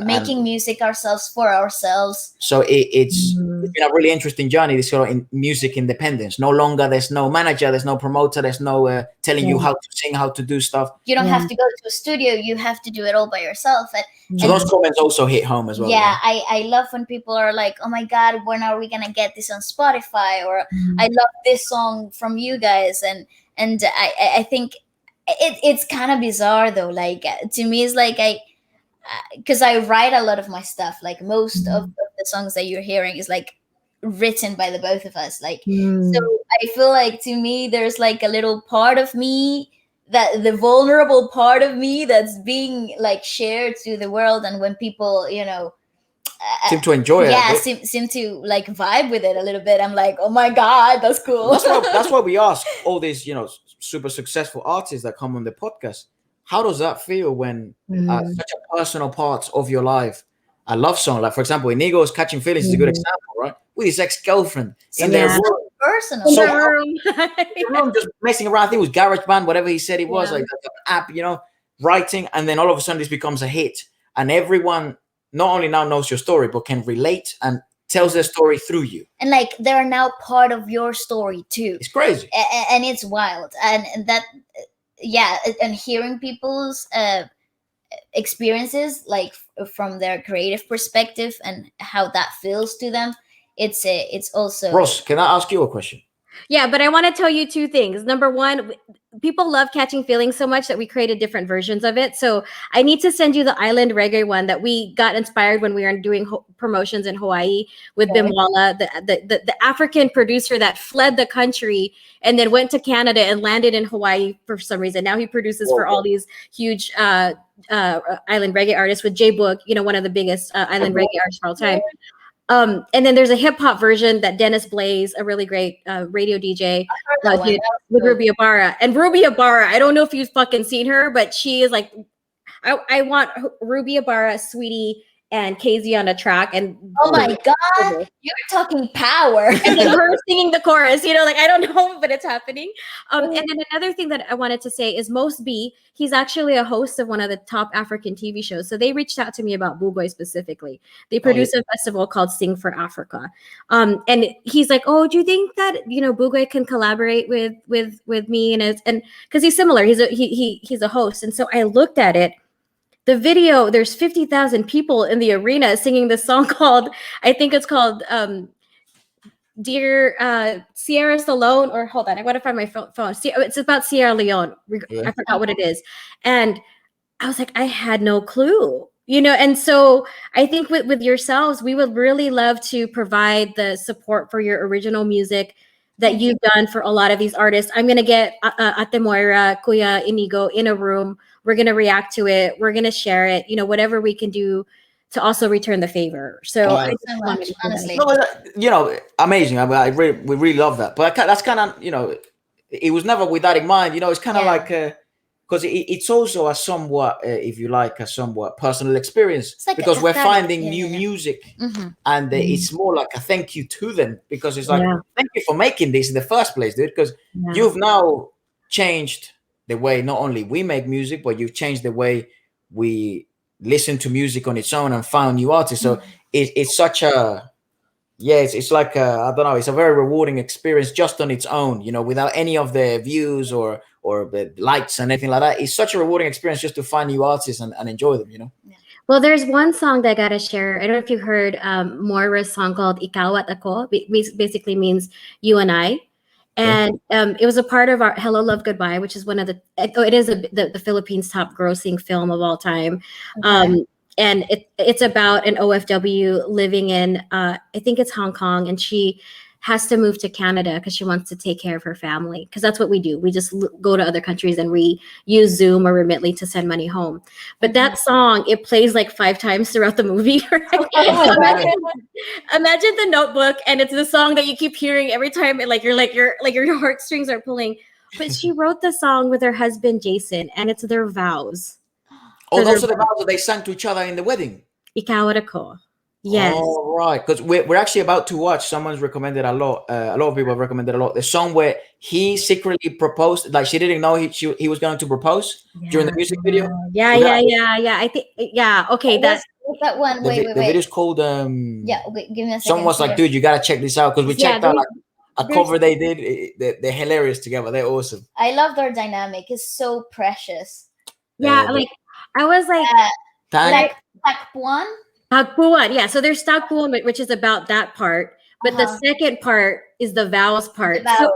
making music ourselves for ourselves. So it's been a really interesting journey, this sort of music independence. No longer there's no manager, there's no promoter, there's no telling you how to sing, how to do stuff. You don't have to go to a studio, you have to do it all by yourself. So those comments also hit home as well. Yeah, I love when people are like, oh my god, when are we gonna get this on Spotify? Or I love this song from you guys. And I think it's kind of bizarre though. Like, to me, it's like because I write a lot of my stuff. Like, most of the songs that you're hearing is like written by the both of us. Like, so I feel like, to me, there's like a little part of me, that the vulnerable part of me, that's being like shared to the world. And when people, you know, seem to enjoy it, seem to like vibe with it a little bit, I'm like, oh my god, that's cool. That's why we ask all these, you know, super successful artists that come on the podcast, how does that feel when such a personal part of your life, a love song, like for example, Inigo's Catching Feelings is a good example, right? With his ex-girlfriend in their room, personal, room, just messing around. I think it was GarageBand, whatever he said it was, like an app, you know, writing, and then all of a sudden this becomes a hit, and everyone not only now knows your story but can relate and tells their story through you, and like they're now part of your story too. It's crazy, and it's wild, and that and hearing people's experiences, like from their creative perspective and how that feels to them, it's also. Ross, can I ask you a question? Yeah, but I want to tell you two things. Number one, people love Catching Feelings so much that we created different versions of it. So I need to send you the island reggae one that we got inspired when we were doing promotions in Hawaii with Bimwala, the African producer that fled the country and then went to Canada and landed in Hawaii for some reason. Now he produces for all these huge island reggae artists, with J Book, you know, one of the biggest island reggae artists of all time. And then there's a hip hop version that Dennis Blaze, a really great radio DJ, did with Ruby Ibarra. And Ruby Ibarra, I don't know if you've fucking seen her, but she is like, I want Ruby Ibarra, Sweetie, and KZ on a track. And oh my god, you're talking power. And then her singing the chorus, you know, like, I don't know, but it's happening. And then another thing that I wanted to say is Most B, he's actually a host of one of the top African TV shows. So they reached out to me about Bugoy specifically. They produce a festival called Sing for Africa. And he's like, oh, do you think that, you know, Bugoy can collaborate with me? And because he's similar, he's a host. And so I looked at it. The video, there's 50,000 people in the arena singing this song called, I think it's called Dear Sierra Salone, or hold on, I got to find my phone. It's about Sierra Leone. I forgot what it is. And I was like, I had no clue, you know? And so I think with yourselves, we would really love to provide the support for your original music that you've done for a lot of these artists. I'm going to get Ate Moira, Kuya Inigo in a room. We're going to react to it. We're going to share it, you know, whatever we can do to also return the favor. So, honestly, you know, amazing. We really love that. But that's kind of, you know, it was never with that in mind. You know, it's kind of like, because it's also a somewhat, if you like, a somewhat personal experience, like because we're finding new music, and it's more like a thank you to them, because it's like, thank you for making this in the first place, dude, because you've now changed the way not only we make music, but you've changed the way we listen to music on its own and found new artists. So it's such a, it's like I don't know, it's a very rewarding experience just on its own, you know, without any of the views or the lights and anything like that. It's such a rewarding experience just to find new artists and enjoy them, you know. Yeah. Well, there's one song that I gotta share. I don't know if you heard Moira's song called Ikaw at Ako. Basically means you and I. And it was a part of our Hello, Love, Goodbye, which is one of it is the Philippines' top grossing film of all time. Okay. And it's about an OFW living in, I think it's Hong Kong, and she has to move to Canada because she wants to take care of her family. Because that's what we do. We just go to other countries and we use Zoom or Remitly to send money home. But that song, it plays like 5 times throughout the movie. Right? Imagine The Notebook, and it's the song that you keep hearing every time. Your heartstrings are pulling. But she wrote the song with her husband Jason, and it's their vows. Oh, those are the vows that they sang to each other in the wedding. Ikaw at Ako. Yes. Oh, right. Because we're actually about to watch. Someone's recommended a lot. A lot of people have recommended a lot. The song where he secretly proposed, like she didn't know he was going to propose during the music video. Yeah. I think. Yeah. Okay. What's that one? Wait. The video's called. Yeah. Wait, give me a second. Someone was like, "Dude, you gotta check this out," because we checked out like a cover they did. They're hilarious together. They're awesome. I love their dynamic. It's so precious. Yeah. Like I was like Takpuan. Tagpuan, yeah. So there's Tagpuan, which is about that part, but the second part is the vows part. So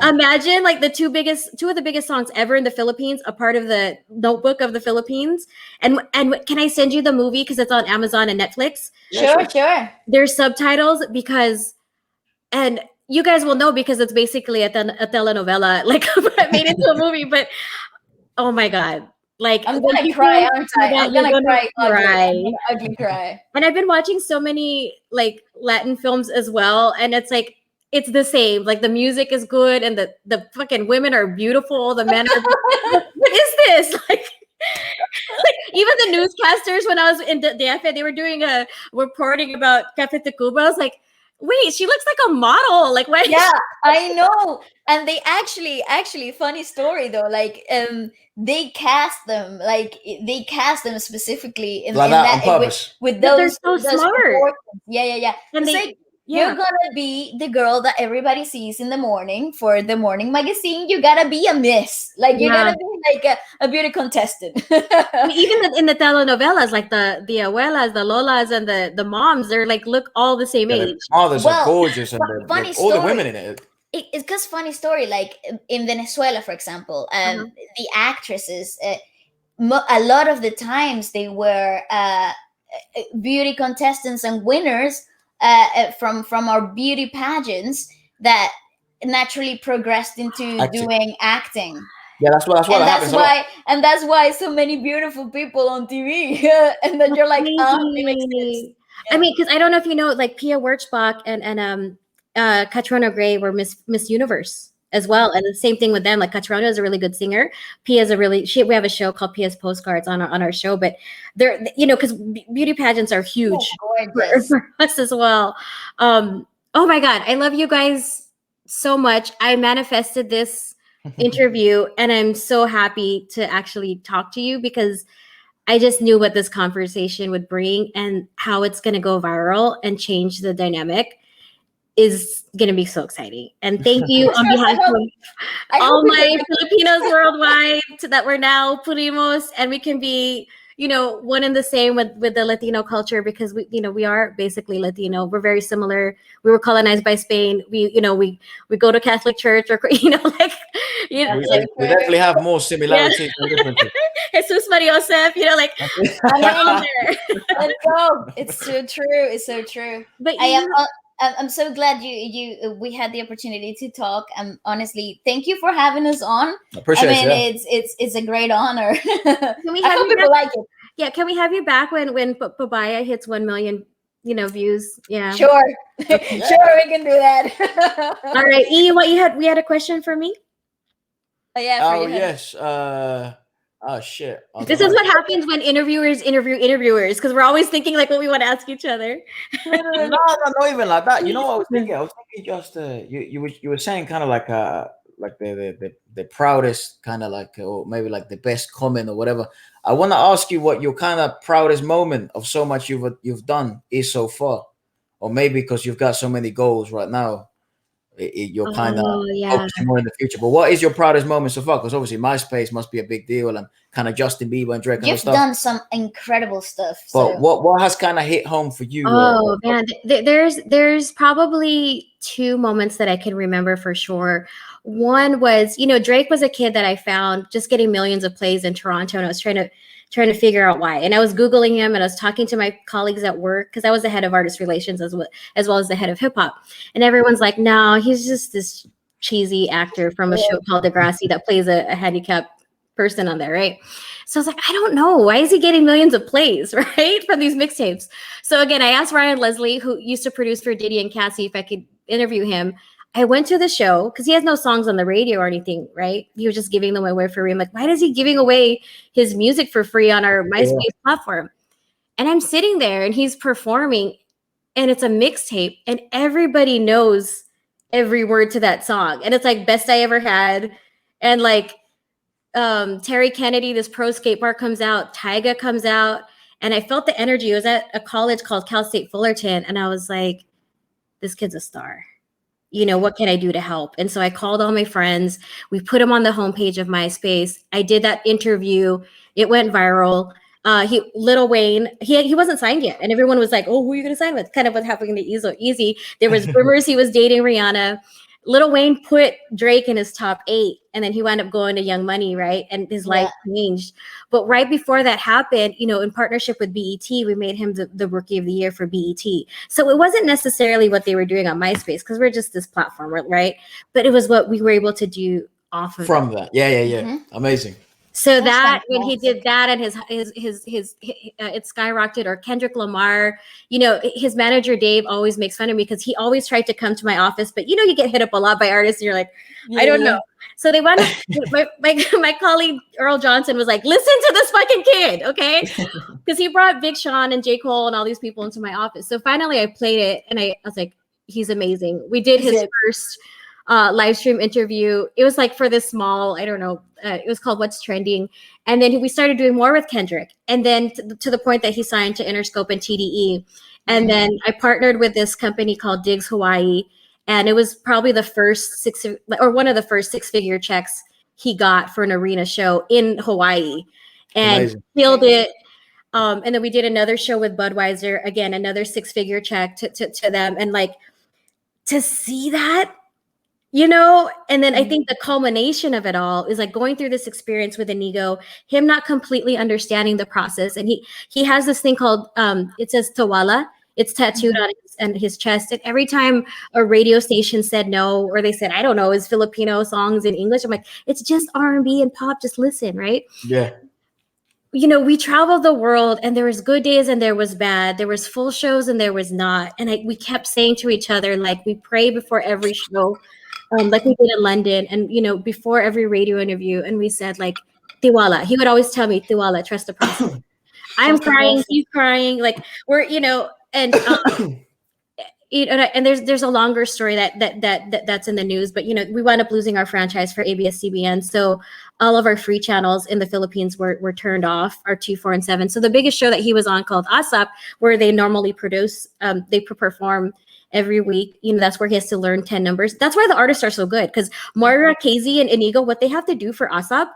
imagine like two of the biggest songs ever in the Philippines, a part of the Notebook of the Philippines. And can I send you the movie because it's on Amazon and Netflix? Sure. There's subtitles and you guys will know because it's basically a telenovela, like made into a movie. But oh my God. Like I'm gonna cry, aren't I? I'm gonna cry. Ugly cry. And I've been watching so many like Latin films as well, and it's like it's the same. Like the music is good, and the fucking women are beautiful. The men are. What is this? Like even the newscasters when I was in the DF, they were doing a reporting about Cafe Tacuba. I was like, wait, she looks like a model. Like what? Yeah, I know. And they actually, funny story though. Like they cast them specifically in that on purpose. with those. They're so smart. Yeah. And you're gonna be the girl that everybody sees in the morning for the morning magazine. You gotta be a miss. Like you gotta be like a beauty contestant. Even in the telenovelas, like the abuelas, the lolas, and the moms, they're like look all the same age. Mothers are gorgeous, and all the women in it. It's because funny story, like in Venezuela, for example, the actresses, a lot of the times they were beauty contestants and winners from our beauty pageants that naturally progressed into doing acting. Yeah, that's what happens. And that's why so many beautiful people on TV, and then you're like, it makes sense. I mean, because I don't know if you know, like Pia Wurtzbach and Catriona Gray were Miss Universe as well, and the same thing with them. Like Catriona is a really good singer. Pia's we have a show called Pia's Postcards on our show, but they're because beauty pageants are huge for us as well. Oh my God, I love you guys so much. I manifested this interview, and I'm so happy to actually talk to you because I just knew what this conversation would bring and how it's going to go viral and change the dynamic is going to be so exciting. And thank you on behalf of all my Filipinos worldwide that we're now Purimos, and we can be, one and the same with the Latino culture because we are basically Latino. We're very similar. We were colonized by Spain. We go to Catholic church or we definitely have more similarities than differences. Jesus Maria Joseph, Let's go. It's so true. It's so true. But I'm so glad we had the opportunity to talk. Honestly, thank you for having us on. It's a great honor. Can we have people like it? Yeah, can we have you back when Paubaya hits 1 million, views? Yeah. Sure. Sure, we can do that. All right. E, we had a question for me? Oh yeah. Oh yes. Oh shit. This is what happens when interviewers interview interviewers because we're always thinking like what we want to ask each other. No, not even like that. You know what I was thinking? I was thinking just you were saying kind of like the proudest kind of like, or maybe like the best comment or whatever. I want to ask you what your kind of proudest moment of so much you've done is so far, or maybe because you've got so many goals right now. you're kind of focusing more in the future. But what is your proudest moment so far? Because obviously MySpace must be a big deal, and kind of Justin Bieber and Drake. You've done some incredible stuff. But so. what has kind of hit home for you? Oh man, there's probably two moments that I can remember for sure. One was, Drake was a kid that I found just getting millions of plays in Toronto, and I was trying to figure out why. And I was Googling him, and I was talking to my colleagues at work, because I was the head of artist relations as well as the head of hip hop. And everyone's like, no, he's just this cheesy actor from a show called Degrassi that plays a handicapped person on there, right? So I was like, I don't know. Why is he getting millions of plays, right, from these mixtapes? So again, I asked Ryan Leslie, who used to produce for Diddy and Cassie, if I could interview him. I went to the show because he has no songs on the radio or anything, right? He was just giving them away for free. I'm like, why is he giving away his music for free on our MySpace platform? And I'm sitting there and he's performing, and it's a mixtape, and everybody knows every word to that song. And it's like Best I Ever Had. And like Terry Kennedy, this pro skate bar, comes out, Tyga comes out, and I felt the energy. It was at a college called Cal State Fullerton. And I was like, this kid's a star. What can I do to help? And so I called all my friends. We put him on the homepage of MySpace. I did that interview. It went viral. Lil Wayne, he wasn't signed yet. And everyone was like, oh, who are you going to sign with? Kind of what's happening to Easy. There was rumors he was dating Rihanna. Lil Wayne put Drake in his top 8, and then he wound up going to Young Money, right? And his life changed. But right before that happened, in partnership with BET, we made him the Rookie of the Year for BET. So it wasn't necessarily what they were doing on MySpace, because we're just this platform, right? But it was what we were able to do off of from that. Yeah. Mm-hmm. Amazing. So that when he did that, and his it skyrocketed. Or Kendrick Lamar, his manager Dave always makes fun of me because he always tried to come to my office, but you get hit up a lot by artists, and you're like, I don't know. So they wound up. my colleague Earl Johnson was like, listen to this fucking kid, okay? Because he brought Big Sean and J. Cole and all these people into my office. So finally, I played it, and I was like, he's amazing. We did his first live stream interview. It was like for this small, I don't know. It was called What's Trending. And then we started doing more with Kendrick. And then to the point that he signed to Interscope and TDE. And then I partnered with this company called Diggs Hawaii. And it was probably one of the first 6-figure checks he got for an arena show in Hawaii. And killed it. And then we did another show with Budweiser. Again, another 6-figure check to them. And like, to see that, and then I think the culmination of it all is like going through this experience with Inigo, him not completely understanding the process. And he has this thing called, it says Tawala. It's tattooed on his chest. And every time a radio station said no, or they said, I don't know, is Filipino songs in English? I'm like, it's just R&B and pop. Just listen, right? Yeah. We traveled the world, and there was good days and there was bad. There was full shows and there was not. And we kept saying to each other, like, we pray before every show. Like we did in London, and before every radio interview, and we said like Tiwala. He would always tell me, Tiwala, trust the process. I'm crying, he's crying, like we're and and there's a longer story that's in the news, but we wound up losing our franchise for ABS-CBN, so all of our free channels in the Philippines were turned off, our 2, 4, and 7. So the biggest show that he was on, called ASAP, where they normally produce, they perform every week, that's where he has to learn 10 numbers. That's why the artists are so good, because Moira, KZ, and Inigo, what they have to do for ASAP,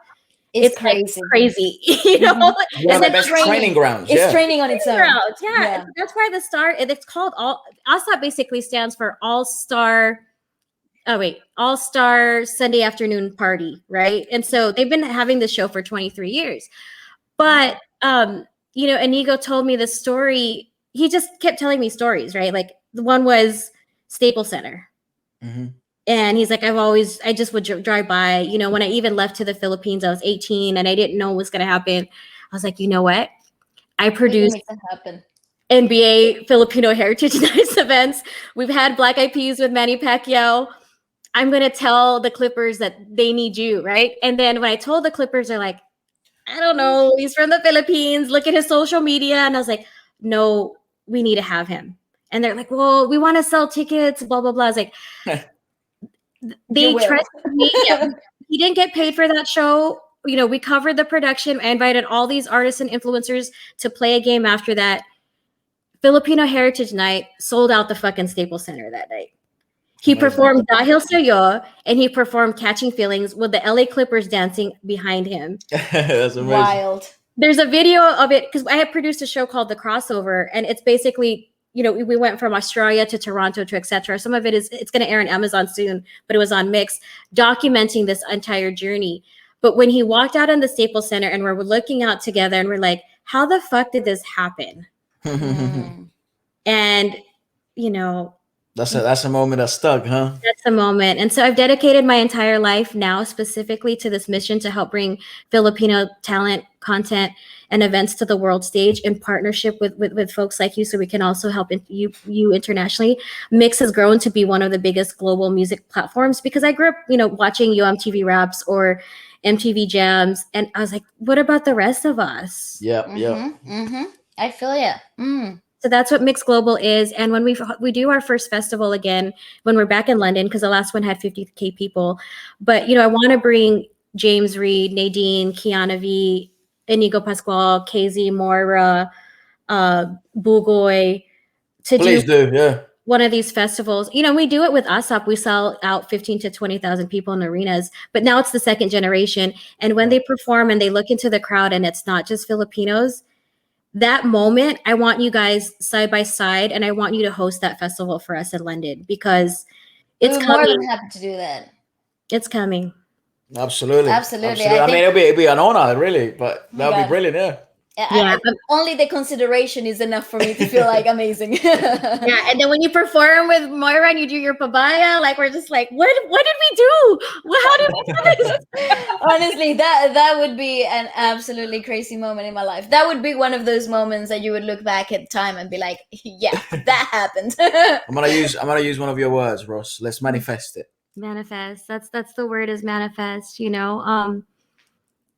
it's crazy. Like crazy. One of the best training grounds. It's training on its own. Yeah. That's why it's called ASAP basically stands for All-Star Sunday Afternoon Party, right? And so they've been having this show for 23 years. But Inigo told me this story. He just kept telling me stories, right? Like, the one was Staples Center. Mm-hmm. And he's like, I just would drive by, when I even left to the Philippines, I was 18 and I didn't know what was going to happen. I was like, you know what? I produced NBA Filipino Heritage Nights events. We've had Black Eyed Peas with Manny Pacquiao. I'm going to tell the Clippers that they need you, right? And then when I told the Clippers, they're like, I don't know, he's from the Philippines. Look at his social media. And I was like, no, we need to have him. And they're like, well, we want to sell tickets, blah, blah, blah. I was like, they trusted me. Yeah. He didn't get paid for that show. We covered the production. I invited all these artists and influencers to play a game after that. Filipino Heritage Night sold out the fucking Staples Center that night. He performed Dahil Sa'yo, and he performed Catching Feelings with the LA Clippers dancing behind him. That's amazing. Wild. There's a video of it because I had produced a show called The Crossover, and it's basically, you know, we went from Australia to Toronto to etc. Some of it's going to air on Amazon soon, but it was on MYX, documenting this entire journey. But when he walked out in the Staples Center and we're looking out together and we're like, how the fuck did this happen? And, you know, that's a moment that stuck, huh? That's a moment. And so I've dedicated my entire life now specifically to this mission to help bring Filipino talent, content, and events to the world stage in partnership with folks like you, so we can also help you internationally. MYX has grown to be one of the biggest global music platforms because I grew up, you know, watching MTV Raps or MTV Jams, and I was like, what about the rest of us? Yeah, I feel you. So that's what MYXed Global is. And when we do our first festival again, when we're back in London, because the last one had 50K people. But, you know, I want to bring James Reid, Nadine, Kiana V, Inigo Pascual, KZ, Moira, Bugoy to do one of these festivals. You know, we do it with ASAP. We sell out 15 to 20,000 people in arenas, but now it's the second generation. And when they perform and they look into the crowd and it's not just Filipinos, that moment, I want you guys side by side, and I want you to host that festival for us in London because it's coming. More than happy to do that. It's coming. Absolutely. I mean, it'd be an honor, really, but that'd be brilliant, yeah. Only the consideration is enough for me to feel like amazing. Yeah, and then when you perform with Moira and you do your Paubaya, like we're just like, what did we do? How did we do this? Honestly, that would be an absolutely crazy moment in my life. That would be one of those moments that you would look back at time and be like, yeah, that happened. I'm gonna use one of your words, Ross. Let's manifest it. Manifest. That's the word, is manifest, you know.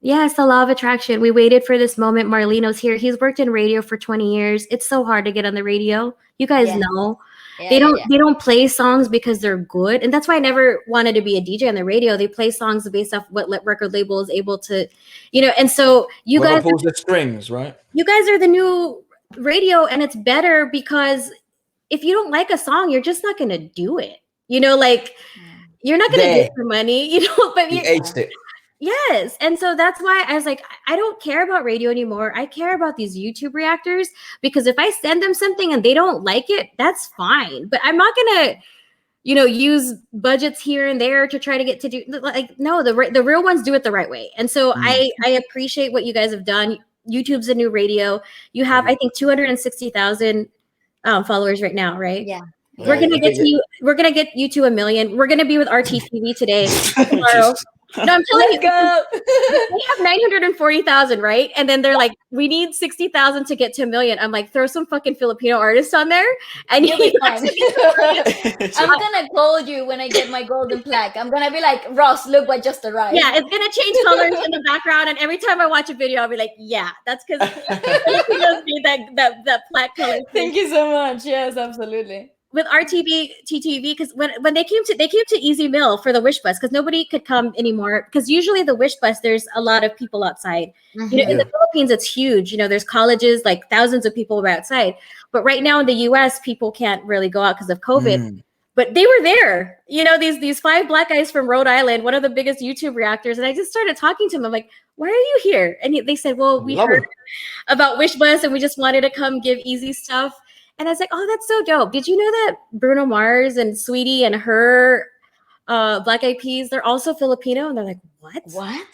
Yeah, it's the law of attraction. We waited for this moment. Marleno's here. He's worked in radio for 20 years. It's so hard to get on the radio. You guys know. They don't play songs because they're good. And that's why I never wanted to be a DJ on the radio. They play songs based off what record label is able to, you know. And so guys pulls the strings, right? You guys are the new radio, and it's better because if you don't like a song, you're just not going to do it. You know, like you're not going to do it for money, you know, but you aced it. Yes. And so that's why I was like, I don't care about radio anymore. I care about these YouTube reactors, because if I send them something and they don't like it, that's fine. But I'm not going to, you know, use budgets here and there to try to get to do, like, no, the real ones do it the right way. And so I appreciate what you guys have done. YouTube's a new radio. You have, I think, 260,000 followers right now, right? Yeah. We're gonna get to you. We're gonna get you to 1 million. We're gonna be with RTTV today, tomorrow. No, I'm telling you, go. We have 940,000, right? And then they're like, we need 60,000 to get to 1 million. I'm like, throw some fucking Filipino artists on there, and you'll be fine. I'm gonna call you when I get my golden plaque. I'm gonna be like, Ross, look what just arrived. Yeah, it's gonna change colors in the background, and every time I watch a video, I'll be like, yeah, that's because Filipinos need that plaque color. Thank you so much. Yes, absolutely. With TTV, because when they came to Easy Mill for the Wish Bus, because nobody could come anymore. Because usually the Wish Bus, there's a lot of people outside. You know, in the Philippines, it's huge. You know, there's colleges, like thousands of people were outside. But right now in the U.S., people can't really go out because of COVID. But they were there. You know, these 5 black guys from Rhode Island, one of the biggest YouTube reactors, and I just started talking to them. I'm like, why are you here? And they said, well, we heard about Wish Bus, and we just wanted to come give Easy stuff. And I was like, oh, that's so dope. Did you know that Bruno Mars and Sweetie and her Black Eyed Peas, they're also Filipino? And they're like, what?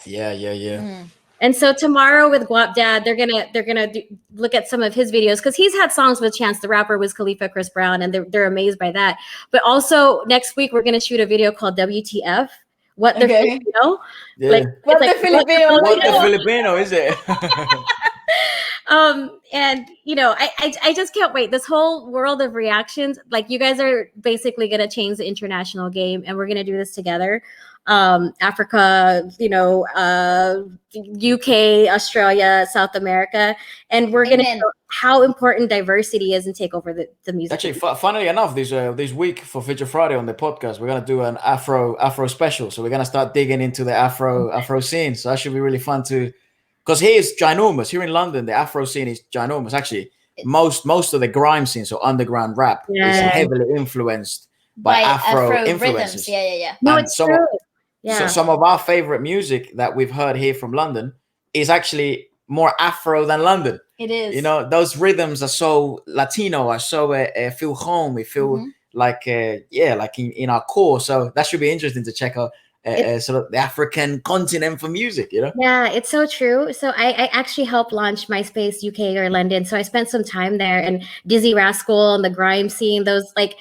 Yeah. And so tomorrow with Guapdad, they're gonna look at some of his videos, because he's had songs with Chance the Rapper, Wiz Khalifa, Chris Brown, and they're amazed by that. But also next week we're gonna shoot a video called WTF. What the Filipino? Yeah. Like, what the Filipino? What the Filipino is it? And you know, I just can't wait. This whole world of reactions, like, you guys are basically gonna change the international game, and we're gonna do this together. Africa, you know, UK, Australia, South America, and we're gonna show how important diversity is and take over the music. Actually, funnily enough, this week for Feature Friday on the podcast, we're gonna do an Afro special. So we're gonna start digging into the Afro scene. So that should be really fun to. Because here is ginormous. Here in London, the Afro scene is ginormous. Actually, most of the grime scene, so underground rap, is heavily influenced by Afro influences. Rhythms. Yeah. No, And it's true. Yeah. So some of our favorite music that we've heard here from London is actually more Afro than London. It is. You know, those rhythms are so Latino, are so feel home. We feel like like in our core. So that should be interesting to check out sort of the African continent for music. You know. Yeah, it's so true. So I actually helped launch MySpace UK or London. So I spent some time there, and Dizzy Rascal and the grime scene. Those like.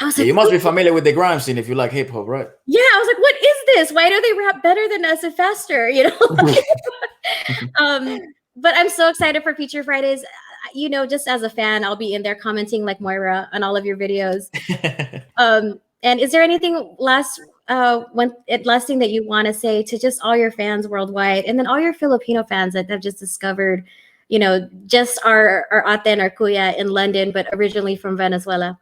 I was like, you must be familiar with the grime scene if you like hip hop, right? Yeah, I was like, what is this? Why do they rap better than us and faster? You know? But I'm so excited for Feature Fridays. You know, just as a fan, I'll be in there commenting like Moira on all of your videos. And is there anything last thing that you want to say to just all your fans worldwide, and then all your Filipino fans that have just discovered, you know, just our ate and our kuya in London, but originally from Venezuela?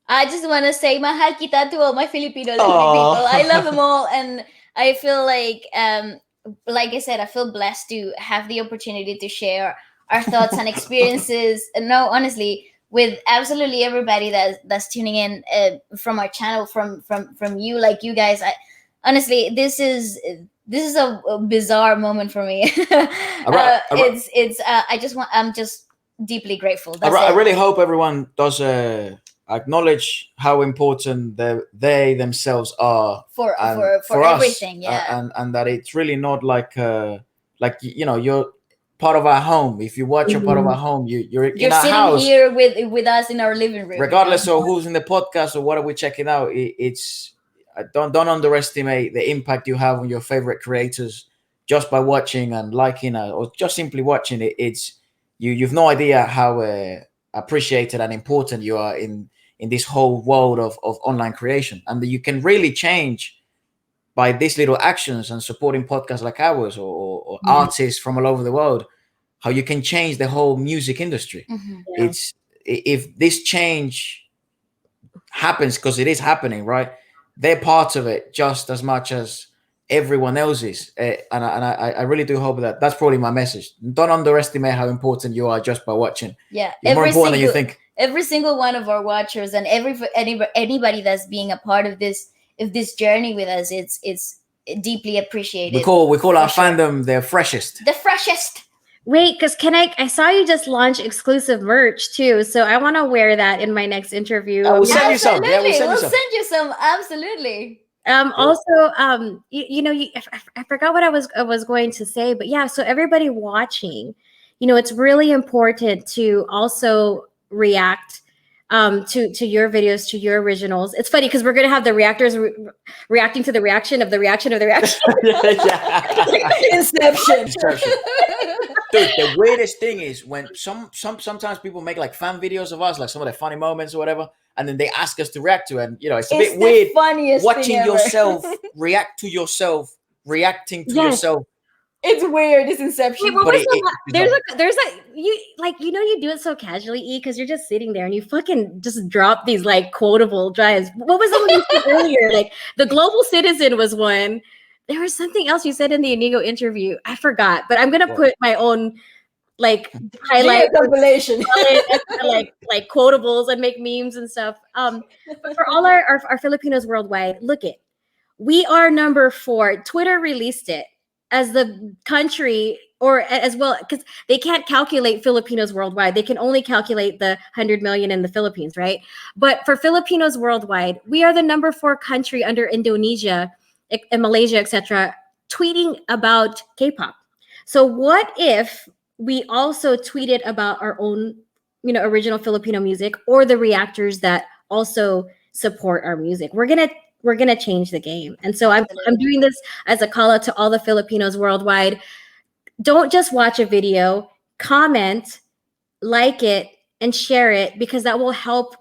I just want to say mahal kita to all my Filipino lovely people. I love them all, and I feel like I said, I feel blessed to have the opportunity to share our thoughts and experiences. And no, honestly, with absolutely everybody that's tuning in from our channel, from you, like you guys. Honestly, this is a bizarre moment for me. I'm just deeply grateful. I really hope everyone does acknowledge how important they themselves are for everything, us, and that it's really not like you know, you're part of our home. If you watch, you're part of our home. You're in our sitting house here with us in our living room, regardless of who's in the podcast or what are we checking out. Don't underestimate the impact you have on your favorite creators just by watching and liking or just simply watching it. It's you've no idea how appreciated and important you are in this whole world of online creation, and that you can really change by these little actions and supporting podcasts like ours or artists from all over the world, how you can change the whole music industry. Yeah. If this change happens, because it is happening, right? They're part of it just as much as everyone else is. And I really do hope that's probably my message. Don't underestimate how important you are just by watching. Yeah. You're more important than you think. Every single one of our watchers and anybody that's being a part of this journey with us, it's deeply appreciated. We call our fandom the freshest. The freshest. Wait, because I saw you just launch exclusive merch too, so I want to wear that in my next interview. We'll send you some. Yeah, we'll send you some. Absolutely. Also, I forgot what I was going to say, but yeah. So everybody watching, you know, it's really important to also react to your videos, to your originals. It's funny because we're gonna have the reactors reacting to the reaction of the reaction of the reaction. Inception. Dude, the weirdest thing is when sometimes people make like fan videos of us, like some of the funny moments or whatever, and then they ask us to react to it. And you know, it's a bit weird watching yourself react to yourself, reacting to yourself. It's weird. It's Inception. Wait, there's you do it so casually, because you're just sitting there and you fucking just drop these like quotable drives. What was the one you said earlier? Like the global citizen was one. There was something else you said in the Inigo interview. I forgot, but I'm gonna put my own like highlight compilation, like quotables and make memes and stuff. But for all our Filipinos worldwide, look it. We are number 4. Twitter released it as the country, or as well, because they can't calculate Filipinos worldwide. They can only calculate the 100 million in the Philippines, right? But for Filipinos worldwide, we are the number 4 country under Indonesia and Malaysia, etc., tweeting about K-pop. So what if we also tweeted about our own, you know, original Filipino music, or the reactors that also support our music? We're gonna change the game. And so I'm doing this as a call out to all the Filipinos worldwide. Don't just watch a video, comment, like it, and share it, because that will help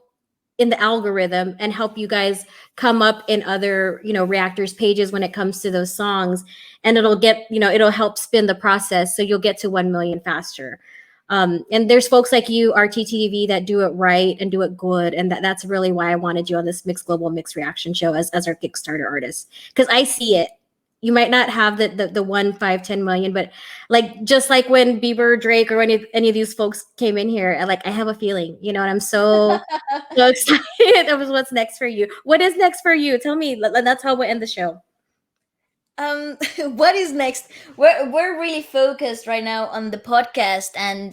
in the algorithm and help you guys come up in other, you know, reactors pages when it comes to those songs. And it'll help spin the process, so you'll get to 1 million faster. And there's folks like you, RTTV, that do it right and do it good. And that's really why I wanted you on this MYXed Global MYXed Reaction show as our Kickstarter artist, because I see it. you might not have the 1, 5, 10 million, but like just like when Bieber, Drake, or any of these folks came in here, I have a feeling, and I'm so excited of what's next for you. What is next for you? Tell me. That's how we'll end the show. What is next? We're really focused right now on the podcast and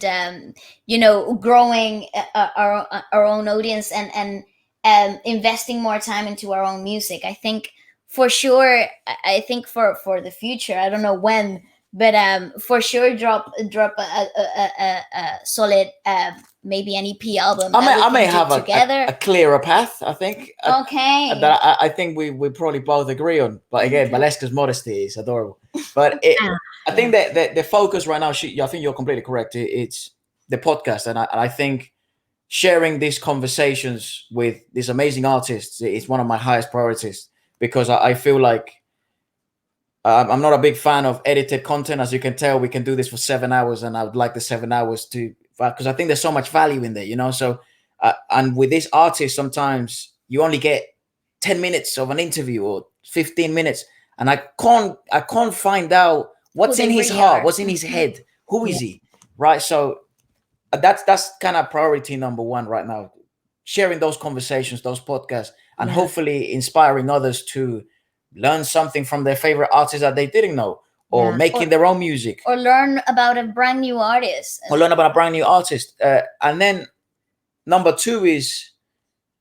growing our own audience and investing more time into our own music. I think for sure. I think for the future. I don't know when, but for sure drop a solid maybe an EP album. I may have a clearer path. I think. Okay. That I think we probably both agree on. But again, Waleska's modesty is adorable. But I think that the focus right now. I think you're completely correct. It's the podcast, and I think sharing these conversations with these amazing artists is one of my highest priorities, because I feel like I'm not a big fan of edited content. As you can tell, we can do this for 7 hours, and I would like the 7 hours because I think there's so much value in there, So, and with these artists, sometimes you only get 10 minutes of an interview or 15 minutes, and I can't find out what's in his heart, what's in his head, who is he, right? So that's kind of priority number one right now, sharing those conversations, those podcasts, and hopefully inspiring others to learn something from their favorite artists that they didn't know, or making their own music, or learn about a brand new artist, and then number two is,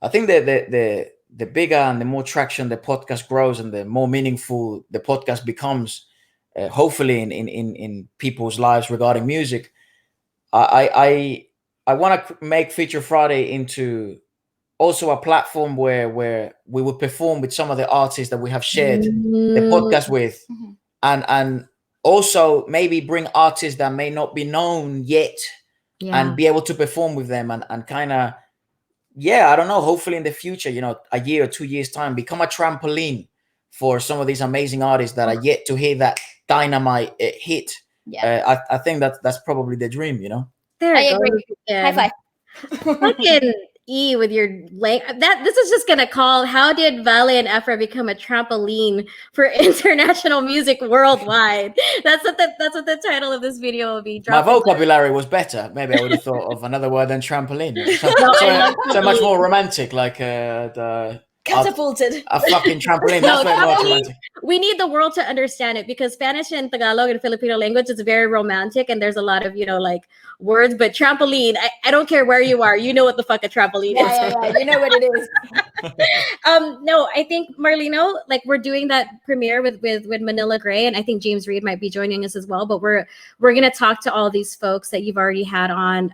I think that the bigger and the more traction the podcast grows and the more meaningful the podcast becomes, hopefully in people's lives regarding music, I want to make Feature Friday into also a platform where we would perform with some of the artists that we have shared the podcast with, and also maybe bring artists that may not be known yet, and be able to perform with them and kind of, I don't know, hopefully in the future, a year or 2 years time, become a trampoline for some of these amazing artists that are yet to hear that dynamite hit. I think that's probably the dream, There I agree. High five. Fucking E with your this is just gonna call, how did Vale and Efra become a trampoline for international music worldwide? That's what the title of this video will be. My vocabulary was better. Maybe I would have thought of another word than trampoline. So much more romantic, like the catapulted. A fucking trampoline. That's more romantic. We need the world to understand it, because Spanish and Tagalog and Filipino language is very romantic, and there's a lot of like words, but trampoline, I don't care where you are, you know what the fuck a trampoline is. Yeah, you know what it is. No, I think Marlino, like, we're doing that premiere with Manila Grey, and I think James Reid might be joining us as well, but we're gonna talk to all these folks that you've already had on,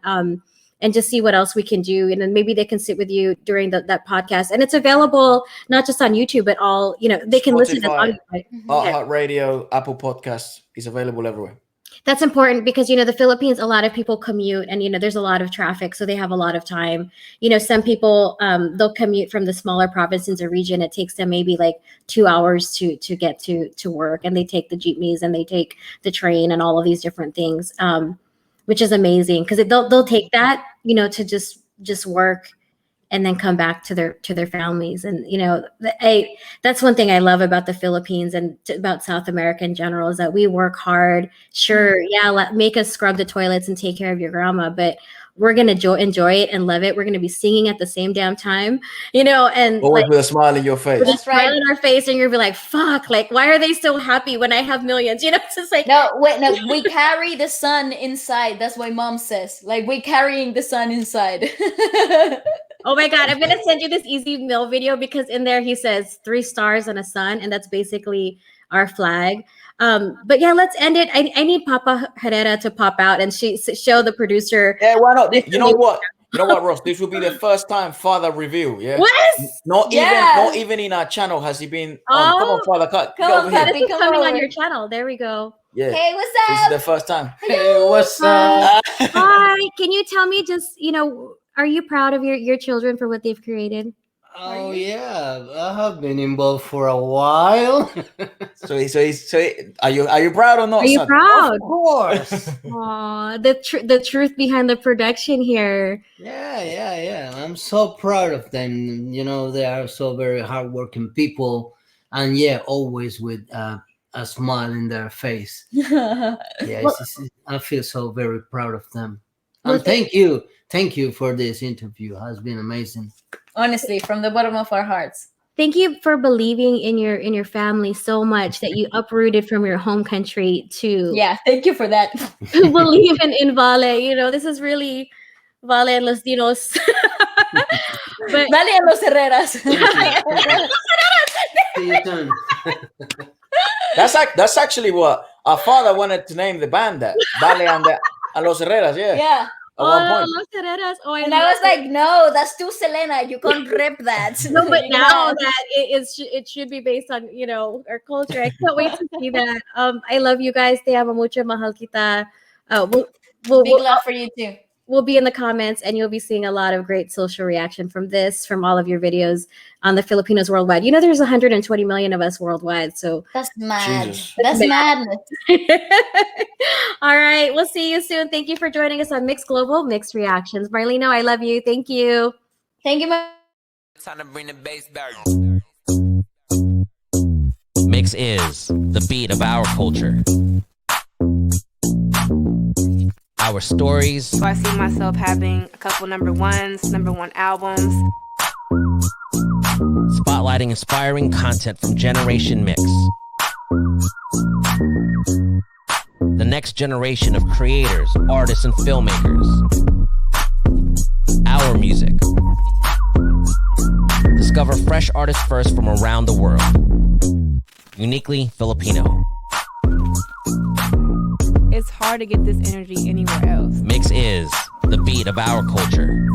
and just see what else we can do, and then maybe they can sit with you during that podcast, and it's available not just on YouTube, but all they can listen to audio. iHeartRadio, Apple Podcasts is available everywhere. That's important, because the Philippines, a lot of people commute, and there's a lot of traffic, so they have a lot of time. Some people they'll commute from the smaller provinces or region. It takes them maybe like 2 hours to get to work, and they take the jeepneys and they take the train and all of these different things, which is amazing, because they'll take that to just work and then come back to their families. And that's one thing I love about the Philippines and about South America in general, is that we work hard. Sure, make us scrub the toilets and take care of your grandma, but we're gonna enjoy it and love it. We're gonna be singing at the same damn time, and always with a smile in your face. That's right. Smile in our face, and you'll be like, "Fuck! Like, why are they so happy when I have millions?" It's just like, no, we carry the sun inside. That's why Mom says, like, we're carrying the sun inside. Oh my God, I'm gonna send you this easy meal video, because in there he says 3 stars and a sun, and that's basically our flag. But yeah, let's end it. I need Papa Herrera to pop out and show the producer. Yeah, why not? You know what, Ross? This will be the first time Father reveal. Yeah. What? Not even in our channel has he been. Come on, Father, come on, Papi, coming on your channel. There we go. Yeah. Hey, what's up? This is the first time. Hey, what's up? Hi. Can you tell me, just are you proud of your children for what they've created? Oh yeah, I have been involved for a while. So are you proud or not? Are you son? proud? Of course. Aw, the truth behind the production here. Yeah. I'm so proud of them. They are so very hardworking people, and always with a smile in their face. I feel so very proud of them. And thank you for this interview. It has been amazing. Honestly, from the bottom of our hearts. Thank you for believing in your family so much that you uprooted from your home country to thank you for that. to believe in Vale. You know, this is really Vale and los Dinos. But Vale and los Herreras. See you soon. That's actually what our father wanted to name the band, that Vale and los Herreras. Yeah. At one point. Los Herreras. And I was like, no, that's too Selena. You can't rip that. No, but now that it should be based on, our culture. I can't wait to see that. I love you guys. Te amo mucho, mahal kita. Big love for you too. We'll be in the comments, and you'll be seeing a lot of great social reaction from all of your videos on the Filipinos worldwide. There's 120 million of us worldwide, so that's mad. Jesus. That's madness. All right, we'll see you soon. Thank you for joining us on MYXed Global, MYXed Reactions. Marleno, I love you. Thank you. Thank you, Time to bring the bass back. MYX is the beat of our culture. Our stories. So I see myself having a couple number one albums. Spotlighting inspiring content from Generation MYX. The next generation of creators, artists, and filmmakers. Our music. Discover fresh artists first from around the world. Uniquely Filipino. It's hard to get this energy anywhere else. MYX is the beat of our culture.